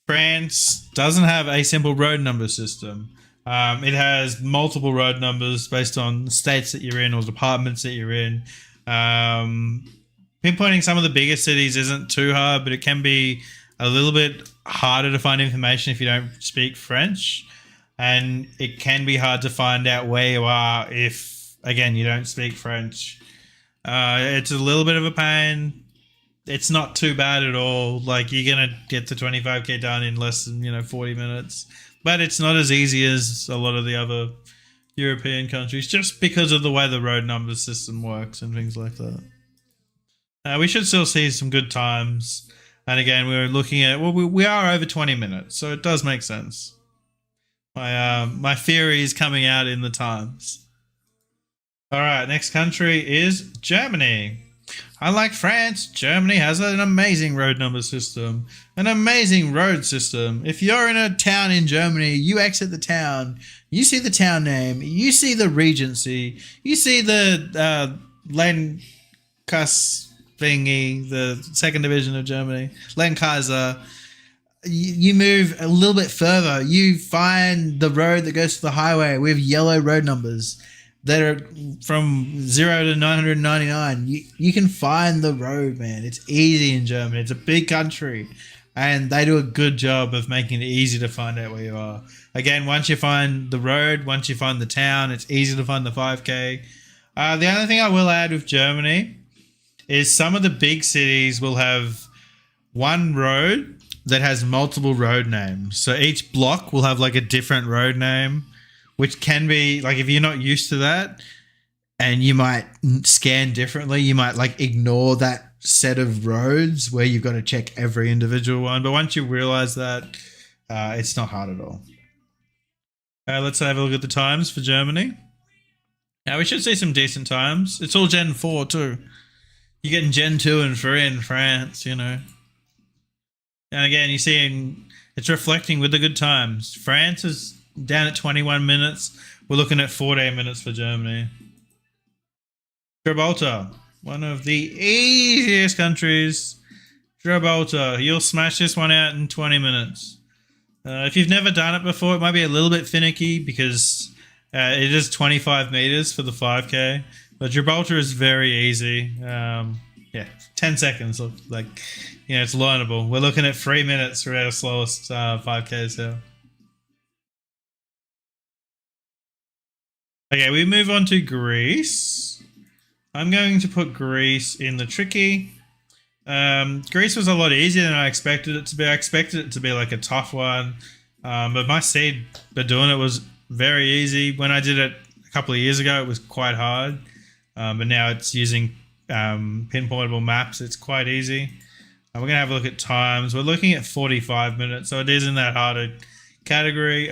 France doesn't have a simple road number system. It has multiple road numbers based on states that you're in or departments that you're in. Pinpointing some of the bigger cities isn't too hard, but it can be a little bit harder to find information if you don't speak French. And it can be hard to find out where you are if, again, you don't speak French. It's a little bit of a pain. It's not too bad at all. Like, you're going to get the 25k done in less than, 40 minutes. But it's not as easy as a lot of the other European countries, just because of the way the road number system works and things like that. We should still see some good times. And again, we're looking at, we are over 20 minutes, so it does make sense. My theory is coming out in the times. All right, next country is Germany. Unlike France, Germany has an amazing road number system, an amazing road system. If you're in a town in Germany, you exit the town, you see the town name, you see the regency, you see the Landkreis thingy, the second division of Germany, Landkreise. You move a little bit further, you find the road that goes to the highway with yellow road numbers that are from 0 to 999. You can find the road, man. It's easy in Germany. It's a big country, and they do a good job of making it easy to find out where you are. Again, once you find the road, once you find the town, it's easy to find the 5k. The only thing I will add with Germany is some of the big cities will have one road that has multiple road names. So each block will have like a different road name, which can be like, if you're not used to that and you might scan differently, you might like ignore that set of roads where you've got to check every individual one. But once you realize that, it's not hard at all. Let's have a look at the times for Germany. Now we should see some decent times. It's all Gen 4 too. You're getting Gen 2 and 3 in France, And again, you're seeing it's reflecting with the good times. France is down at 21 minutes. We're looking at 14 minutes for Germany. Gibraltar, one of the easiest countries. Gibraltar, you'll smash this one out in 20 minutes. If you've never done it before, it might be a little bit finicky because it is 25 meters for the 5k. But Gibraltar is very easy. 10 seconds. It's learnable. We're looking at 3 minutes for our slowest 5ks here. Okay, we move on to Greece. I'm going to put Greece in the tricky. Greece was a lot easier than I expected it to be. I expected it to be like a tough one. But my seed for doing it was very easy. When I did it a couple of years ago, it was quite hard. But now it's using pinpointable maps. It's quite easy. We're going to have a look at times. We're looking at 45 minutes, so it isn't that hard a category.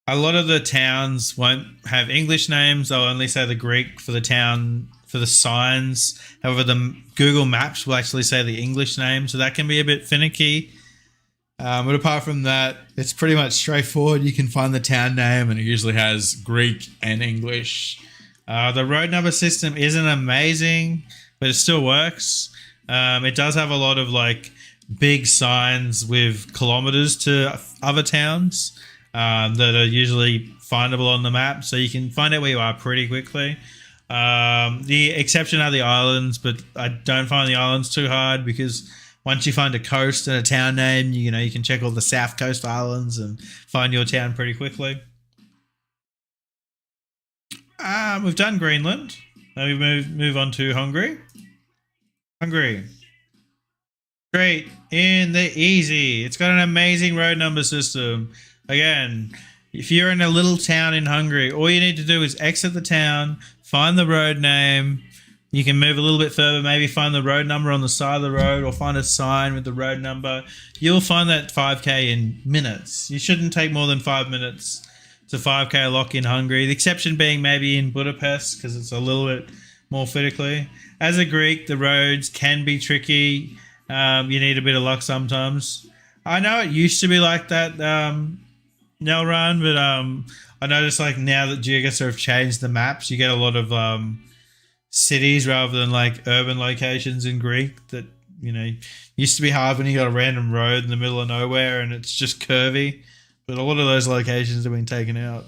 A lot of the towns won't have English names. They'll only say the Greek for the town, for the signs. However, the Google Maps will actually say the English name, so that can be a bit finicky. But apart from that, it's pretty much straightforward. You can find the town name, and it usually has Greek and English. The road number system isn't amazing, but it still works. It does have a lot of like big signs with kilometers to other towns that are usually findable on the map, so you can find out where you are pretty quickly. The exception are the islands, but I don't find the islands too hard because once you find a coast and a town name, you can check all the South Coast islands and find your town pretty quickly. We've done Greenland. Now we move on to Hungary. Hungary. Great in the easy. It's got an amazing road number system. Again, if you're in a little town in Hungary, all you need to do is exit the town, find the road name, You can move a little bit further, maybe find the road number on the side of the road or find a sign with the road number. You'll find that 5k in minutes. You shouldn't take more than 5 minutes to 5k lock in Hungary. The exception being maybe in Budapest because it's a little bit more physically. As a Greek, the roads can be tricky. You need a bit of luck sometimes. I know it used to be like that, Nelrun, but I noticed like now that Geoguessr have changed the maps, you get a lot of cities rather than like urban locations in Greek that, you know, used to be hard when you got a random road in the middle of nowhere and it's just curvy. But a lot of those locations have been taken out.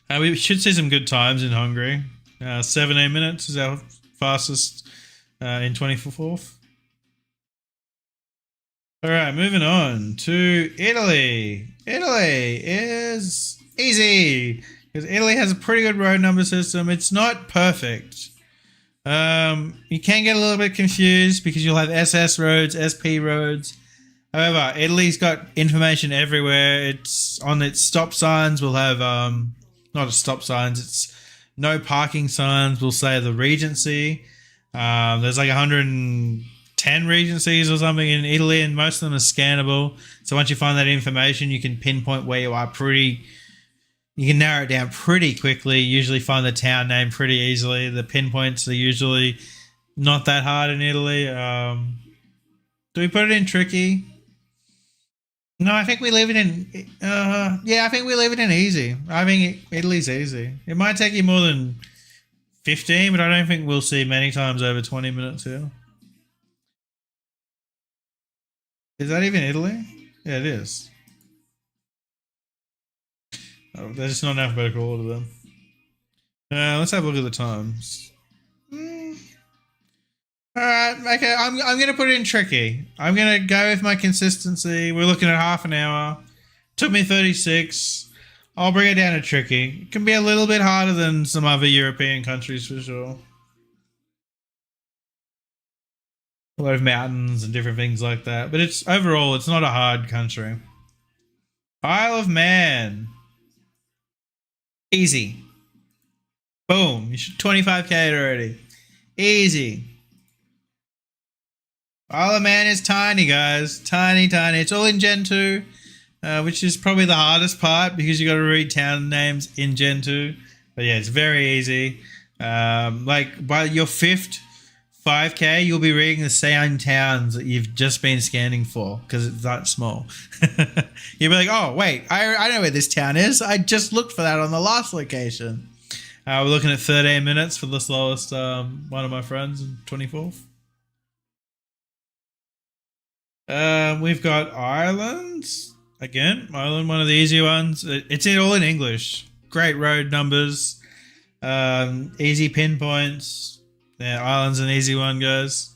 We should see some good times in Hungary. 17 minutes is our fastest in 24th. All right, moving on to Italy. Italy is easy because Italy has a pretty good road number system. It's not perfect. You can get a little bit confused because you'll have SS roads, SP roads. However, Italy's got information everywhere. It's on its stop signs. We'll have not a stop signs. It's no parking signs. We'll say the Regency. There's like 110 Regencies or something in Italy, and most of them are scannable. So once you find that information, you can pinpoint where you are you can narrow it down pretty quickly. Usually find the town name pretty easily. The pinpoints are usually not that hard in Italy. Do we put it in tricky? No, I think we leave it in. I think we leave it in easy. I think Italy's easy. It might take you more than 15, but I don't think we'll see many times over 20 minutes here. Is that even Italy? Yeah, it is. Oh, they're just not in alphabetical order then. Let's have a look at the times. Alright, okay, I'm going to put it in tricky. I'm going to go with my consistency. We're looking at half an hour. Took me 36. I'll bring it down to tricky. It can be a little bit harder than some other European countries for sure. A lot of mountains and different things like that. But it's overall, it's not a hard country. Isle of Man. Easy. Boom. You should 25k already. Easy. Isle of Man is tiny, guys. Tiny, tiny. It's all in Gen 2, which is probably the hardest part because you got to read town names in Gen 2. But yeah, it's very easy. Like by your 5th 5k, you'll be reading the same towns that you've just been scanning for because it's that small. You'll be like, oh, wait, I know where this town is. I just looked for that on the last location. We're looking at 13 minutes for the slowest one of my friends in 24th. We've got Ireland. Again, Ireland, one of the easy ones. It's all in English. Great road numbers. Easy pinpoints. Yeah, Ireland's an easy one, guys.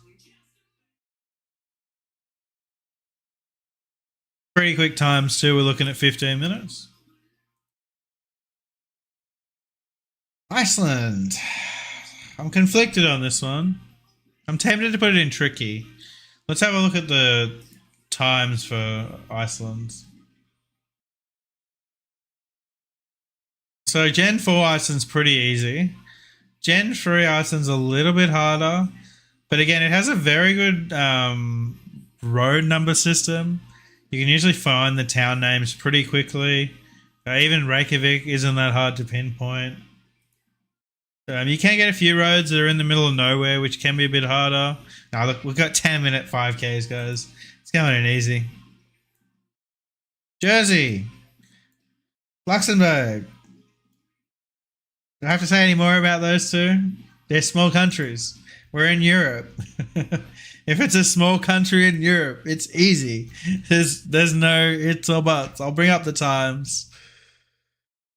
Pretty quick times too. We're looking at 15 minutes. Iceland. I'm conflicted on this one. I'm tempted to put it in tricky. Let's have a look at the times for Iceland. So Gen 4 Iceland's pretty easy. Gen 3 Iceland's a little bit harder. But again, it has a very good road number system. You can usually find the town names pretty quickly. Even Reykjavik isn't that hard to pinpoint. You can get a few roads that are in the middle of nowhere, which can be a bit harder. Now, look, we've got 10-minute 5Ks, guys. It's going in easy. Jersey. Luxembourg. Do I have to say any more about those two? They're small countries. We're in Europe. If it's a small country in Europe, it's easy. There's no ifs or buts. I'll bring up the times.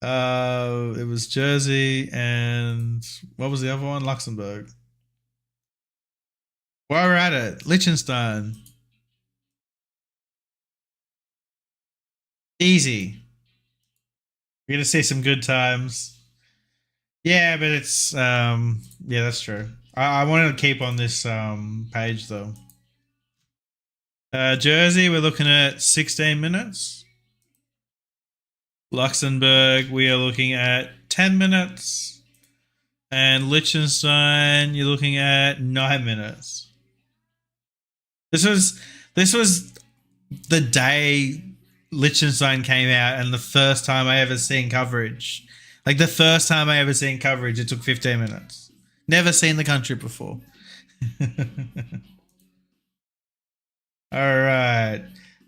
It was Jersey and what was the other one? Luxembourg. While we're at it, Liechtenstein. Easy. We're gonna see some good times. Yeah, but it's yeah, that's true. I wanted to keep on this page though. Jersey, we're looking at 16 minutes. Luxembourg, we are looking at 10 minutes. And Liechtenstein, you're looking at 9 minutes. This was the day Liechtenstein came out, and the first time I ever seen coverage. Like the first time I ever seen coverage, it took 15 minutes. Never seen the country before. All right,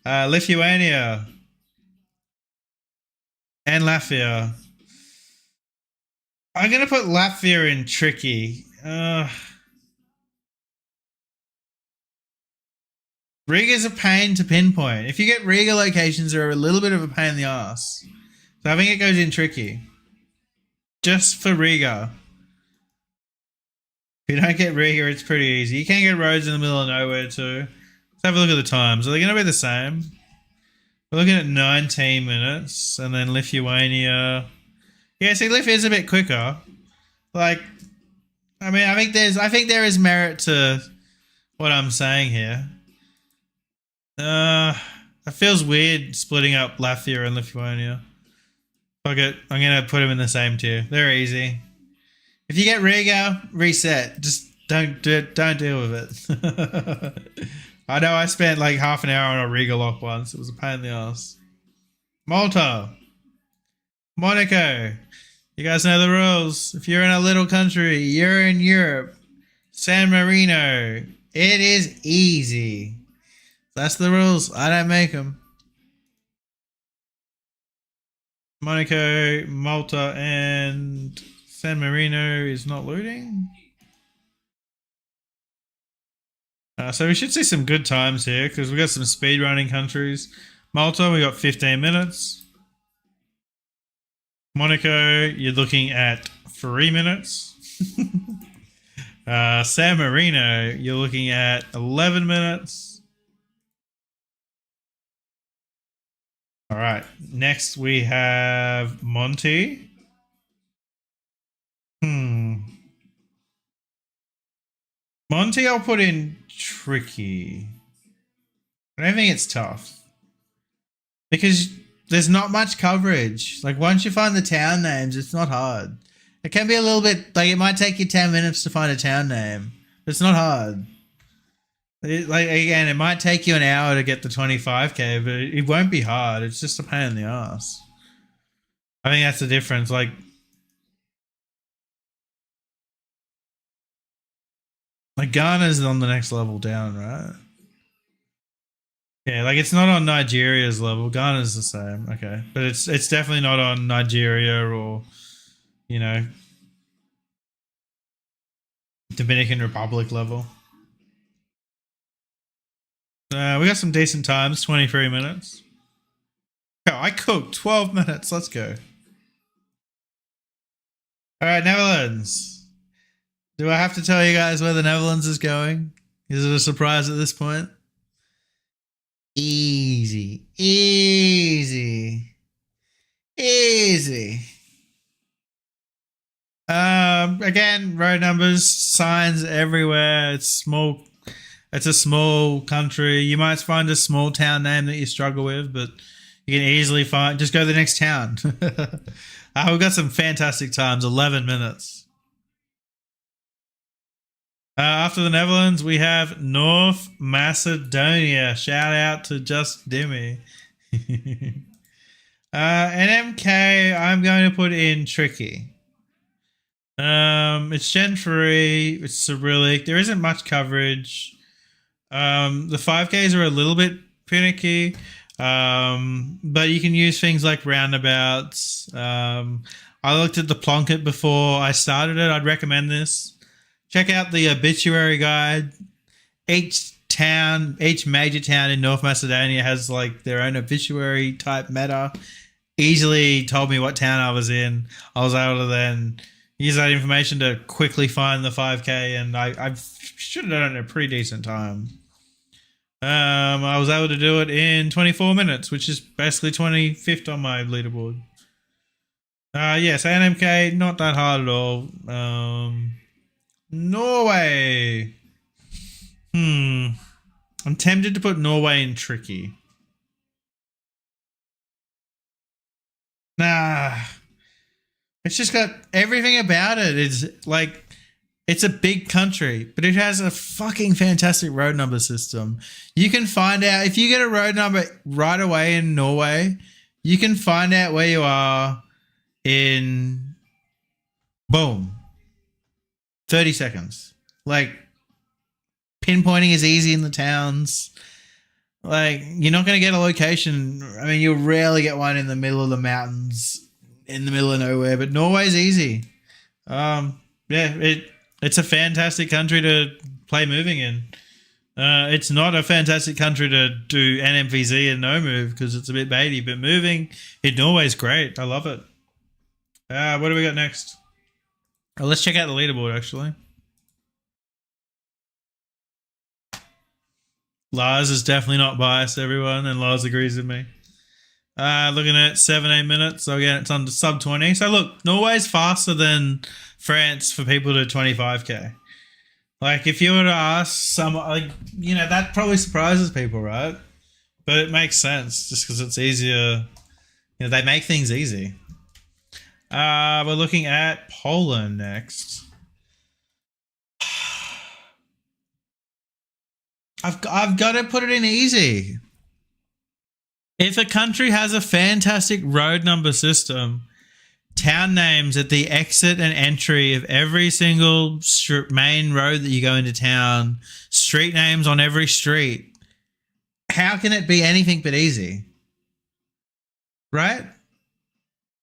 Lithuania and Latvia. I'm gonna put Latvia in tricky. Riga's a pain to pinpoint. If you get Riga locations, they're a little bit of a pain in the ass. So I think it goes in tricky. Just for Riga. If you don't get Riga, it's pretty easy. You can get roads in the middle of nowhere too. Let's have a look at the times. Are they going to be the same? We're looking at 19 minutes. And then Lithuania. Yeah, see, Lithuania's a bit quicker. Like, I mean, I think there is merit to what I'm saying here. It feels weird splitting up Latvia and Lithuania. Fuck it. I'm going to put them in the same tier. They're easy. If you get Riga, reset. Just don't deal with it. I know I spent like half an hour on a Riga lock once. It was a pain in the ass. Malta. Monaco. You guys know the rules. If you're in a little country, you're in Europe. San Marino. It is easy. That's the rules. I don't make them. Monaco, Malta, and San Marino is not loading. So we should see some good times here because we got some speed running countries. Malta, we got 15 minutes. Monaco, you're looking at 3 minutes. San Marino, you're looking at 11 minutes. All right. Next we have Monty. Monty, I'll put in tricky. I don't think it's tough because there's not much coverage. Like once you find the town names, it's not hard. It can be a little bit like it might take you 10 minutes to find a town name. But it's not hard. It might take you an hour to get the 25k, but it won't be hard. It's just a pain in the ass. I think that's the difference. Like Ghana's on the next level down, right? Yeah, like it's not on Nigeria's level. Ghana's the same. Okay, but it's definitely not on Nigeria or, you know, Dominican Republic level. We got some decent times. 23 minutes. Oh, I cooked 12 minutes. Let's go. All right, Netherlands. Do I have to tell you guys where the Netherlands is going? Is it a surprise at this point? Easy. Easy. Easy. Again, road numbers, signs everywhere. It's small. It's a small country. You might find a small town name that you struggle with, but you can easily find. Just go to the next town. We've got some fantastic times. 11 minutes. After the Netherlands, we have North Macedonia. Shout out to Just Dimmy. NMK, I'm going to put in tricky. It's Gen 3. It's Cyrillic. There isn't much coverage. The 5Ks are a little bit finicky, but you can use things like roundabouts. I looked at the Plonket before I started it. I'd recommend this. Check out the obituary guide. Each major town in North Macedonia has like their own obituary type meta. Easily told me what town I was in. I was able to then use that information to quickly find the 5K, and I should have done it in a pretty decent time. I was able to do it in 24 minutes, which is basically 25th on my leaderboard. Yes, NMK, not that hard at all. Norway. I'm tempted to put Norway in tricky. Nah. It's just got everything about it. It's like it's a big country, but it has a fucking fantastic road number system. You can find out if you get a road number right away in Norway, you can find out where you are in boom 30 seconds. Like pinpointing is easy in the towns. Like you're not going to get a location. I mean, you'll rarely get one in the middle of the mountains, in the middle of nowhere. But Norway's easy. It's a fantastic country to play moving in. It's not a fantastic country to do NMVZ and no move because it's a bit baity. But moving in Norway's great. I love it. What do we got next? Oh, let's check out the leaderboard actually. Lars is definitely not biased, everyone, and Lars agrees with me. Looking at 7-8 minutes, so again, it's under sub 20. So look, Norway's faster than France for people to 25k. Like if you were to ask someone, like, you know, that probably surprises people, right? But it makes sense just because it's easier. You know, they make things easy. We're looking at Poland next. I've got to put it in easy. If a country has a fantastic road number system, town names at the exit and entry of every single main road that you go into town, street names on every street, how can it be anything but easy? Right?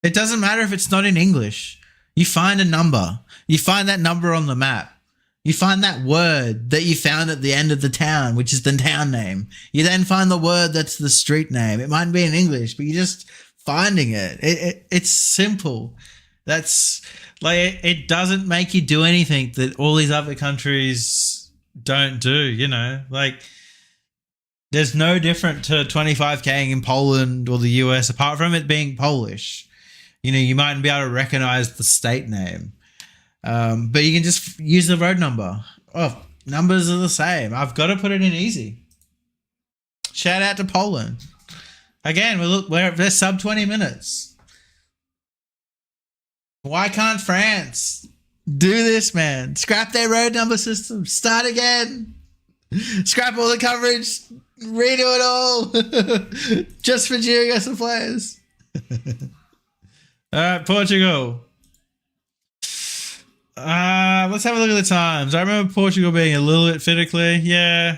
It doesn't matter if it's not in English. You find a number. You find that number on the map. You find that word that you found at the end of the town, which is the town name. You then find the word that's the street name. It might be in English, but you're just finding it. It's simple. That's like it doesn't make you do anything that all these other countries don't do, you know? Like there's no different to 25k in Poland or the US apart from it being Polish. You know, you mightn't be able to recognize the state name. But you can just use the road number. Oh, numbers are the same. I've got to put it in easy. Shout out to Poland. Again, we're sub 20 minutes. Why can't France do this, man? Scrap their road number system. Start again. Scrap all the coverage. Redo it all. Just for Geoguessr players. All right, Portugal. Let's have a look at the times. I remember Portugal being a little bit finicky. Yeah.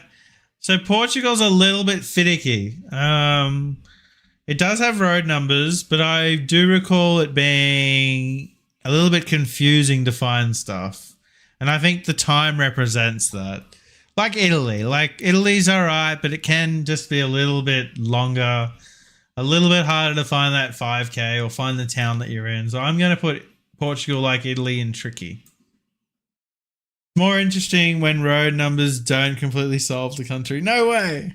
So Portugal's a little bit finicky. It does have road numbers, but I do recall it being a little bit confusing to find stuff. And I think the time represents that. Like Italy. Like Italy's all right, but it can just be a little bit longer, a little bit harder to find that 5k or find the town that you're in. So I'm going to put Portugal like Italy in tricky. More interesting when road numbers don't completely solve the country. No way.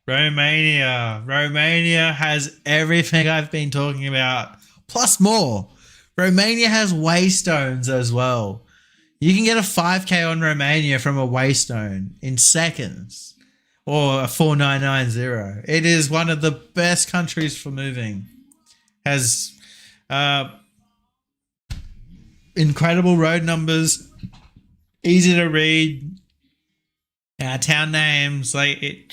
Romania. Romania has everything I've been talking about, plus more. Romania has waystones as well. You can get a 5k on Romania from a waystone in seconds, or a 4990. It is one of the best countries for moving. Has incredible road numbers, easy to read, town names. Like it,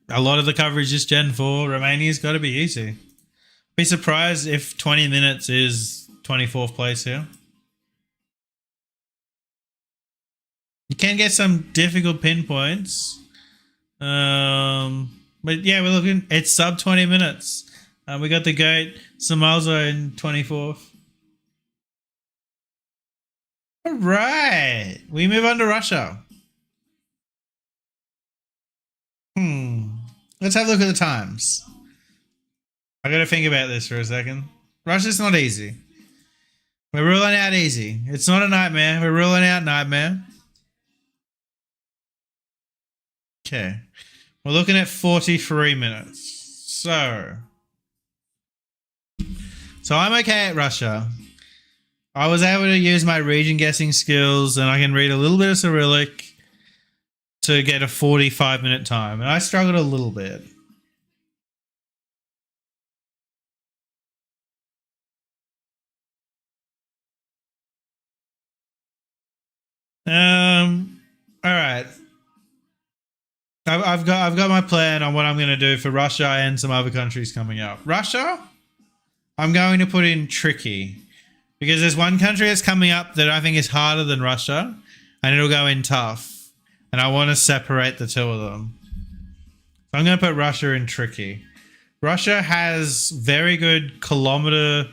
a lot of the coverage is Gen 4. Romania's got to be easy. Be surprised if 20 minutes is 24th place here. You can get some difficult pinpoints. But yeah, we're looking, it's sub 20 minutes. We got the GOAT, Samalzo in 24th. All right. We move on to Russia. Let's have a look at the times. I got to think about this for a second. Russia's not easy. We're ruling out easy. It's not a nightmare. We're ruling out nightmare. Okay. We're looking at 43 minutes. So I'm okay at Russia. I was able to use my region guessing skills and I can read a little bit of Cyrillic to get a 45-minute time. And I struggled a little bit. All right. I've got my plan on what I'm going to do for Russia and some other countries coming up. Russia, I'm going to put in tricky because there's one country that's coming up that I think is harder than Russia, and it'll go in tough. And I want to separate the two of them. So I'm going to put Russia in tricky. Russia has very good kilometer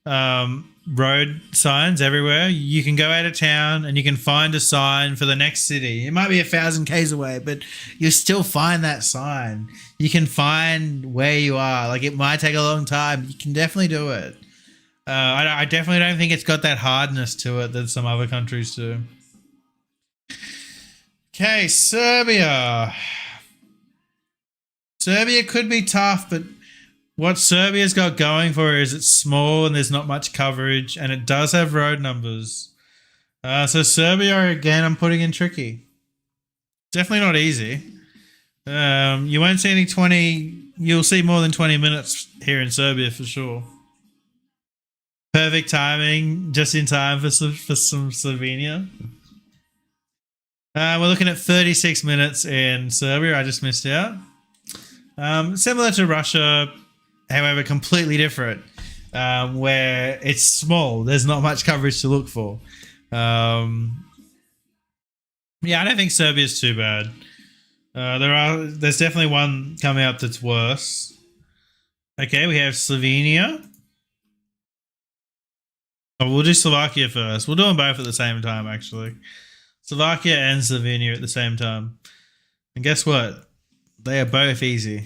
road signs everywhere. You can go out of town and you can find a sign for the next city. It might be 1,000 k's away, but you'll still find that sign. You can find where you are. Like, it might take a long time. You can definitely do it. I definitely don't think it's got that hardness to it that some other countries do. Okay, Serbia. Serbia could be tough, but what Serbia's got going for it is it's small and there's not much coverage, and it does have road numbers. So Serbia, again, I'm putting in tricky. Definitely not easy. You won't see any 20... You'll see more than 20 minutes here in Serbia for sure. Perfect timing, just in time for some Slovenia. We're looking at 36 minutes in Serbia. I just missed out. Similar to Russia, however, completely different, where it's small. There's not much coverage to look for. Yeah, I don't think Serbia's too bad. There's definitely one coming up that's worse. Okay, we have Slovenia. Oh, we'll do Slovakia first. We'll do them both at the same time, actually. Slovakia and Slovenia at the same time. And guess what? They are both easy.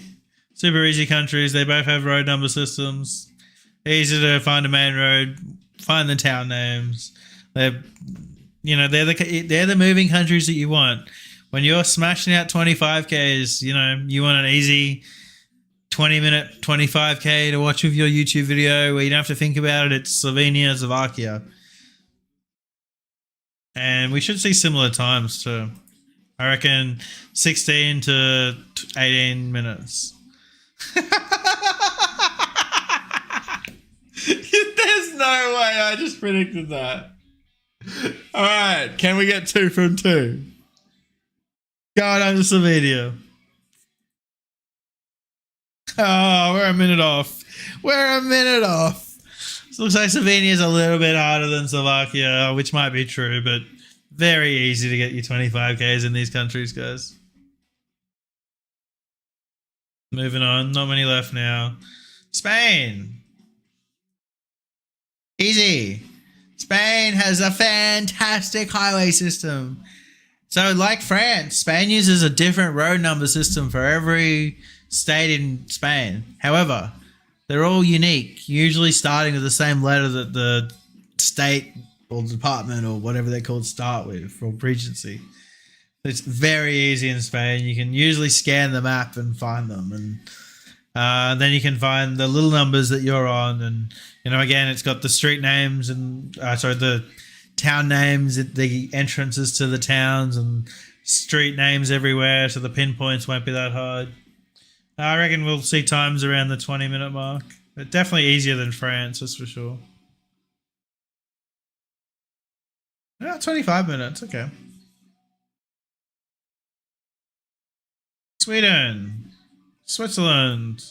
Super easy countries. They both have road number systems. Easy to find a main road, find the town names. They're the moving countries that you want. When you're smashing out 25Ks, you want an easy 20-minute 25K to watch with your YouTube video where you don't have to think about it. It's Slovenia, Slovakia. And we should see similar times too. I reckon 16 to 18 minutes. There's no way I just predicted that. All right, can we get 2 from 2? Going on to Slovenia. Oh, we're a minute off. We're a minute off. So it looks like Slovenia is a little bit harder than Slovakia, which might be true, but very easy to get you 25Ks in these countries, guys. Moving on. Not many left now. Spain. Easy. Spain has a fantastic highway system. So like France, Spain uses a different road number system for every state in Spain. However, they're all unique, usually starting with the same letter that the state or department or whatever they're called start with, or regency. It's very easy in Spain. You can usually scan the map and find them, and then you can find the little numbers that you're on. And again, it's got the street names and the town names, the entrances to the towns, and street names everywhere, so the pinpoints won't be that hard. I reckon we'll see times around the 20-minute mark. But definitely easier than France, that's for sure. 25 minutes, okay. Sweden. Switzerland.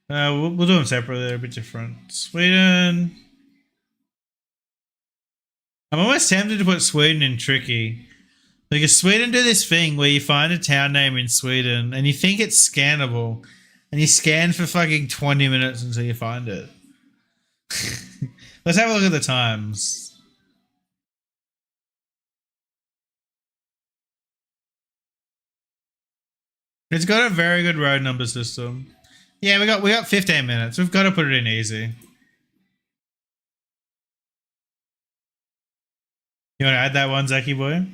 We'll do them separately, they're a bit different. Sweden. I'm almost tempted to put Sweden in tricky. Because Sweden do this thing where you find a town name in Sweden and you think it's scannable, and you scan for fucking 20 minutes until you find it. Let's have a look at the times. It's got a very good road number system. Yeah, we got 15 minutes. We've got to put it in easy. You want to add that one, Zaki boy?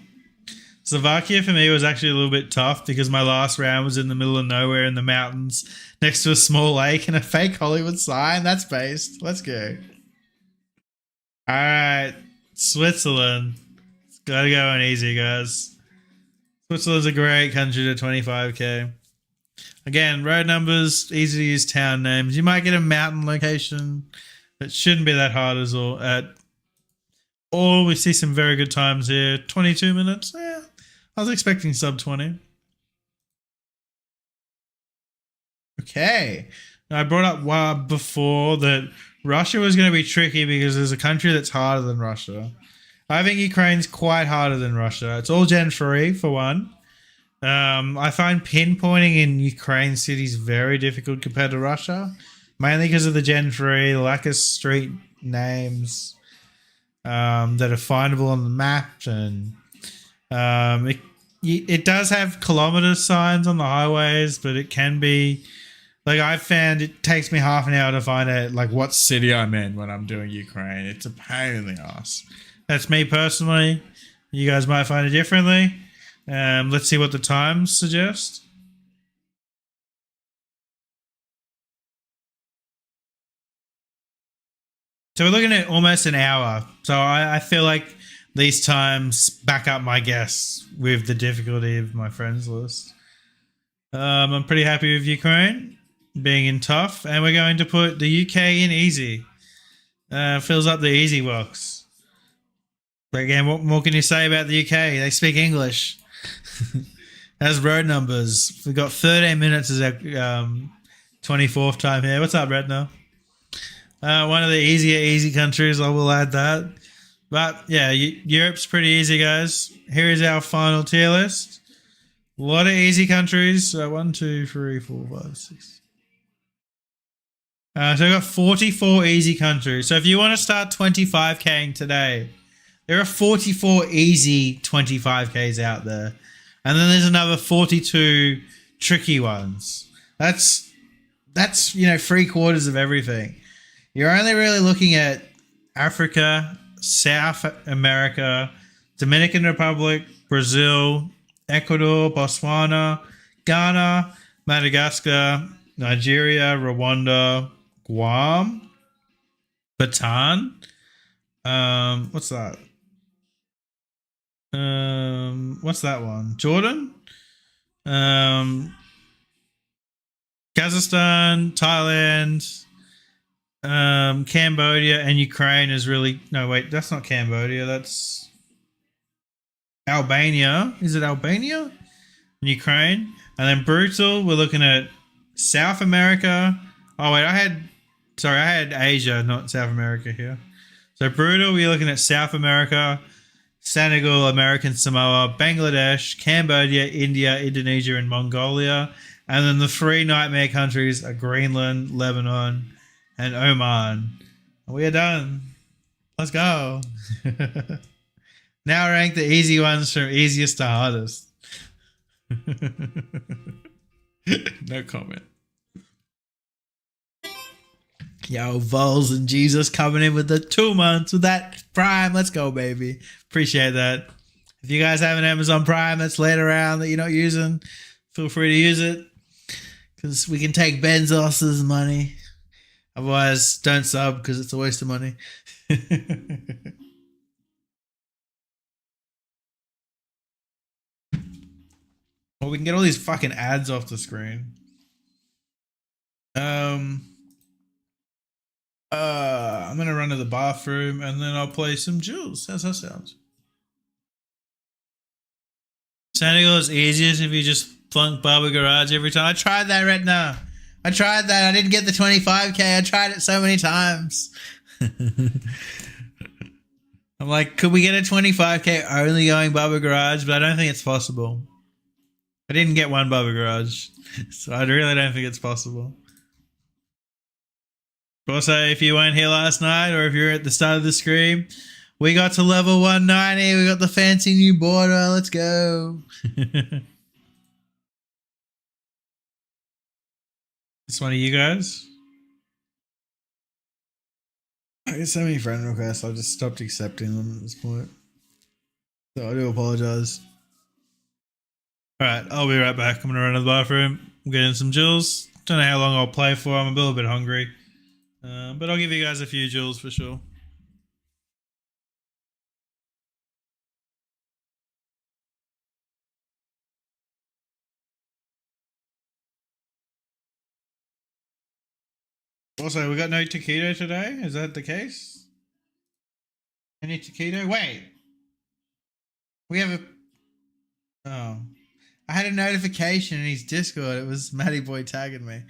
Slovakia for me was actually a little bit tough because my last round was in the middle of nowhere in the mountains next to a small lake and a fake Hollywood sign. That's based. Let's go. All right. Switzerland. It's got to go on easy, guys. Switzerland's a great country to 25K. Again, road numbers, easy to use town names. You might get a mountain location. It shouldn't be that hard as all. Oh, we see some very good times here. 22 minutes. Yeah, I was expecting sub 20. Okay. I brought up before that Russia was going to be tricky because there's a country that's harder than Russia. I think Ukraine's quite harder than Russia. It's all Gen 3 for one. I find pinpointing in Ukraine cities very difficult compared to Russia, mainly because of the Gen 3, lack of street names that are findable on the map, and it does have kilometer signs on the highways, but it can be like I've found it takes me half an hour to find out like what city I'm in when I'm doing Ukraine. It's a pain in the ass. That's me personally. You guys might find it differently. Let's see what the times suggest. So we're looking at almost an hour. So I feel like these times back up my guess with the difficulty of my friends list. I'm pretty happy with Ukraine being in tough, and we're going to put the UK in easy. Fills up the easy box. But again, what more can you say about the UK? They speak English. As road numbers, we've got 13 minutes as our 24th time here. What's up, Redner? One of the easy countries. I will add that. But yeah, Europe's pretty easy, guys. Here is our final tier list. A lot of easy countries. So 1, 2, 3, 4, 5, 6. So we've got 44 easy countries. So if you want to start 25King today, there are 44 easy 25Ks out there. And then there's another 42 tricky ones. That's 3/4 of everything. You're only really looking at Africa, South America, Dominican Republic, Brazil, Ecuador, Botswana, Ghana, Madagascar, Nigeria, Rwanda, Guam, Bhutan. What's that? What's that one? Jordan, um, Kazakhstan, Thailand, Cambodia, and Ukraine is really no. Wait, that's not Cambodia. That's Albania. Is it Albania? Ukraine, and then brutal. We're looking at South America. Oh wait, I had Asia, not South America here. So brutal. We're looking at South America, Senegal, American Samoa, Bangladesh, Cambodia, India, Indonesia, and Mongolia. And then the three nightmare countries are Greenland, Lebanon, and Oman. We are done. Let's go. Now rank the easy ones from easiest to hardest. No comment. Yo, Vols and Jesus coming in with the 2 months with that Prime. Let's go, baby. Appreciate that. If you guys have an Amazon Prime that's laid around that you're not using, feel free to use it. Because we can take Benzos's money. Otherwise, don't sub because it's a waste of money. Well, we can get all these fucking ads off the screen. I'm gonna run to the bathroom and then I'll play some Jules. How's that sound? Senegal is easiest if you just flunk Baba Garage every time. I tried that right now. I tried that. I didn't get the 25K. I tried it so many times. I'm like, could we get a 25K only going Baba Garage? But I don't think it's possible. I didn't get one Baba Garage. So I really don't think it's possible. Also, if you weren't here last night or if you're at the start of the stream, we got to level 190. We got the fancy new border. Let's go. It's one of you guys. I get so many friend requests. I just stopped accepting them at this point. So I do apologize. All right, I'll be right back. I'm gonna run to the bathroom. I'm getting some jewels. Don't know how long I'll play for. I'm a little bit hungry, but I'll give you guys a few jewels for sure. Also, we got no taquito today. Is that the case? Any taquito? Wait, we have a. Oh, I had a notification in his Discord. It was Matty Boy tagging me.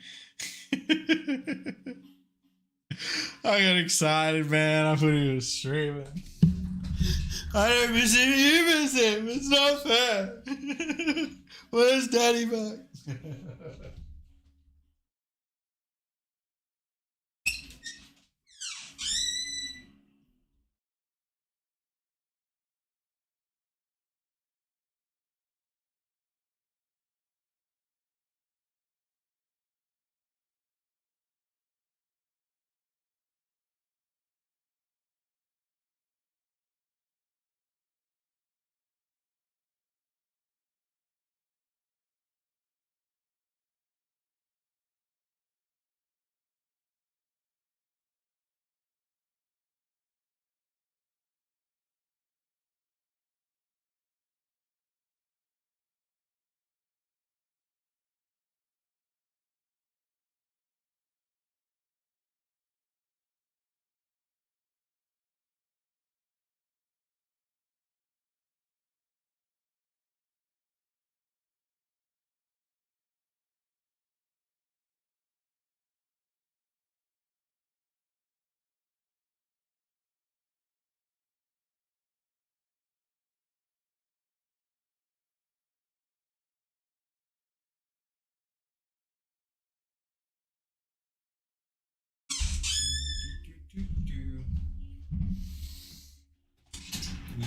I got excited, man. I thought he was streaming. I don't miss him. You miss him. It's not fair. Where's Daddy back?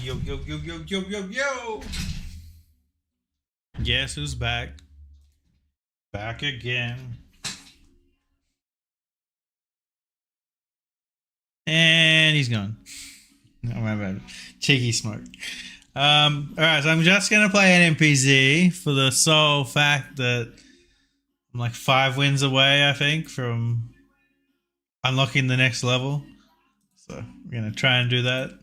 Yo, yo, yo, yo, yo, yo, yo. Guess who's back? Back again. And he's gone. Oh, my bad. Cheeky smoke. Alright, so I'm just gonna play NMPZ for the sole fact that I'm like 5 wins away, I think, from unlocking the next level. So we're gonna try and do that.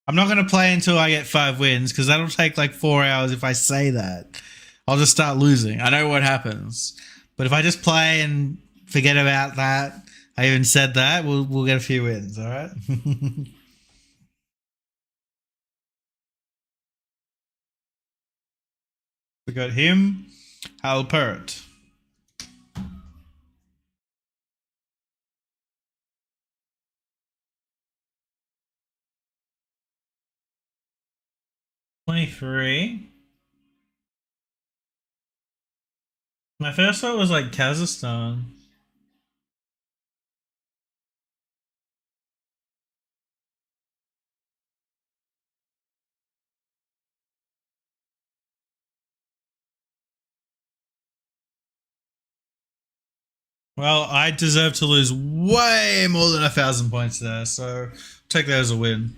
I'm not gonna play until I get 5 wins because that'll take like 4 hours if I say that. I'll just start losing. I know what happens. But if I just play and forget about that, I even said that, we'll get a few wins, alright? We got him, Halpert. $23. My first thought was like Kazakhstan. Well, I deserve to lose way more than 1,000 points there, so take that as a win.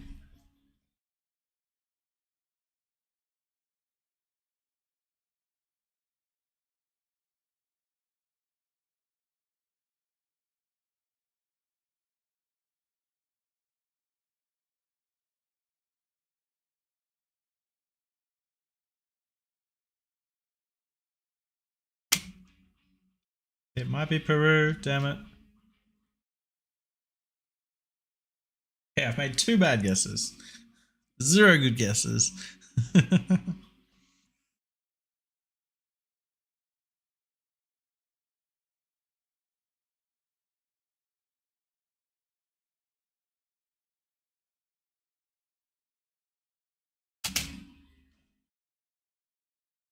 It might be Peru, damn it. Yeah, I've made 2 bad guesses. 0 good guesses.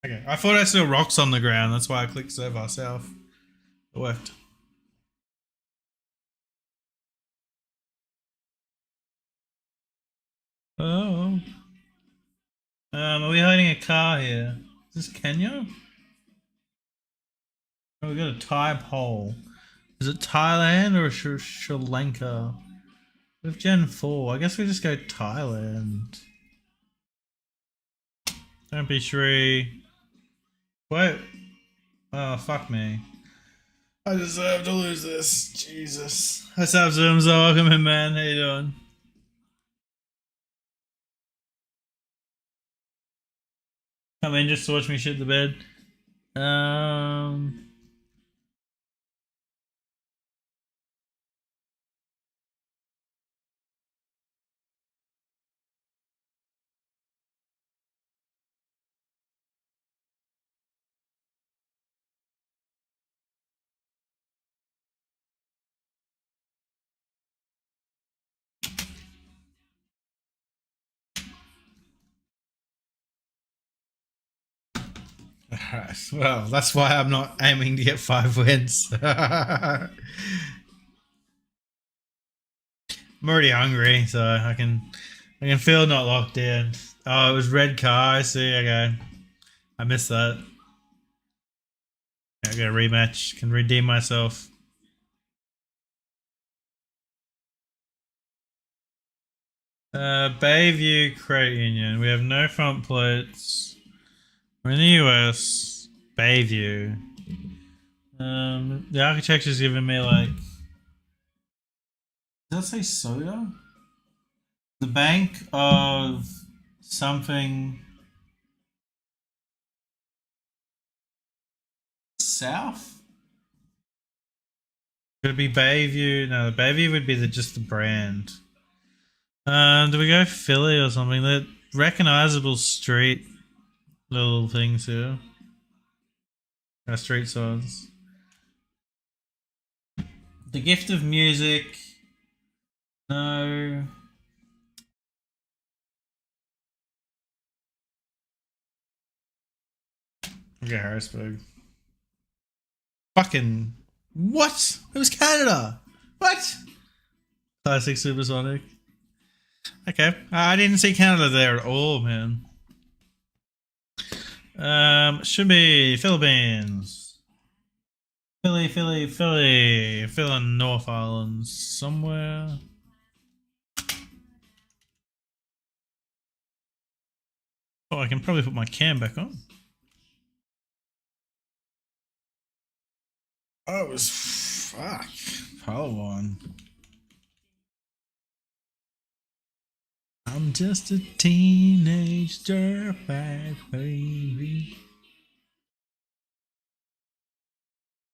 Okay, I thought I saw rocks on the ground. That's why I clicked serve ourselves. It worked. Oh. Are we hiding a car here? Is this Kenya? Oh, we got a Thai pole. Is it Thailand or Sri Lanka? With Gen 4, I guess we just go Thailand. Don't be Shri. Wait. Oh, fuck me. I deserve to lose this. Jesus. What's up, Zooms? Welcome in, man. How you doing? Come in just to watch me shit the bed. Um. Alright, well, that's why I'm not aiming to get 5 wins. I'm already hungry, so I can feel not locked in. Oh, it was red car. I see. Okay, I missed that. I got a rematch. Can redeem myself. Bayview Credit Union. We have no front plates. We're in the US. Bayview. The architecture's giving me like. Does that say soda? The Bank of something South? Could it be Bayview? No, the Bayview would be just the brand. Do we go Philly or something? That recognizable street little things here. Street signs. The Gift of Music. No. Okay, Harrisburg. Fucking what? It was Canada. What? Classic Supersonic. Okay, I didn't see Canada there at all, man. Should be Philippines. Philly. North Island somewhere. Oh, I can probably put my cam back on. Oh, it was fuck. Palawan. I'm just a teenage dirtbag baby.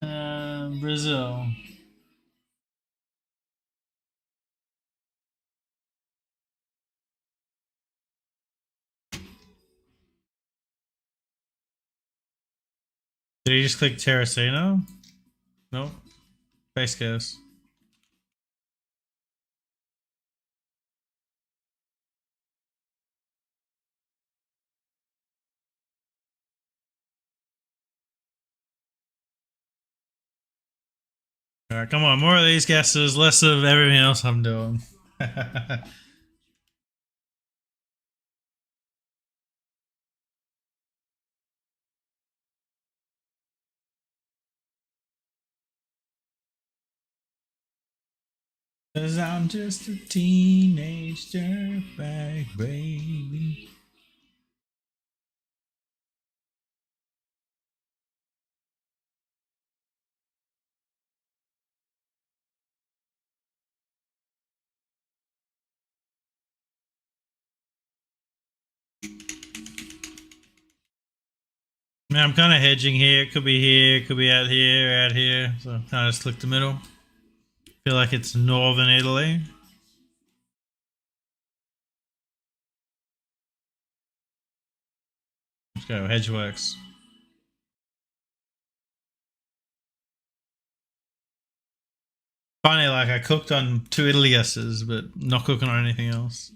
Brazil. Did you just click Terracino? No. Base case. Alright, come on. More of these guesses, less of everything else I'm doing. Cause I'm just a teenage dirtbag baby. Man, I'm kind of hedging here. It could be here, it could be out here. So I'm kind of just click the middle. Feel like it's northern Italy. Let's go, Hedgeworks. Funny, like I cooked on 2 Italy guesses, but not cooking on anything else.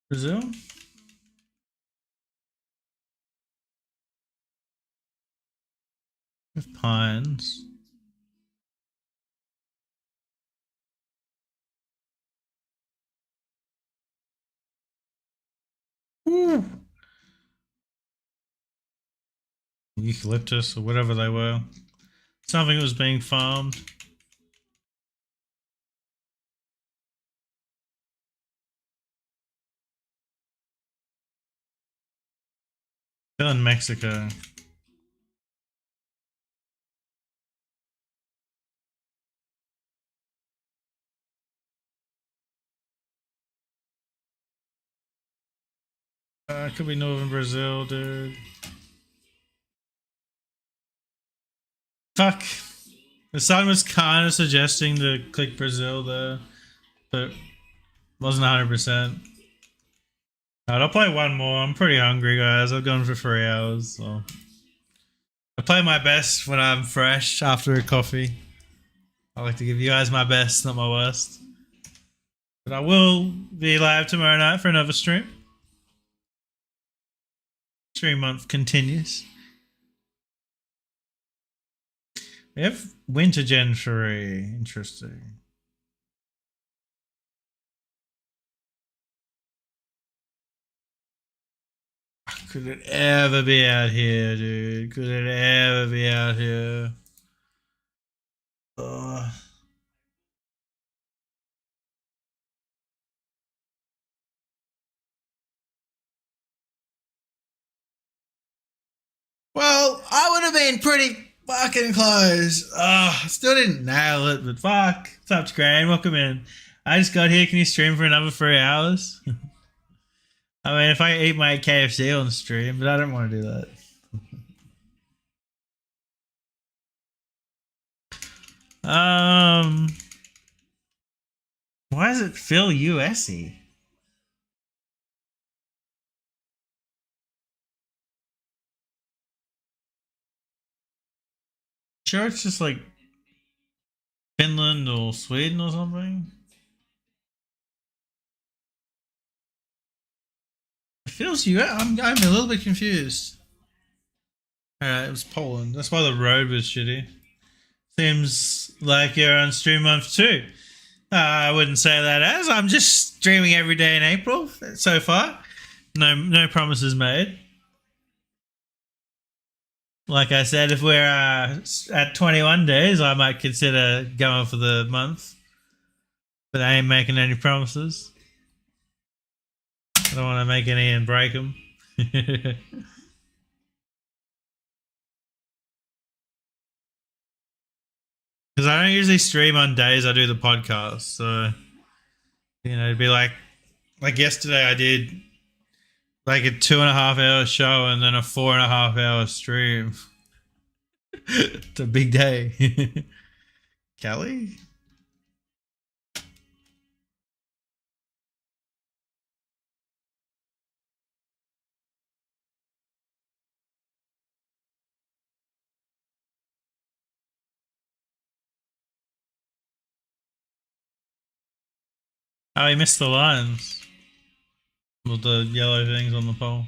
Brazil? With pines. Ooh. Eucalyptus or whatever they were. Something was being farmed. Still in Mexico. Could be northern Brazil, dude. Fuck. The sun was kind of suggesting to click Brazil there, but wasn't 100%. Alright, I'll play one more. I'm pretty hungry, guys. I've gone for 3 hours, so I play my best when I'm fresh after a coffee. I like to give you guys my best, not my worst. But I will be live tomorrow night for another stream. Stream month continues. We have Winter Gen 3. Interesting. Could it ever be out here, dude? Could it ever be out here? Ugh. Well, I would have been pretty fucking close. Still didn't nail it, but fuck. What's up, Scran? Welcome in. I just got here. Can you stream for another 3 hours? I mean, if I eat my KFC on stream, but I don't want to do that. Why does it feel USy? Sure, it's just like Finland or Sweden or something. It feels US. I'm a little bit confused. Alright, it was Poland. That's why the road was shitty. Seems like you're on stream month 2. I wouldn't say that as I'm just streaming every day in April so far. No promises made. Like I said, if we're at 21 days, I might consider going for the month. But I ain't making any promises. I don't want to make any and break them. Because I don't usually stream on days I do the podcast. So, it'd be like yesterday I did like a 2.5 hour show and then a 4.5 hour stream. It's a big day. Kelly? Oh, he missed the lines. With the yellow things on the pole.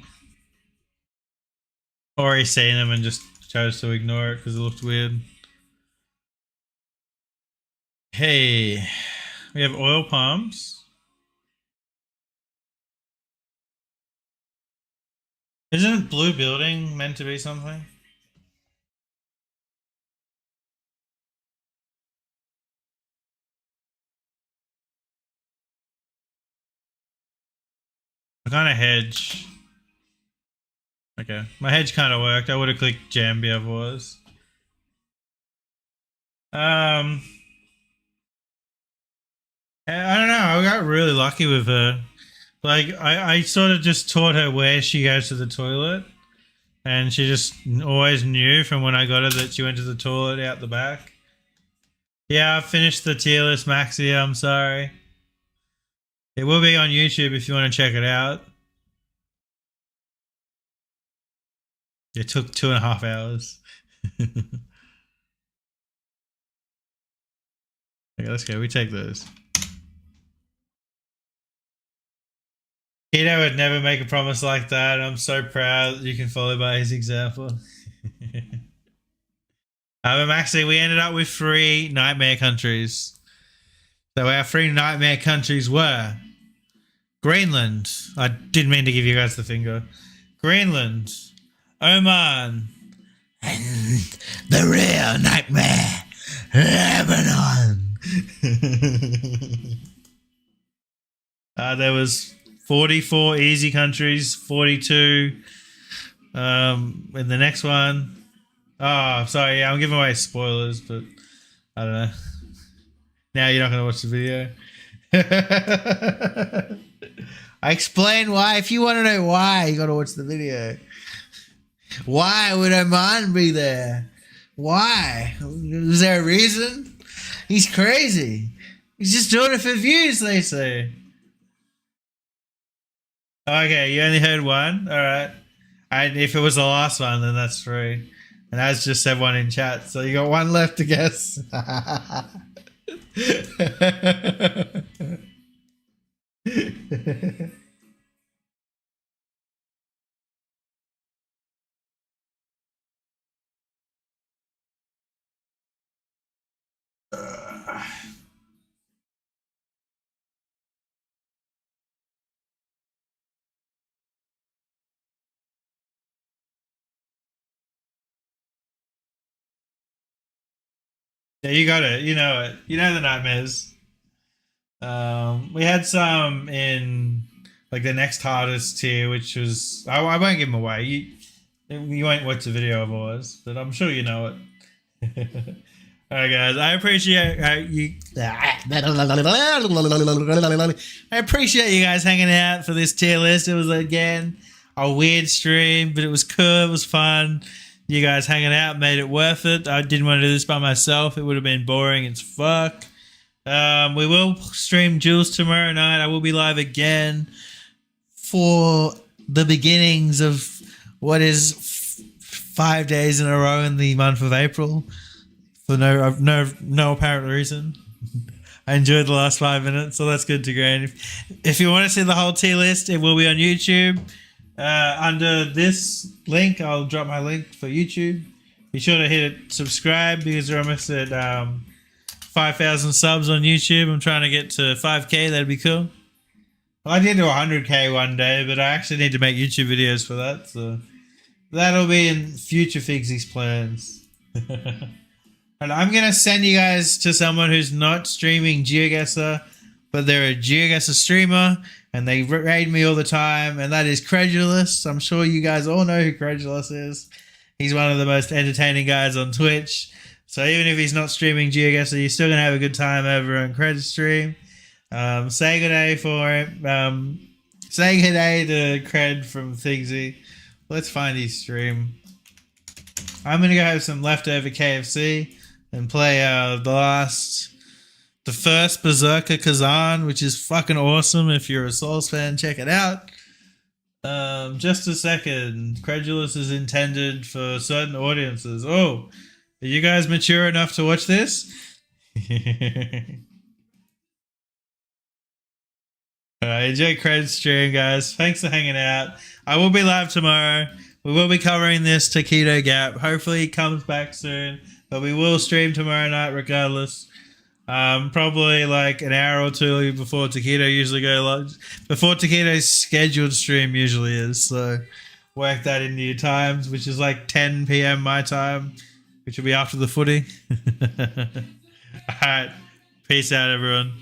Or he's seen them and just chose to ignore it because it looked weird. Hey, we have oil palms. Isn't blue building meant to be something? I kind of hedge. Okay, my hedge kind of worked. I would have clicked Jambi otherwise. I don't know. I got really lucky with her. Like, I sort of just taught her where she goes to the toilet. And she just always knew from when I got her that she went to the toilet out the back. Yeah, I finished the tier list, Maxi. I'm sorry. It will be on YouTube if you want to check it out. It took 2.5 hours. Okay, let's go. We take those. Keto would never make a promise like that. I'm so proud that you can follow by his example. But actually, we ended up with 3 nightmare countries. So our 3 nightmare countries were Greenland. I didn't mean to give you guys the finger. Greenland, Oman, and the real nightmare, Lebanon. There was 44 easy countries, 42 in the next one. Oh, sorry, yeah, I'm giving away spoilers, but I don't know. Now you're not going to watch the video. I explain why. If you want to know why, you got to watch the video. Why would Oman be there? Why? Was there a reason? He's crazy. He's just doing it for views, they say. Okay, you only heard one? Alright. If it was the last one, then that's 3. And Az just said 1 in chat, so you got 1 left to guess. Yeah, you got it. You know it. You know the nightmares. We had some in like the next hardest tier, which was I won't give them away. You won't watch the video otherwise, but I'm sure you know it. All right, guys. I appreciate you. I appreciate you guys hanging out for this tier list. It was again a weird stream, but it was cool. It was fun. You guys hanging out made it worth it. I didn't want to do this by myself. It would have been boring as fuck. We will stream Jules tomorrow night. I will be live again for the beginnings of what is 5 days in a row in the month of April for no apparent reason. I enjoyed the last 5 minutes, so that's good to go. If you want to see the whole tier list, it will be on YouTube. Under this link, I'll drop my link for YouTube. Be sure to hit subscribe because we're almost at 5,000 subs on YouTube. I'm trying to get to 5K. That'd be cool. Well, I did do 100K one day, but I actually need to make YouTube videos for that. So that'll be in future Figsy's plans. And I'm going to send you guys to someone who's not streaming Geoguessr, but they're a Geoguessr streamer, and they raid me all the time, and that is Credulous. I'm sure you guys all know who Credulous is. He's one of the most entertaining guys on Twitch. So even if he's not streaming Geoguessr, you're still going to have a good time over on Cred's stream. Say good day for him. Say good day to Cred from Figsy. Let's find his stream. I'm going to go have some leftover KFC and play the first Berserker Kazan, which is fucking awesome. If you're a Souls fan, check it out. Just a second. Credulous is intended for certain audiences. Oh, are you guys mature enough to watch this? Alright, enjoy Cred's stream, guys. Thanks for hanging out. I will be live tomorrow. We will be covering this Taquito Gap. Hopefully he comes back soon. But we will stream tomorrow night regardless. Probably like an hour or two before Taquito usually go live. Before Taquito's scheduled stream usually is. So work that into your times, which is like 10 p.m. my time, which will be after the footy. Alright. Peace out, everyone.